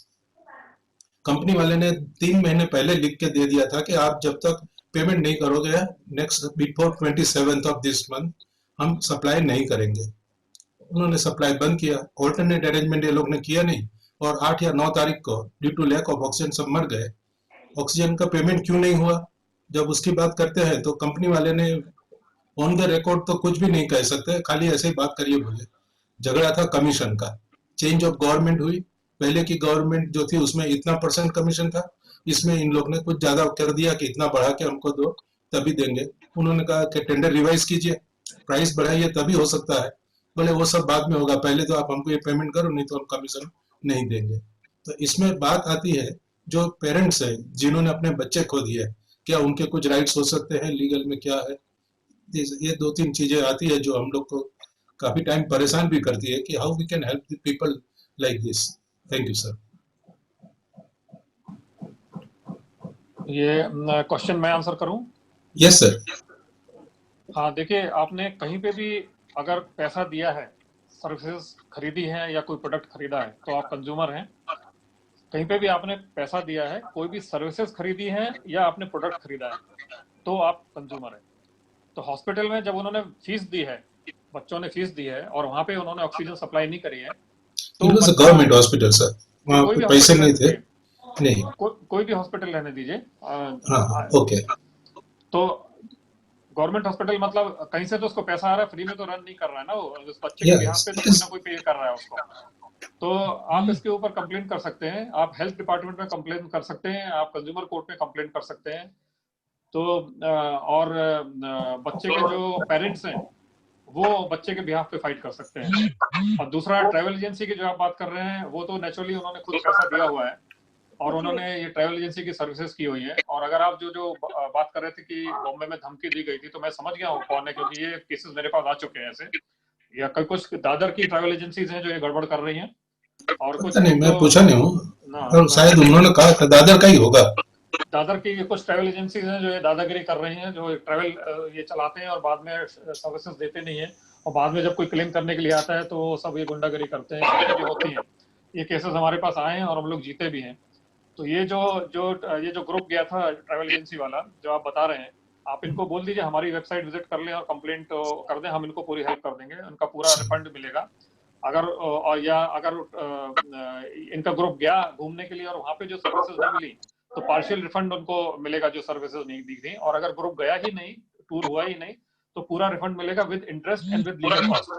Company वाले ने 3 महीने पहले लिख के दे दिया था कि आप जब तक पेमेंट नहीं करोगे next before 27th of this month हम सप्लाई नहीं करेंगे। उन्होंने सप्लाई बंद किया। ऑल्टरनेट अरेंजमेंट ये लोग ने किया नहीं, और 8 या 9 तारीख को due to lack of oxygen सब मर गए। ऑक्सीजन का पेमेंट क्यों नहीं हुआ? जब उसकी बात करते हैं तो कंपनी वाले ने ऑन द रिकॉर्ड तो कुछ भी नहीं कह सकते, खाली ऐसे ही बात करिए बोले। झगड़ा था कमीशन का, चेंज ऑफ गवर्नमेंट हुई। पहले की गवर्नमेंट जो थी उसमें इतना % कमीशन था, इसमें इन लोग ने कुछ ज्यादा कर दिया कि इतना बढ़ा के हमको दो तभी देंगे। उन्होंने कहा कि टेंडर रिवाइज कीजिए, प्राइस बढ़ाइए तभी हो सकता है। बोले वो सब बाद में होगा, पहले तो आप हमको ये पेमेंट करो, नहीं तो हम कमीशन नहीं देंगे। तो इसमें बात आती है जो पेरेंट्स है जिन्होंने अपने बच्चे खो दिए, क्या उनके कुछ राइट्स हो सकते हैं, लीगल में क्या है? ये 2-3 चीजें आती है जो हम लोग को काफी टाइम परेशान भी करती है कि how we can help the people like this. Thank you sir. ये क्वेश्चन मैं आंसर करूं? Yes sir. हाँ, देखिए, आपने कहीं पे भी अगर पैसा दिया है, सर्विसेज खरीदी है या कोई प्रोडक्ट खरीदा है, तो आप कंज्यूमर हैं। कहीं पे भी आपने पैसा दिया है, कोई भी सर्विसेज खरीदी है या आपने प्रोडक्ट खरीदा है, तो आप कंज्यूमर हैं। तो हॉस्पिटल में जब उन्होंने फीस दी है, बच्चों ने फीस दी है और वहां पे उन्होंने ऑक्सीजन सप्लाई नहीं करी है, तो गवर्नमेंट हॉस्पिटल सर, वहाँ कोई भी पैसे नहीं थे। नहीं, कोई भी हॉस्पिटल रहने दीजिए। हाँ, ओके। तो गवर्नमेंट हॉस्पिटल मतलब कहीं से तो उसको पैसा आ रहा है, फ्री में तो रन नहीं कर रहा है ना वो, उस बच्चे के बिहाफ पे तो कोई ना कोई पे कर रहा है उसको। तो आप इसके ऊपर कंप्लेंट कर सकते हैं, आप हेल्थ डिपार्टमेंट में कंप्लेंट कर सकते हैं, आप कंज्यूमर कोर्ट में कंप्लेंट कर सकते हैं। तो और बच्चे के जो पेरेंट्स हैं वो बच्चे के बिहाफ पे फाइट कर सकते हैं। और दूसरा, ट्रैवल एजेंसी की जो आप बात कर रहे हैं, वो तो नेचुरली उन्होंने खुद पैसा दिया हुआ है और उन्होंने ये ट्रैवल एजेंसी की सर्विसेज की हुई है। और अगर आप जो बात कर रहे थे कि बॉम्बे में धमकी दी गई थी, तो मैं समझ गया हूँ कौन है, क्योंकि ये केसेस मेरे पास आ चुके हैं ऐसे। या कई कुछ दादर की ट्रैवल एजेंसीज हैं जो ये गड़बड़ कर रही हैं, और कुछ नहीं, मैं पूछा नहीं हूँ, शायद उन्होंने कहा था दादर का ही होगा। दादर की कुछ ट्रैवल एजेंसीज हैं जो ये दादागिरी कर रही हैं, जो ट्रैवल ये चलाते हैं और बाद में सर्विसेज देते नहीं है, और बाद में जब कोई क्लेम करने के लिए आता है तो वो सब ये गुंडागिरी करते हैं, सब चीजें होती हैं। ये केसेस हमारे पास आए हैं और हम लोग जीते भी हैं। तो ये जो ग्रुप गया था ट्रैवल एजेंसी वाला जो आप बता रहे हैं, आप इनको बोल दीजिए हमारी वेबसाइट विजिट कर लें और कंप्लेंट कर दें, हम इनको पूरी हेल्प कर देंगे, उनका पूरा रिफंड मिलेगा। अगर इनका ग्रुप गया घूमने के लिए और वहाँ पे जो सर्विसेज नहीं मिली तो पार्शियल रिफंड उनको मिलेगा जो सर्विसेज नहीं दी थी, और अगर ग्रुप गया ही नहीं, टूर हुआ ही नहीं, तो पूरा रिफंड मिलेगा with interest and with legal cost.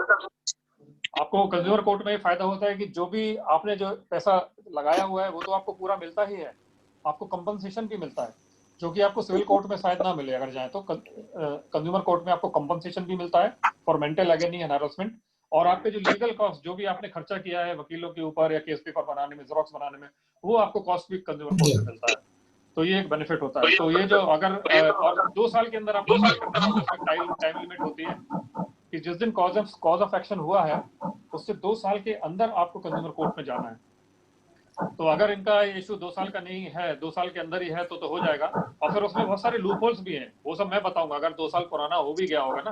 आपको कंज्यूमर कोर्ट में फायदा होता है कि जो भी आपने जो पैसा लगाया हुआ है वो तो आपको पूरा मिलता ही है, आपको कंपनसेशन भी मिलता है, जो कि आपको सिविल कोर्ट में शायद ना मिले। अगर जाए तो कंज्यूमर कोर्ट में आपको कंपनसेशन भी मिलता है for mental agony and harassment, और आपके जो लीगल कॉस्ट जो भी आपने खर्चा किया है वकीलों के ऊपर या केस पेपर बनाने में, जेरोक्स बनाने में, वो आपको कॉस्ट भी कंज्यूमर कोर्ट में मिलता है। तो ये एक बेनिफिट होता है। तो ये जो अगर और 2 साल के अंदर आपको टाइम लिमिट होती है कि जिस दिन कॉज ऑफ एक्शन हुआ है उससे 2 साल के अंदर आपको कंज्यूमर कोर्ट में जाना है। तो अगर इनका इशू 2 साल का नहीं है, 2 साल के अंदर ही है तो हो जाएगा। और फिर उसमें बहुत सारे लूप होल्स भी हैं, वो सब मैं बताऊंगा। अगर 2 साल पुराना हो भी गया होगा ना,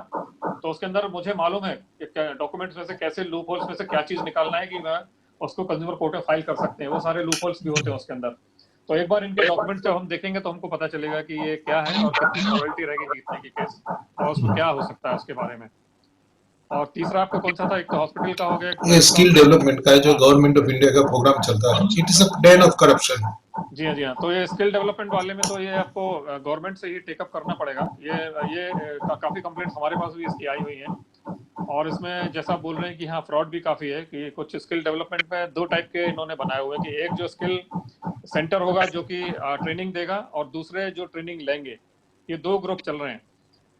तो उसके अंदर मुझे मालूम है कि डॉक्यूमेंट्स में से कैसे लूप होल्स में से क्या चीज निकालना है कि मैं उसको कंज्यूमर कोर्ट में फाइल कर सकते हैं। वो सारे लूप होल्स भी होते हैं उसके अंदर। तो एक बार इनके डॉक्यूमेंट जब हम देखेंगे तो हमको पता चलेगा कि ये क्या है और कितनी प्रोबेबिलिटी रहेगी जीतने की केस, और उसमें क्या हो सकता है उसके बारे में। और तीसरा आपको कौन सा था? एक तो हॉस्पिटल का हो गया, ये स्किल डेवलपमेंट का जो गवर्नमेंट ऑफ इंडिया का प्रोग्राम चलता है, it is a den of corruption. जी हाँ। तो ये स्किल डेवलपमेंट वाले में तो ये आपको गवर्नमेंट से ही टेकअप करना पड़ेगा। ये काफी कंप्लेंट्स हमारे पास भी इसकी आई हुई हैं, और इसमें जैसा बोल रहे हैं कि हाँ फ्रॉड भी काफी है कि कुछ स्किल डेवलपमेंट में 2 टाइप के इन्होंने बनाए हुए हैं कि एक जो स्किल सेंटर होगा जो कि ट्रेनिंग देगा, और दूसरे जो ट्रेनिंग लेंगे। ये 2 ग्रुप चल रहे हैं।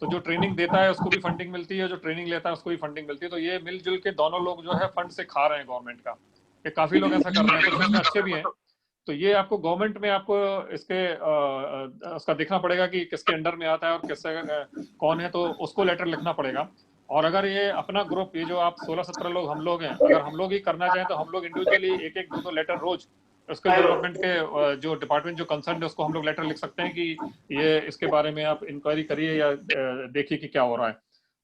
तो जो ट्रेनिंग देता है उसको भी फंडिंग मिलती है, जो ट्रेनिंग लेता है उसको भी फंडिंग मिलती है। तो ये मिलजुल के दोनों लोग जो है फंड से खा रहे हैं गवर्नमेंट का। ये काफी लोग ऐसा कर रहे हैं, कुछ इसमें अच्छे भी हैं। तो ये आपको गवर्नमेंट में आपको इसके उसका देखना पड़ेगा कि किसके अंडर में आता है और किससे कौन है, तो उसको लेटर लिखना पड़ेगा। और अगर ये अपना ग्रुप, ये जो आप 16-17 लोग हम लोग हैं, अगर हम लोग ही करना चाहें तो हम लोग इंडिविजुअली एक एक 2-2 लेटर रोज उसके डेवलपमेंट के जो डिपार्टमेंट जो कंसर्न है उसको हम लोग लेटर लिख सकते हैं कि ये इसके बारे में आप इंक्वायरी करिए या देखिए कि क्या हो रहा है।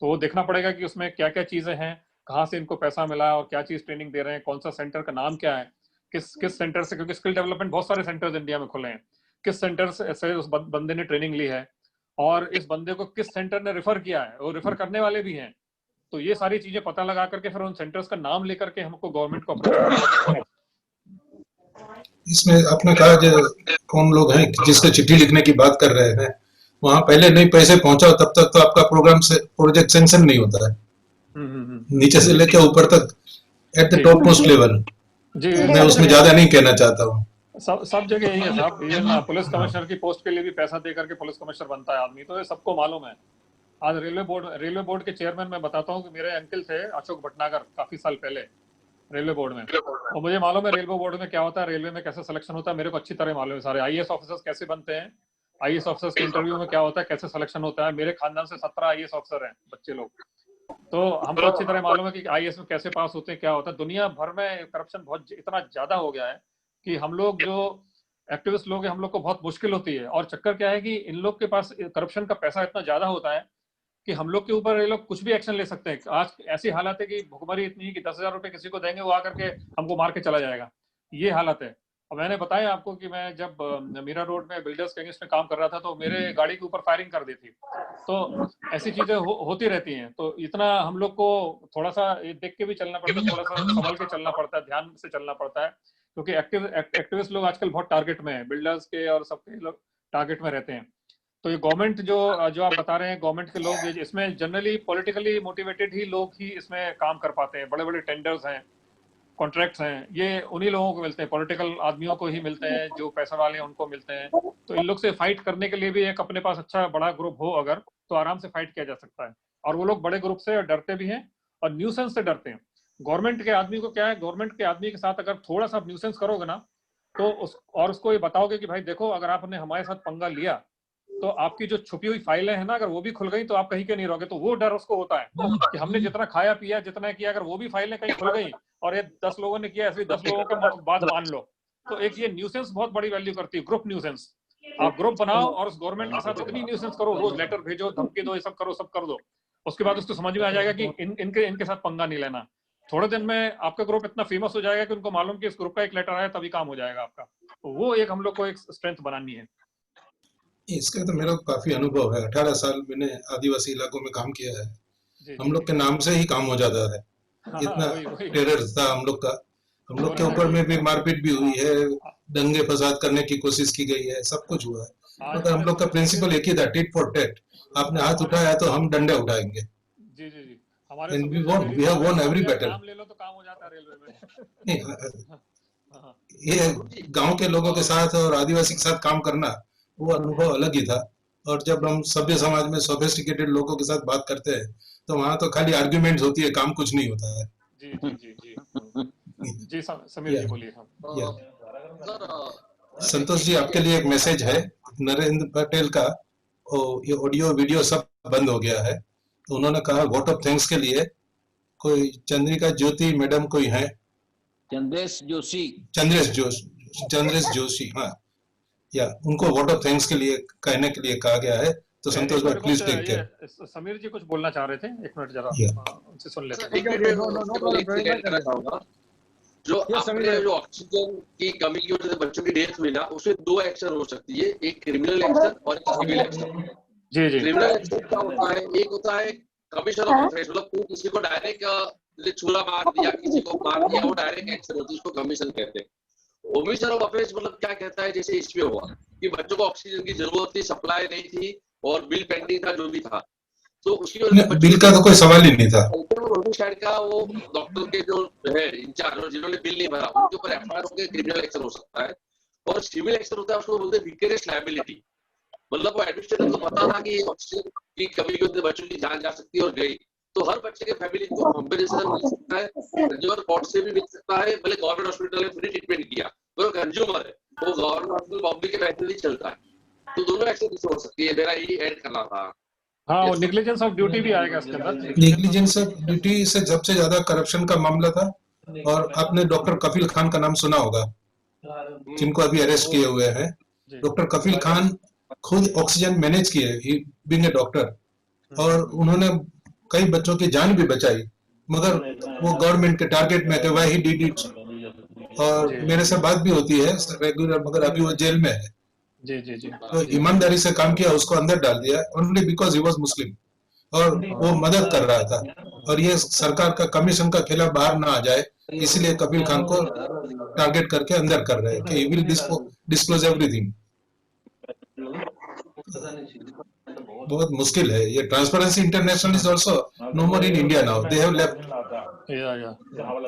तो वो देखना पड़ेगा कि उसमें क्या क्या चीजें हैं, कहाँ से इनको पैसा मिला और क्या चीज ट्रेनिंग दे रहे हैं, कौन सा सेंटर का नाम क्या है, किस सेंटर से, क्योंकि स्किल डेवलपमेंट बहुत सारे सेंटर्स इंडिया में खुले हैं, किस सेंटर से उस बंदे ने ट्रेनिंग ली है और इस बंदे को किस सेंटर ने रेफर किया है, वो रेफर करने वाले भी हैं। तो ये सारी चीजें पता लगा करके फिर उन सेंटर्स का नाम लेकर के हमको गवर्नमेंट को अप्रोच करना है। इसमें आपने कहा जो कौन लोग हैं जिसको चिट्ठी लिखने की बात कर रहे हैं, वहां पहले नहीं पैसे पहुंचाओ तब तक तो आपका प्रोजेक्ट सेंक्शन नहीं होता है, नीचे से लेकर ऊपर तक at the top most level. मैं उसमें ज्यादा नहीं कहना चाहता हूँ, सब जगह यही है साहब। ये ना पुलिस कमिश्नर की पोस्ट के लिए भी पैसा दे करके पुलिस कमिश्नर बनता है आदमी, तो ये सबको मालूम है। आज रेलवे बोर्ड के चेयरमैन मैं बताता हूँ कि मेरे अंकल थे अशोक भटनागर काफी साल पहले रेलवे बोर्ड में, और मुझे मालूम है रेलवे बोर्ड में क्या होता है, रेलवे में कैसे सिलेक्शन होता है, मेरे को अच्छी तरह मालूम है। सारे आईएएस ऑफिसर्स कैसे बनते हैं, आईएएस ऑफिसर्स के इंटरव्यू में क्या होता है, कैसे सिलेक्शन होता है। मेरे खानदान से 17 आईएएस ऑफिसर हैं बच्चे लोग, तो हमको अच्छी तरह मालूम है कि आईएएस में कैसे पास होते हैं, क्या होता है। दुनिया भर में करप्शन बहुत इतना ज्यादा हो गया है कि हम लोग जो एक्टिविस्ट लोग हैं हम लोग को बहुत मुश्किल होती है। और चक्कर क्या है कि इन लोग के पास करप्शन का पैसा इतना ज्यादा होता है कि हम लोग के ऊपर ये लोग कुछ भी एक्शन ले सकते हैं। आज ऐसी हालत है कि भुखमरी इतनी है कि 10,000 रुपए किसी को देंगे वो आकर के हमको मार के चला जाएगा, ये हालत है। और मैंने बताया आपको कि मैं जब मीरा रोड में बिल्डर्स के अगेंस्ट में काम कर रहा था तो मेरे गाड़ी के ऊपर फायरिंग कर दी थी। तो ऐसी चीजें होती रहती हैं। तो इतना हम लोग को थोड़ा सा देख के भी चलना पड़ता है, थोड़ा सा संभल के चलना पड़ता है, ध्यान से चलना पड़ता है, क्योंकि एक्टिविस्ट लोग आजकल बहुत टारगेट में है, बिल्डर्स के और सबके लोग टारगेट में रहते हैं। तो ये गवर्नमेंट जो आप बता रहे हैं, गवर्नमेंट के लोग इसमें जनरली पॉलिटिकली मोटिवेटेड ही लोग ही इसमें काम कर पाते हैं। बड़े बड़े टेंडर्स हैं, कॉन्ट्रैक्ट्स हैं, ये उन्हीं लोगों को मिलते हैं, पॉलिटिकल आदमियों को ही मिलते हैं, जो पैसा वाले हैं उनको मिलते हैं। तो इन लोग से फाइट करने के लिए भी एक अपने पास अच्छा बड़ा ग्रुप हो अगर, तो आराम से फाइट किया जा सकता है। और वो लोग बड़े ग्रुप से डरते भी हैं और न्यूसेंस से डरते हैं। गवर्नमेंट के आदमी को क्या है, गवर्नमेंट के आदमी के साथ अगर थोड़ा सा न्यूसेंस करोगे ना तो उसको ये बताओगे कि भाई देखो अगर आपने हमारे साथ पंगा लिया तो आपकी जो छुपी हुई फाइलें हैं ना, अगर वो भी खुल गई तो आप कहीं के नहीं रहोगे। तो वो डर उसको होता है कि हमने जितना खाया पिया जितना किया, अगर वो भी फाइलें कहीं खुल गई और ये 10 लोगों ने किया, ऐसे 10 लोगों के बात मान लो, तो एक ये न्यूसेंस बहुत बड़ी वैल्यू करती है, ग्रुप न्यूसेंस। आप ग्रुप बनाओ और उस गवर्नमेंट के साथ इतनी न्यूसेंस करो, रोज लेटर भेजो, धमकी दो, ये सब करो, सब कर दो। उसके बाद उसको समझ में आ जाएगा कि इनके साथ पंगा नहीं लेना। थोड़े दिन में आपका ग्रुप इतना फेमस हो जाएगा कि उनको मालूम कि इस ग्रुप का एक लेटर आया तभी काम हो जाएगा आपका। तो वो एक हम लोग को एक स्ट्रेंथ बनानी है। इसका तो मेरा काफी अनुभव है, 18 साल मैंने आदिवासी इलाकों में काम किया है। हम लोग के नाम से ही काम हो जाता है, इतना टेरर था हम लोग का। हम लोग के ऊपर में भी मारपीट भी हुई है, दंगे फसाद करने की कोशिश की गई है, सब कुछ हुआ है। मगर हम लोग का प्रिंसिपल एक ही था, टिट फॉर टैट। आपने हाथ उठाया तो हम डंडे उठाएंगे। जी जी जी, And we have won every battle. नाम ले लो तो काम हो जाता है रेलवे में। ये गांव के लोगों के साथ और आदिवासी के साथ काम करना वो अनुभव अलग ही था। और जब हम सभ्य समाज में सोफिस्टिकेटेड लोगों के साथ बात करते हैं तो वहां तो खाली आर्ग्यूमेंट्स होती है, काम कुछ नहीं होता है। जी जी जी जी जी, समीर जी बोलिए। संतोष जी, आपके लिए एक मैसेज है। नरेंद्र पटेल का ये ऑडियो वीडियो सब बंद हो गया है, तो उन्होंने कहा वोट ऑफ थैंक्स के लिए कोई चंद्रिका ज्योति मैडम कोई है, चंद्रेश जोशी, हाँ, या उनको वोट ऑफ थैंक्स के लिए कहने के लिए कहा गया है। तो संतोष भाई प्लीज टेक केयर। समीर जी कुछ बोलना चाह रहे थे, एक मिनट जरा उनसे सुन लेते हैं। जो ऑक्सीजन की कमी की वजह से बच्चों की डेथ हुई ना, उसमें 2 एक्शन हो सकती है, एक क्रिमिनल एक्शन और एक सिविल एक्शन। जी जी, क्रिमिनल एक्शन क्या होता है, एक होता है कमीशन ऑफ ऑफेंस, मतलब तू किसी को डायरेक्ट छुरा मार दिया, किसी को मार दिया, वो डायरेक्ट एक्शन होती है, उसको कमीशन कहते हैं। ओमिशन ऑफ ऑफेंस मतलब क्या कहता है, जैसे इसमें हुआ कि बच्चों को ऑक्सीजन की जरूरत थी, सप्लाई नहीं थी और बिल पेंडिंग था, जो भी था, तो उसकी बिल का तो कोई सवाल ही नहीं था। होमिसाइड का वो डॉक्टर के जो है इंचार्ज और जिन्होंने बिल नहीं भरा उनके ऊपर एफआईआर होकर क्रिमिनल एक्शन हो सकता है। और सिविल एक्शन होता है, उसको बोलते हैं विकेरियस लायबिलिटी, मतलब वो एडमिनिस्ट्रेटर को पता था कि ऑक्सीजन की कमी की वजह से बच्चों की जान जा सकती है और गई, तो हर बच्चे के फैमिली को कॉम्पेंसेशन मिल सकता है, जो कोर्ट से भी मिल सकता है, भले गवर्नमेंट हॉस्पिटल में फ्री ट्रीटमेंट किया वो कंज्यूमर है, वो गवर्नमेंट पब्लिक के पैसे नहीं चलता है, तो दोनों एक्शन हो सकती है। मेरा यही ऐड करना था। हाँ, वो नेग्लिजेंस ऑफ ड्यूटी भी आएगा इसके अंदर। नेग्लिजेंस ऑफ ड्यूटी से सबसे ज्यादा करप्शन का मामला था। और आपने डॉक्टर कफील खान का नाम सुना होगा, जिनको अभी अरेस्ट किए हुए हैं। डॉक्टर कफील खान खुद ऑक्सीजन मैनेज किए, बीइंग ए डॉक्टर, और उन्होंने कई बच्चों की जान भी बचाई, मगर वो गवर्नमेंट के टारगेट में थे, व्हाई ही डिड इट। और मेरे से बात भी होती है रेगुलर, मगर अभी वो जेल में है। जी जी जी। तो ईमानदारी से काम किया, उसको अंदर डाल दिया ओनली बिकॉज ही वाज मुस्लिम, और वो मदद कर रहा था। और ये सरकार का कमीशन का खिलाफ बाहर ना आ जाए, इसलिए कफील खान को टारगेट करके अंदर कर रहे हैं कि ही विल डिस्क्लोज एवरीथिंग। बहुत मुश्किल है ये। Transparency international is also no more in India now, they have left.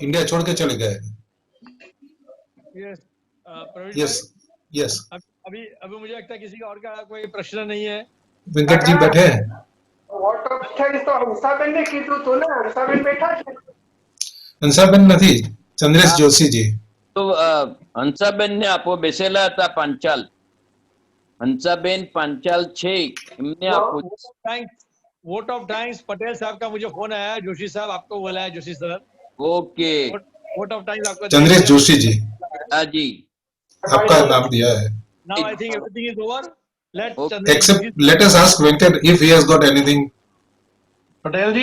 India छोड़ के चले गए। Yes yes. अभी मुझे लगता है किसी का और का कोई प्रश्न नहीं है। वेंकट जी बैठे हैं। तो हंसाबेन ने कीधું હતું ને, હંસાબેન બેઠા છે? હંસાબેન નથી, ચંદ્રેશ જોશી जी। તો હંસાબેન ને આપો, બેસેલા હતા પાંચાલ, હંસાબેન પાંચાલ છે, એમને આપો। वोट ऑफ थैंक्स पटेल साहब का मुझे फोन आया, जोशी साहब आपको बोला है, Joshi sir. Okay, vote of thanks आपको। चंद्रेश जोशी जी, हाँ जी, आपका नाम दिया है। Now I think everything is over. Let us ask Venkat if he has got anything. Patel ji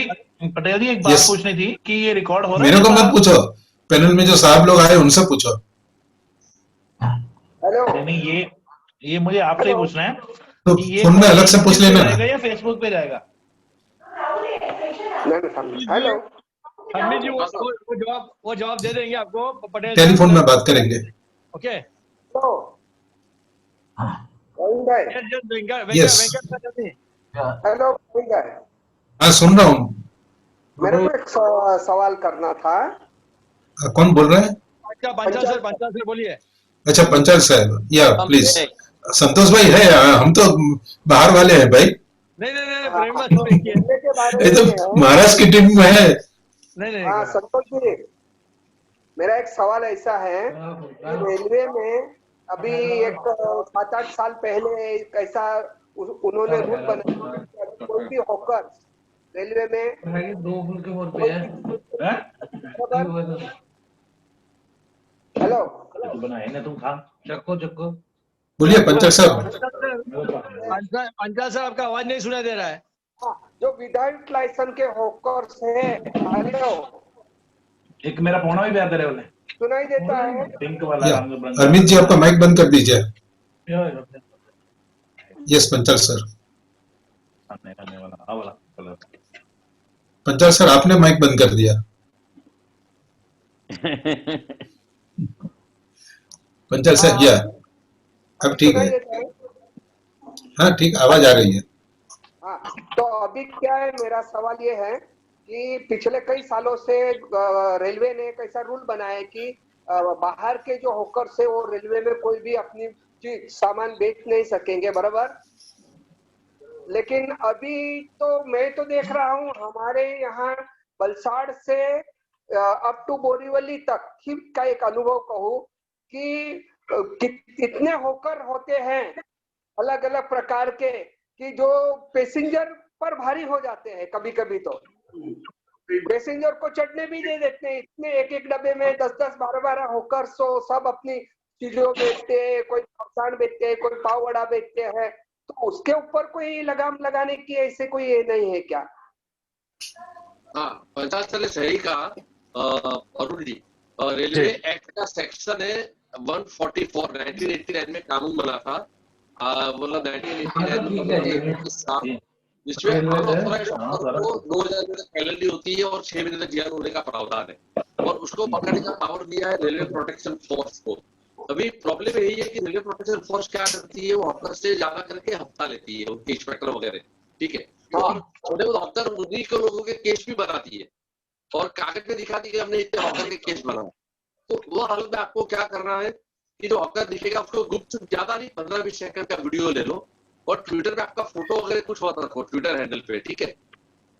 एक बात पूछनी थी कि ये रिकॉर्ड हो रहा है? मेरे को मत पूछो, पैनल में जो साहब लोग आए उनसे पूछो। हेलो, नहीं, ये मुझे आपसे ही पूछना है। तो ये फोन में अलग से पूछ लेना ना, या फेसबुक पे जाएगा? हेलो हमें जी वो जवाब दे देंगे आपको पटेल। टेलीफोन में बात करेंगे। ओके। यस, हेलो, हाँ सुन रहा हूँ। मेरे को एक सवाल करना था। कौन बोल रहे हैं? पंचाल सर बोलिए। अच्छा पंचाल साहब, या प्लीज। संतोष भाई है, हम तो बाहर वाले हैं भाई। नहीं, ये तो महाराष्ट्र की टीम में है। नहीं। हाँ संतोष जी, मेरा एक सवाल ऐसा है कि रेलवे में अभी एक 7-8 साल पहले ऐसा उन्होंने रूल बनाया, कोई भी होकर रेलवे में हेलो बोलिए पंचाल साहब। पंचाल साहब आपका आवाज नहीं सुनाई दे रहा है। जो विदाउट लाइसेंस के होकर्स है, हेलो, एक मेरा फोन भी प्यार करे बोले सुनाई देता है? पिंक वाला अरविंद जी आपका माइक बंद कर दीजिए। Yes Panchal sir. Panchal sir आपने माइक बंद कर दिया। पंचाल सर, या अब ठीक है? हाँ ठीक, आवाज आ रही है। हाँ, तो अभी क्या है, मेरा सवाल ये है कि पिछले कई सालों से रेलवे ने एक ऐसा रूल बनाया है कि बाहर के जो होकर्स है वो रेलवे में कोई भी अपनी चीज सामान बेच नहीं सकेंगे, बराबर। लेकिन अभी तो मैं तो देख रहा हूँ हमारे यहाँ वलसाड़ से अप टू बोरीवली तक ही का एक अनुभव कहूँ कि इतने होकर होते हैं अलग अलग प्रकार के कि जो पैसेंजर पर भारी हो जाते हैं। कभी कभी तो पैसेंजर को चढ़ने भी दे देते हैं, इतने एक डब्बे में 10-10, 12-12 होकर सो सब अपनी चीजों बेचते हैं, कोई फरसाण बेचते हैं, कोई पाव वड़ा बेचते हैं। तो उसके ऊपर कोई लगाम लगाने की ऐसे कोई ये नहीं है क्या? हाँ, पंचायत ने सही कहा अरुण जी। रेलवे एक्ट का सेक्शन है 144, 1989 में कानून बना था, मतलब 1989 जिसमें अनऑथराइज्ड ऑफर को 2 हज़ार तक पेनल्टी होती है और 6 महीने तक जेल होने का प्रावधान है, और उसको पकड़ने का पावर दिया है रेलवे प्रोटेक्शन फोर्स को। अभी प्रॉब्लम यही है कि रेलवे प्रोटेक्शन फोर्स क्या करती है, वो हफ्ता से ज्यादा करके हफ्ता लेती है, उनके इंस्पेक्टर वगैरह, ठीक है, और छोटे हफ्ता उन्हीं को लोगों के केस भी बनाती है और कागज में दिखाती है कि हमने इतने हफ्ता के केस बनाए। तो वो हालत में आपको क्या करना है कि जो हफ्ता दिखेगा उसको गुप्त, ज्यादा नहीं, 15-20 सेकंड का वीडियो ले लो और ट्विटर पे आपका फोटो वगैरह कुछ मत रखो, ट्विटर हैंडल पे, ठीक है,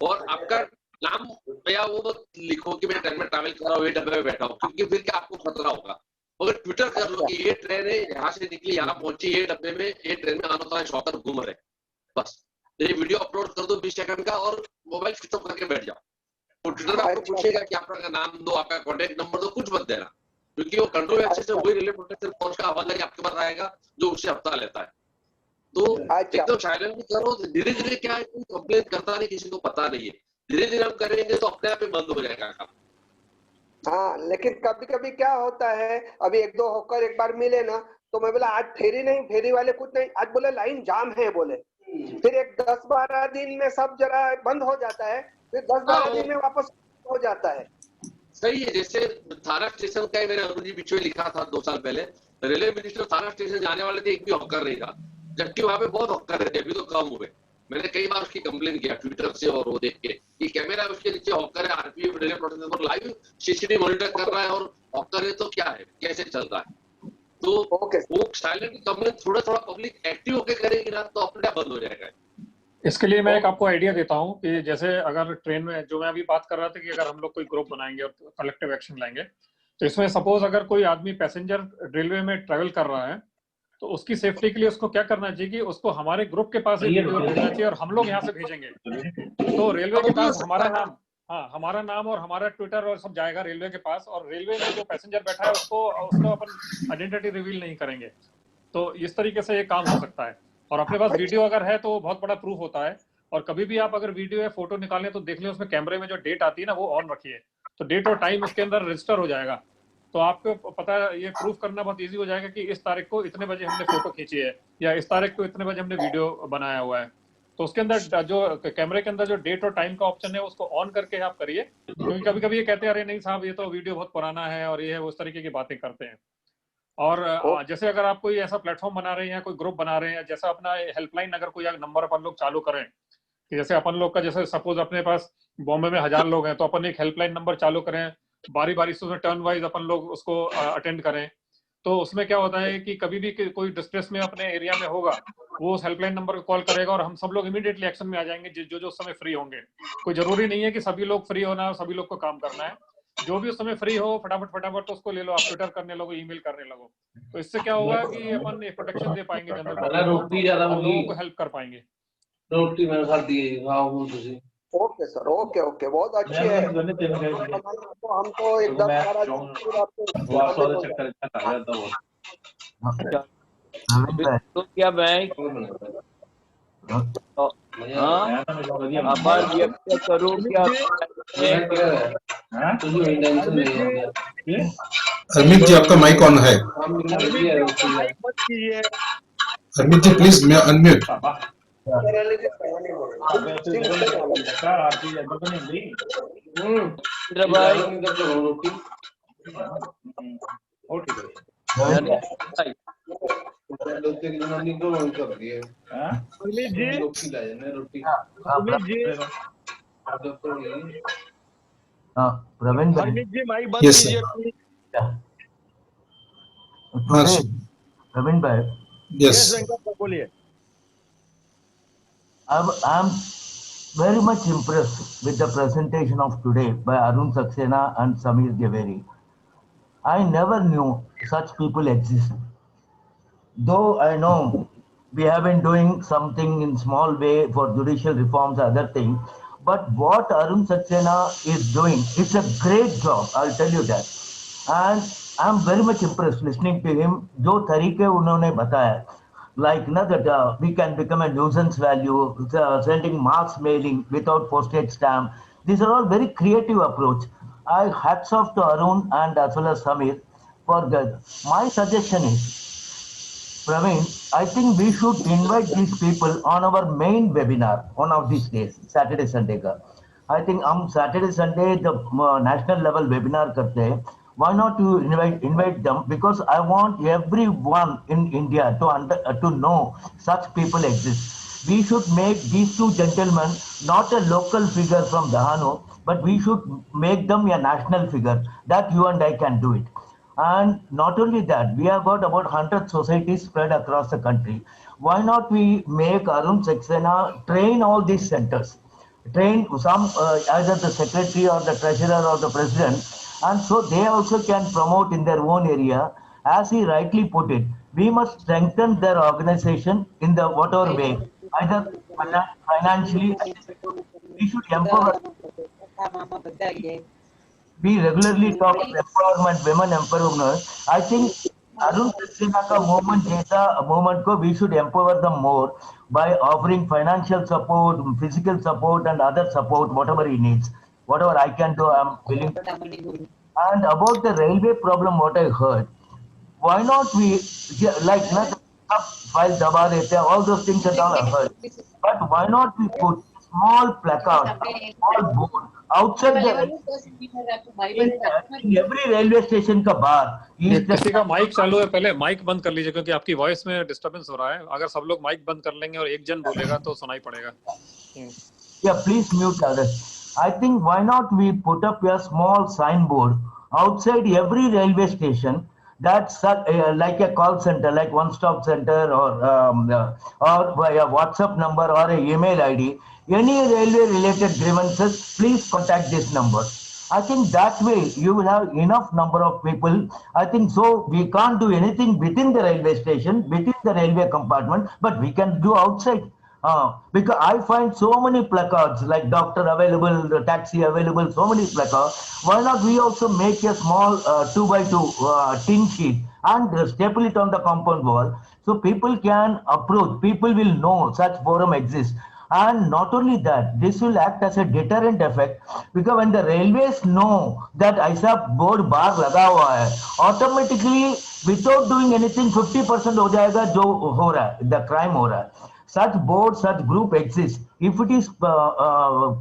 और आपका नाम या वो मत लिखो कि मैं ट्रेन में ट्रैवल कर रहा हूँ, ये डब्बे में बैठा हूँ, क्योंकि फिर क्या आपको खतरा होगा। मगर ट्विटर कर लो कि ये ट्रेन है, यहाँ से निकली, यहाँ पहुंची, ये डब्बे में, ये ट्रेन में अनऑथराइज्ड हॉकर घूम रहे, बस ये वीडियो अपलोड कर दो 20 सेकंड का और मोबाइल स्विच ऑफ करके बैठ जाओ। तो ट्विटर में आपको पूछेगा कि आपका नाम दो, आपका कॉन्टेक्ट नंबर दो, कुछ मत देना, क्योंकि वो कंट्रोल एक्सेस से वही रिले प्रोटेक्शन फोर्स का हवाला आपके पास आएगा जो उससे हफ्ता लेता है। तो एकदम साइलेंट करो, धीरे धीरे क्या है, कोई कंप्लेन करता नहीं, किसी को पता नहीं है, धीरे धीरे हम करेंगे तो अपने आप ही बंद हो जाएगा काम। हाँ, लेकिन कभी कभी क्या होता है, अभी एक दो होकर एक बार मिले ना, तो मैं बोला आज फेरी नहीं, फेरी वाले कुछ नहीं, आज बोले लाइन जाम है बोले, फिर एक 10-12 दिन में सब जरा बंद हो जाता है, फिर 10-12 दिन में वापस हो जाता है। सही है, जैसे थाना स्टेशन का ही मैंने अरुण जी बीच में लिखा था 2 साल पहले, रेलवे मिनिस्टर थाना स्टेशन जाने वाले थे, एक भी हॉकर नहीं था, जबकि वहां पे बहुत हॉकर रहते, अभी तो कम हुए। मैंने कई बार उसकी कंप्लेन किया ट्विटर से और वो देख के कि कैमरा उसके नीचे हॉकर है, आरपीएफ रेलवे प्रोटेक्शन पर लाइव सीसीटीवी मॉनिटर कर रहा है और हॉकर है तो क्या है, कैसे चल रहा है। तो वो साइलेंट कंप्लेन थोड़ा थोड़ा पब्लिक एक्टिव होकर करेगी ना तो अपने आप बंद हो जाएगा। इसके लिए मैं एक आपको आइडिया देता हूँ कि जैसे अगर ट्रेन में, जो मैं अभी बात कर रहा था कि अगर हम लोग कोई ग्रुप बनाएंगे और कलेक्टिव एक्शन लेंगे, तो इसमें सपोज अगर कोई आदमी पैसेंजर रेलवे में ट्रेवल कर रहा है तो उसकी सेफ्टी के लिए उसको क्या करना चाहिए कि उसको हमारे ग्रुप के पास एक वीडियो भेजना चाहिए और हम लोग यहाँ से भेजेंगे, तो रेलवे के पास हमारा नाम, हाँ हमारा नाम और हमारा ट्विटर और सब जाएगा रेलवे के पास, और रेलवे में जो पैसेंजर बैठा है उसको अपन आइडेंटिटी रिवील नहीं करेंगे। तो इस तरीके से ये काम हो सकता है, और अपने पास वीडियो अगर है तो बहुत बड़ा प्रूफ होता है। और कभी भी आप अगर वीडियो या फोटो निकालें तो देख लें उसमें कैमरे में जो डेट आती है ना वो ऑन रखिए, तो डेट और टाइम उसके अंदर रजिस्टर हो जाएगा, तो आपको पता है, ये प्रूफ करना बहुत इजी हो जाएगा कि इस तारीख को इतने बजे हमने फोटो खींची है या इस तारीख को इतने बजे हमने वीडियो बनाया हुआ है। तो उसके अंदर जो कैमरे के अंदर जो डेट और टाइम का ऑप्शन है उसको ऑन करके आप करिए, क्योंकि कभी कभी ये कहते हैं अरे नहीं साहब ये तो वीडियो बहुत पुराना है और ये है, उस तरीके की बातें करते हैं। और जैसे अगर आप कोई ऐसा प्लेटफॉर्म बना रहे हैं, कोई ग्रुप बना रहे हैं, जैसा अपना हेल्पलाइन अगर कोई नंबर अपन लोग चालू करें कि जैसे अपन लोग का, जैसे सपोज अपने पास बॉम्बे में 1000 लोग हैं तो अपन एक हेल्पलाइन नंबर चालू करें, बारी बारी से उसमें टर्न वाइज अपन लोग उसको अटेंड करें, तो उसमें क्या होता है कि कभी भी कोई डिस्ट्रेस में अपने एरिया में होगा वो उस हेल्पलाइन नंबर को कॉल करेगा और हम सब लोग इमीडिएटली एक्शन में आ जाएंगे जो जो उस समय फ्री होंगे। कोई जरूरी नहीं है कि सभी लोग फ्री होना और सभी लोग को काम करना है, जो भी उस समय फ्री हो फटाफट तो उसको ले लो, आप ट्विटर करने लगो, ईमेल करने लगो, तो इससे क्या होगा कि अपन एक प्रोटेक्शन दे पाएंगे जनरल पब्लिक को, लोगों को हेल्प कर पाएंगे। रोटी मैंने खा दी है। ओके सर, ओके ओके, बहुत अच्छी है। हम तो एक 10-12 तो क्या मैं आभार व्यक्त करूं क्या? अमित जी आपका माइक ऑन है। Amit ji please unmute. प्रवीण भाई, यस सर। प्रवीण भाई, यस बोलिए। I'm very much impressed with the presentation of today by Arun Saxena and Samir Jhaveri. I never knew such people exist. Though I know we have been doing something in small way for judicial reforms, other things, but what Arun Saxena is doing, it's a great job, I'll tell you that. And I'm very much impressed listening to him. जो तरीके उन्होंने बताया, like that we can become a nuisance value, sending mass mailing without postage stamp. These are all very creative approach. I hats off to Arun and as well as Samir for that. My suggestion is, Praveen, I think we should invite these people on our main webinar one of these days, Saturday, Sunday का. I think हम Saturday, Sunday the national level webinar करते हैं. Why not you invite them? Because I want everyone in India to know such people exist. We should make these two gentlemen not a local figure from Dahanu, but we should make them a national figure. That you and I can do it. And not only that, we have got about 100 societies spread across the country. Why not we make Arun Saxena train all these centers? Train some either the secretary or the treasurer or the president, and so they also can promote in their own area as he rightly put it, we must strengthen their organization in the whatever way, either financially. We should empower. We regularly talk of empowerment, women empowerment. I think Arun Saxena ka movement jaisa movement ko we should empower them more by offering financial support, physical support, and other support, whatever he needs. Whatever I can do, I'm willing to. And about the railway problem, what I heard, why not we like file daba dete, all those things are all I heard. But why not we put small placard, small board outside the in every railway station का बाहर. किसी का mic चालू है, पहले mic बंद कर लीजिए क्योंकि आपकी वॉइस में डिस्टरबेंस हो रहा है. अगर सब लोग माइक बंद कर लेंगे और एक जन बोलेगा तो सुनाई पड़ेगा. Yeah, please mute others. I think why not we put up a small signboard outside every railway station that's like a call center, like one-stop center, or a WhatsApp number or a email ID. Any railway-related grievances, please contact this number. I think that way you will have enough number of people. I think so. We can't do anything within the railway station, within the railway compartment, but we can do outside. Because I find so many placards like doctor available, the taxi available, so many placards. Why not we also make a small 2x2 tin sheet and staple it on the compound wall so people can approach, people will know such forum exists. And not only that, this will act as a deterrent effect because when the railways know that aisa board bar laga hua hai, automatically without doing anything 50% ho jayega jo ho raha hai, the crime ho raha hai. Such board, such group exists. If it is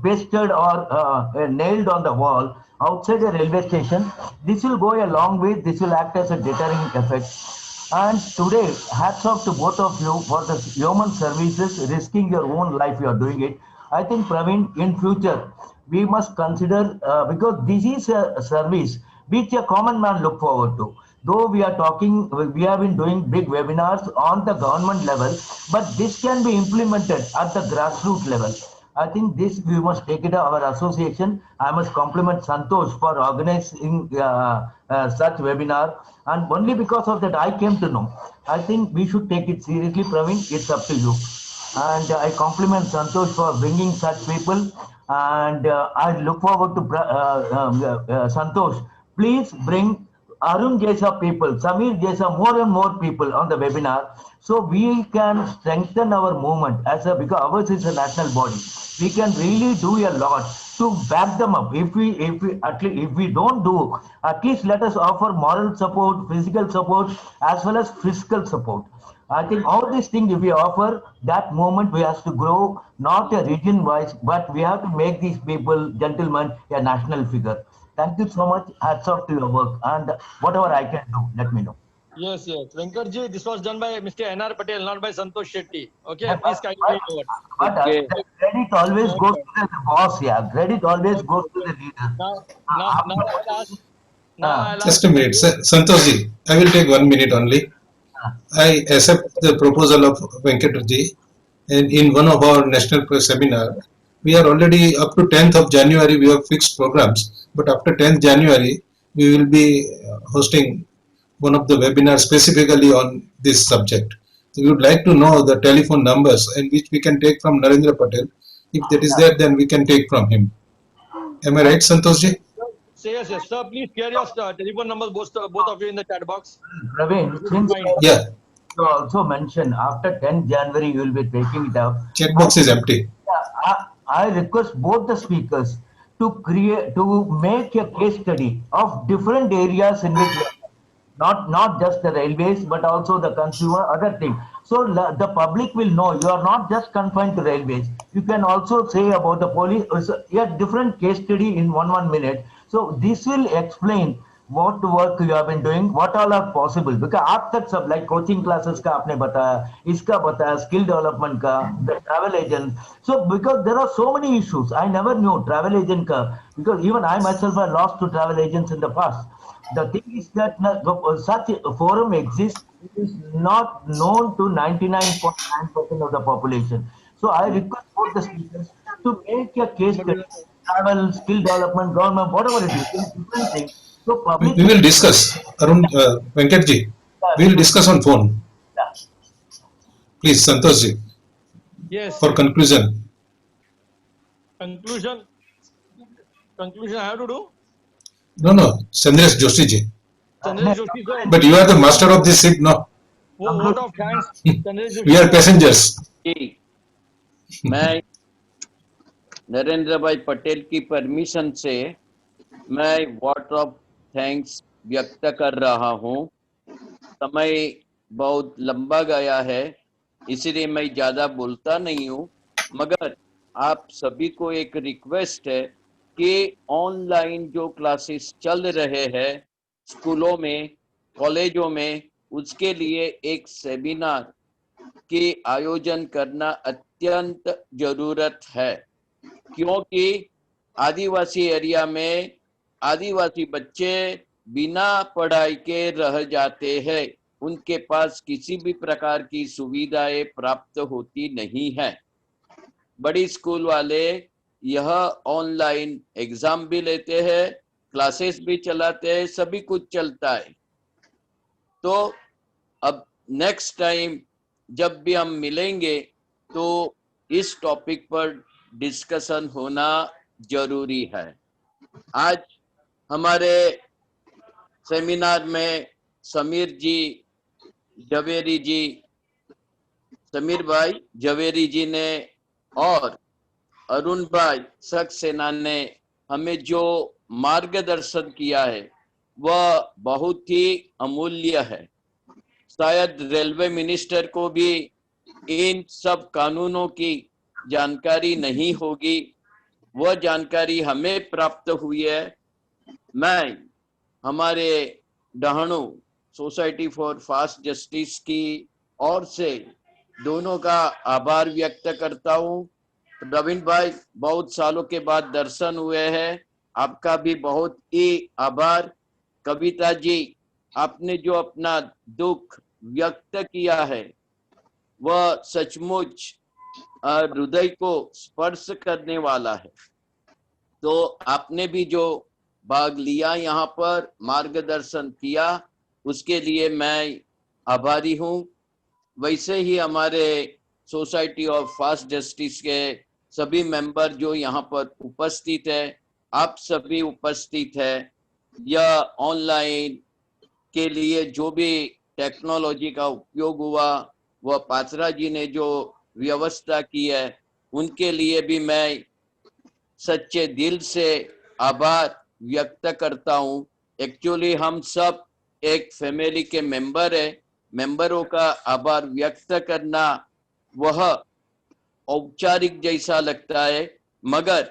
pasted or nailed on the wall outside a railway station, this will go a long way. This will act as a deterring effect. And today, hats off to both of you for the human services, risking your own life. You are doing it. I think, Praveen, in future, we must consider because this is a service which a common man look forward to. Though we are talking, we have been doing big webinars on the government level, but this can be implemented at the grassroots level. I think this we must take it to our association. I must compliment Santosh for organizing such webinar, and only because of that I came to know. I think we should take it seriously, Praveen. It's up to you. And I compliment Santosh for bringing such people, and I look forward to Santosh. Please bring Arun Jaisa people, Samir Jaisa, more and more people on the webinar, so we can strengthen our movement because ours is a national body. We can really do a lot to back them up. If we don't do, at least let us offer moral support, physical support, as well as fiscal support. I think all these things, if we offer that movement, we have to grow, not a region wise, but we have to make these people, gentlemen, a national figure. Thank you so much. Hats off to your work, and whatever I can do, let me know. Yes. Venkatji, this was done by Mr. N.R. Patel, not by Santosh Shetty. Okay, please kindly take over. But the credit always goes to the boss, yeah. Credit always goes to the leader. Now just a minute, Santoshji. I will take 1 minute only. I accept the proposal of Venkatji, and in one of our national press seminar, we are already up to 10th of January, we have fixed programs, but after 10th January, we will be hosting one of the webinars specifically on this subject. So we would like to know the telephone numbers and which we can take from Narendra Patel. If that is there, then we can take from him. Am I right, Santoshji? Yes, sir. Please share your telephone numbers, both of you in the chat box. Praveen, since you also mentioned after 10th January, you will be taking it up. Chat box is empty. I request both the speakers to make a case study of different areas in which not just the railways, but also the consumer, other things. So the public will know you are not just confined to railways. You can also say about the police, a different case study in one minute. So this will explain what work you have been doing, what all are possible. Because आप तक सब like coaching classes का आपने बताया, इसका बताया, skill development का, the travel agent. So because there are so many issues, I never knew travel agent का, because even I myself have lost to travel agents in the past. The thing is that such a forum exists, it is not known to 99.9% of the population. So I request both the speakers to make a case study, travel, skill development, government, whatever it is, different things. So public we will discuss. Arun Venkatji, We'll discuss on phone. Please, Santosh ji. Yes. For conclusion. Conclusion I have to do? No, Chandresh Joshi ji. Chandresh Joshi sir. But you are the master of this ship, no? Vote of thanks. We are passengers. मैं नरेंद्र भाई पटेल की permission से मैं vote of thanks व्यक्त कर रहा हूं। समय बहुत लंबा गया है, इसलिए मैं ज्यादा बोलता नहीं हूं, मगर आप सभी को एक रिक्वेस्ट है कि ऑनलाइन जो क्लासेस चल रहे हैं स्कूलों में, कॉलेजों में, उसके लिए एक सेमिनार के आयोजन करना अत्यंत जरूरत है, क्योंकि आदिवासी एरिया में आदिवासी बच्चे बिना पढ़ाई के रह जाते हैं, उनके पास किसी भी प्रकार की सुविधाएं प्राप्त होती नहीं है। बड़ी स्कूल वाले यह ऑनलाइन एग्जाम भी लेते हैं, क्लासेस भी चलाते हैं, सभी कुछ चलता है। तो अब नेक्स्ट टाइम जब भी हम मिलेंगे तो इस टॉपिक पर डिस्कशन होना जरूरी है। आज हमारे सेमिनार में समीर भाई जवेरी जी ने और अरुण भाई सक्सेना ने हमें जो मार्गदर्शन किया है वह बहुत ही अमूल्य है। शायद रेलवे मिनिस्टर को भी इन सब कानूनों की जानकारी नहीं होगी, वह जानकारी हमें प्राप्त हुई है। मैं हमारे Dahanu society for fast justice की ओर से दोनों का आभार व्यक्त करता हूँ। रविंद्र भाई, बहुत सालों के बाद दर्शन हुए हैं, आपका भी बहुत ही आभार। कविता जी, आपने जो अपना दुख व्यक्त किया है वह सचमुच हृदय को स्पर्श करने वाला है। तो आपने भी जो भाग लिया, यहाँ पर मार्गदर्शन किया, उसके लिए मैं आभारी हूँ। वैसे ही हमारे सोसाइटी ऑफ फास्ट जस्टिस के सभी मेंबर जो यहाँ पर उपस्थित है, आप सभी उपस्थित है, यह ऑनलाइन के लिए जो भी टेक्नोलॉजी का उपयोग हुआ, वह पात्रा जी ने जो व्यवस्था की है, उनके लिए भी मैं सच्चे दिल से आभार व्यक्त करता हूँ। एक्चुअली हम सब एक फैमिली के मेंबर है, मेंबरों का आभार व्यक्त करना वह औपचारिक जैसा लगता है, मगर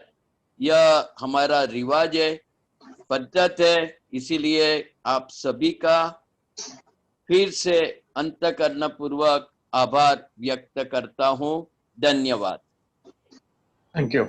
यह हमारा रिवाज है, पद्धत है, इसीलिए आप सभी का फिर से अंतःकरण पूर्वक आभार व्यक्त करता हूं। धन्यवाद। Thank you.